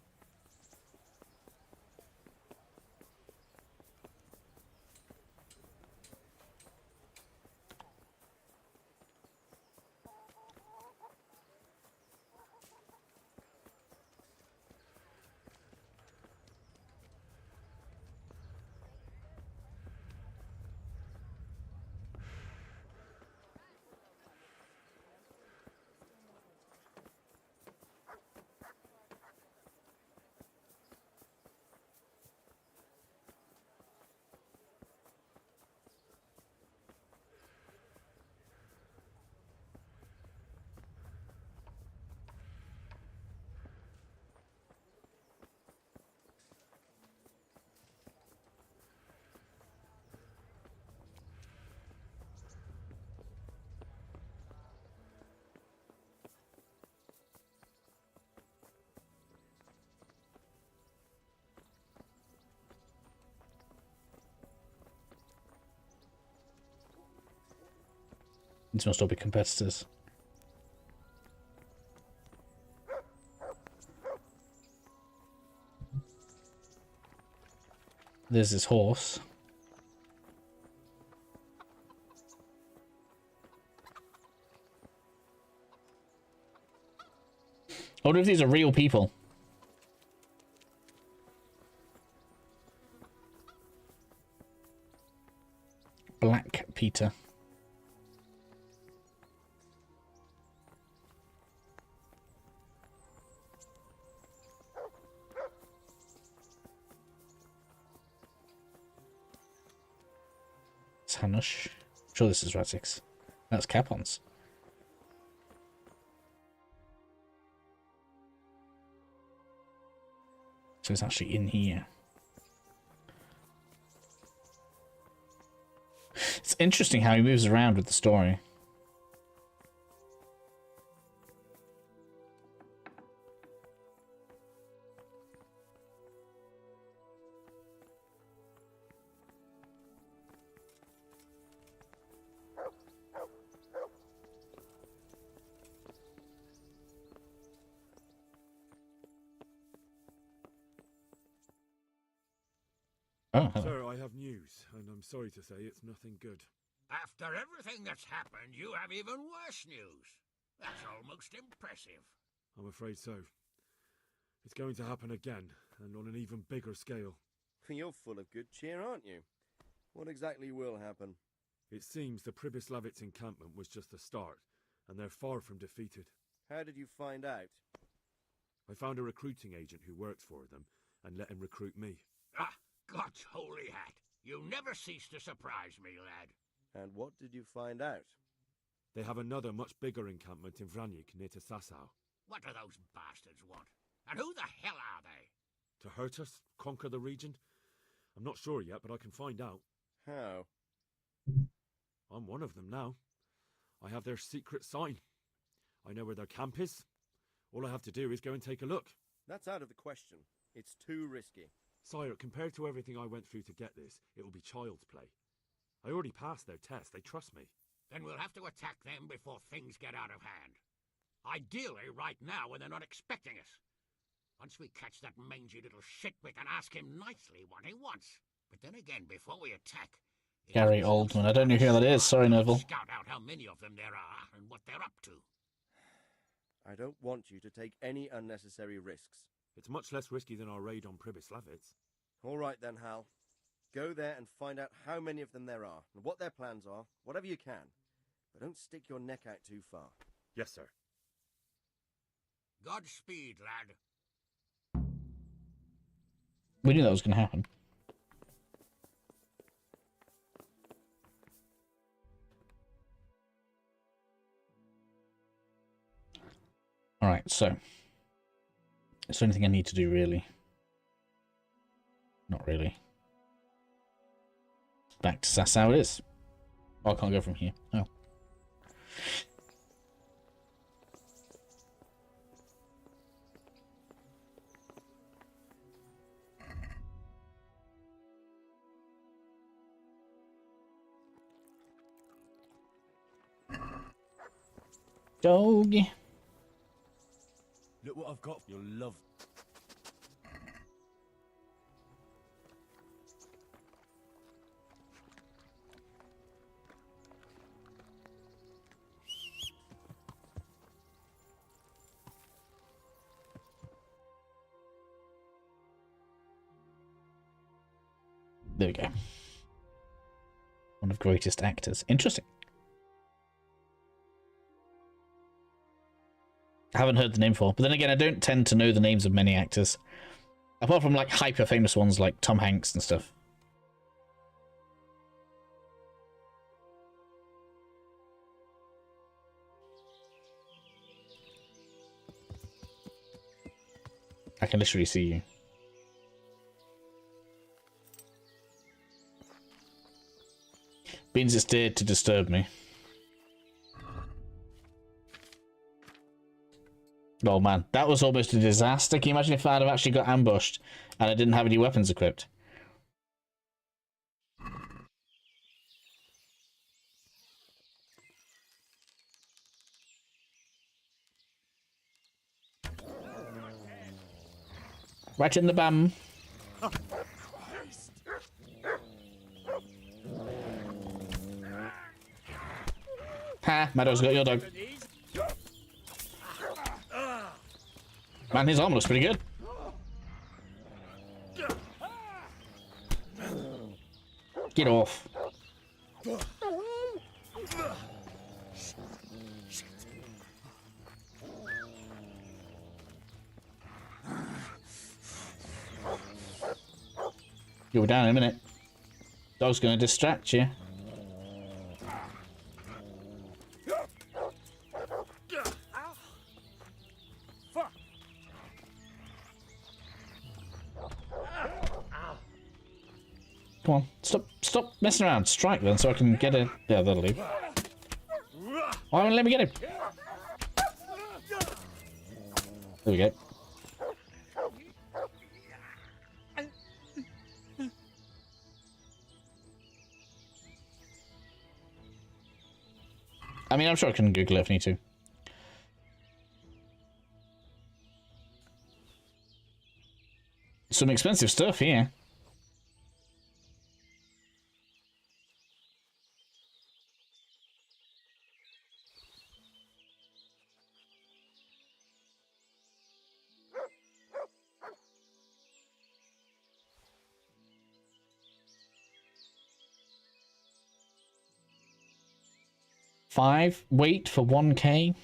These must all be competitors. There's this horse. I wonder if these are real people. Black Peter. Hanush. I'm sure this is Radzik's. That's Capon's. So it's actually in here. It's interesting how he moves around with the story. Oh, hello. Sir, I have news, and I'm sorry to say it's nothing good. After everything that's happened, you have even worse news. That's almost impressive. I'm afraid so. It's going to happen again, and on an even bigger scale. You're full of good cheer, aren't you? What exactly will happen? It seems the Pribyslavitz encampment was just a start, and they're far from defeated. How did you find out? I found a recruiting agent who works for them, and let him recruit me. Ah, God's holy hat. You never cease to surprise me, lad. And what did you find out? They have another much bigger encampment in Vranyik near to Sasau. What do those bastards want? And who the hell are they? To hurt us? Conquer the region? I'm not sure yet, but I can find out. How? I'm one of them now. I have their secret sign. I know where their camp is. All I have to do is go and take a look. That's out of the question. It's too risky. Sire, compared to everything I went through to get this, it will be child's play. I already passed their test. They trust me. Then we'll have to attack them before things get out of hand. Ideally right now when they're not expecting us. Once we catch that mangy little shit, we can ask him nicely what he wants. But then again, before we attack... Gary Oldman. I don't know who that is. Sorry, Neville. Scout out how many of them there are and what they're up to. I don't want you to take any unnecessary risks. It's much less risky than our raid on Pribyslavitz. All right then, Hal. Go there and find out how many of them there are, and what their plans are, whatever you can. But don't stick your neck out too far. Yes, sir. Godspeed, lad. We knew that was going to happen. Alright, so. Is there anything I need to do, really? Not really. Back to Sasau it is. Oh, I can't go from here. Oh. Doggy. Look what I've got. You'll love. There we go. One of greatest actors. Interesting. I haven't heard the name before, but then again, I don't tend to know the names of many actors. Apart from like hyper famous ones like Tom Hanks and stuff. I can literally see you. Beans, it's dared to disturb me. Oh man, that was almost a disaster. Can you imagine if I'd have actually got ambushed and I didn't have any weapons equipped? Right in the bum. Ha, Meadow's got your dog. Man, his armor looks pretty good. Get off. You'll be down in a minute. Dog's gonna distract you. Come on. Stop messing around. Strike then so I can get it. Yeah, that'll leave. Why won't let me get him? There we go. I mean, I'm sure I can Google it if I need to. Some expensive stuff here. Five weight for 1k.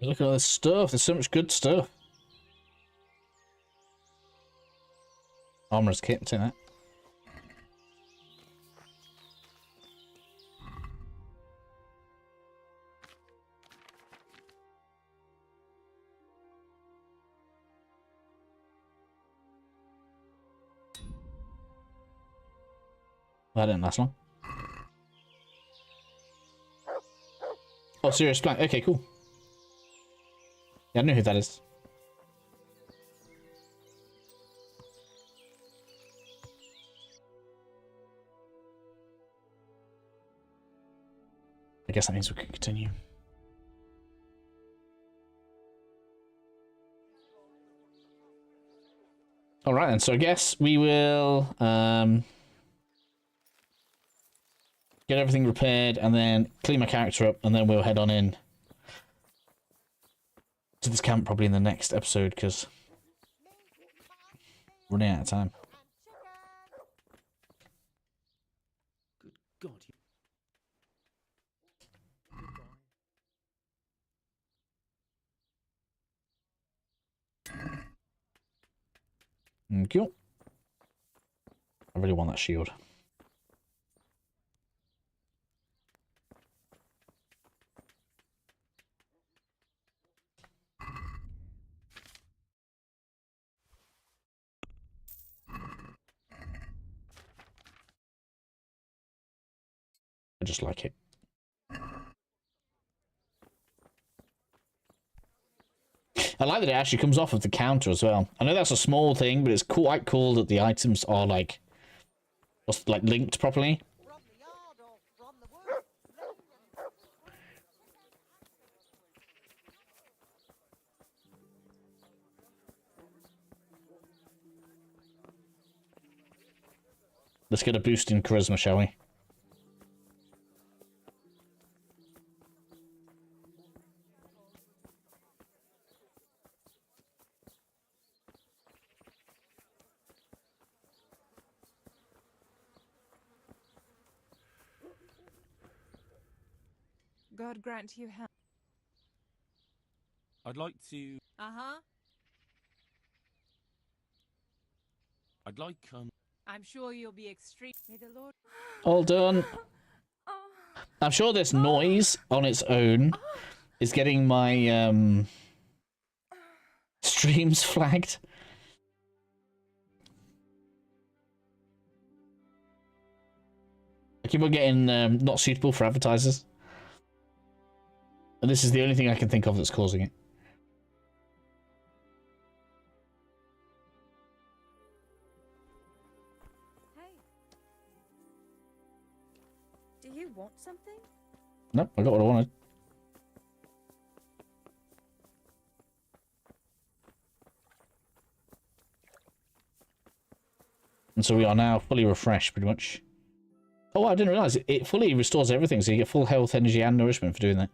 Look at all this stuff. There's so much good stuff. Armorer's kit, take that. That didn't last long. Oh, Serious Black. Okay, cool. Yeah, I know who that is. I guess that means we can continue. Alright then, so I guess we will get everything repaired and then clean my character up and then we'll head on in to this camp probably in the next episode because running out of time. Good God. Thank you. I really want that shield. I just like it. I like that it actually comes off of the counter as well. I know that's a small thing, but it's quite cool that the items are like linked properly. Let's get a boost in charisma, shall we? God grant you help. I'd like to... Uh-huh. I'd like, I'm sure you'll be extreme. May the Lord... All done. I'm sure this noise on its own is getting my streams flagged. I keep on getting not suitable for advertisers. And this is the only thing I can think of that's causing it. Hey. Do you want something? Nope, I got what I wanted. And so we are now fully refreshed, pretty much. Oh, I didn't realise it fully restores everything, so you get full health, energy, and nourishment for doing that.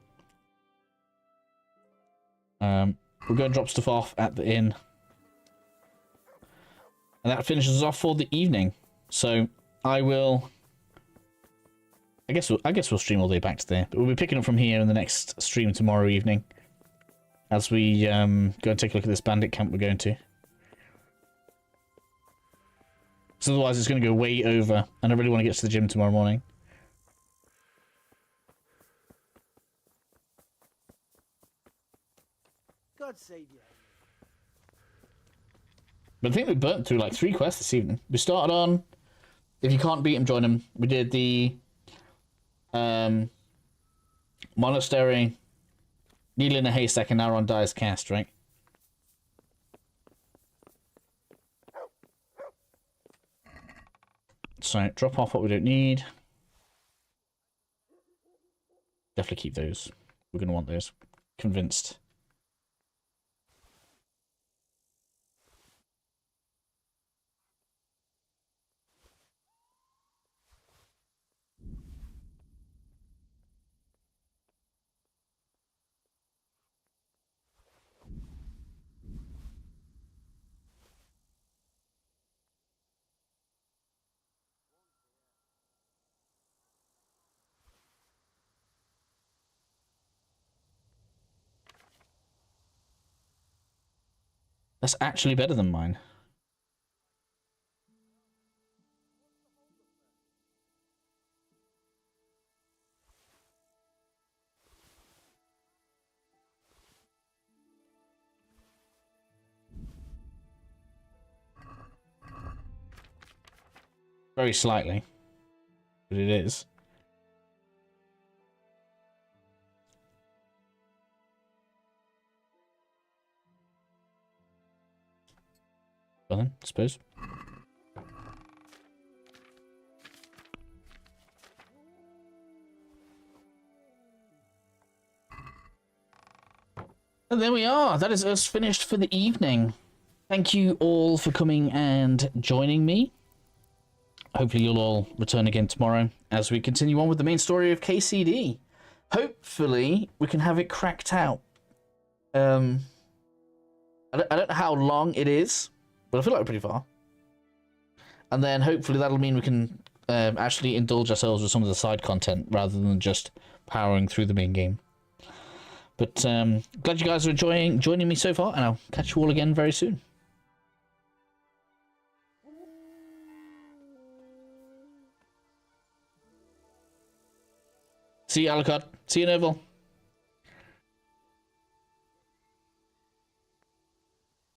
we'll go and drop stuff off at the inn. And that finishes us off for the evening. So I will... I guess we'll stream all the way back to there. But we'll be picking up from here in the next stream tomorrow evening. As we go and take a look at this bandit camp we're going to. So otherwise it's going to go way over. And I really want to get to the gym tomorrow morning. God save you. But I think we burnt through like 3 quests this evening. We started on, if you can't beat him, join him. We did the monastery, needle in a haystack, and now we're on Dyer's Cast, right? So drop off what we don't need. Definitely keep those. We're going to want those. Convinced. That's actually better than mine. Very slightly. But it is. Well then, I suppose. And there we are. That is us finished for the evening. Thank you all for coming and joining me. Hopefully you'll all return again tomorrow as we continue on with the main story of KCD. Hopefully we can have it cracked out. I don't know how long it is, but I feel like we're pretty far. And then hopefully that'll mean we can actually indulge ourselves with some of the side content rather than just powering through the main game. But glad you guys are enjoying joining me so far, and I'll catch you all again very soon. See you, Alucard. See you, Neville.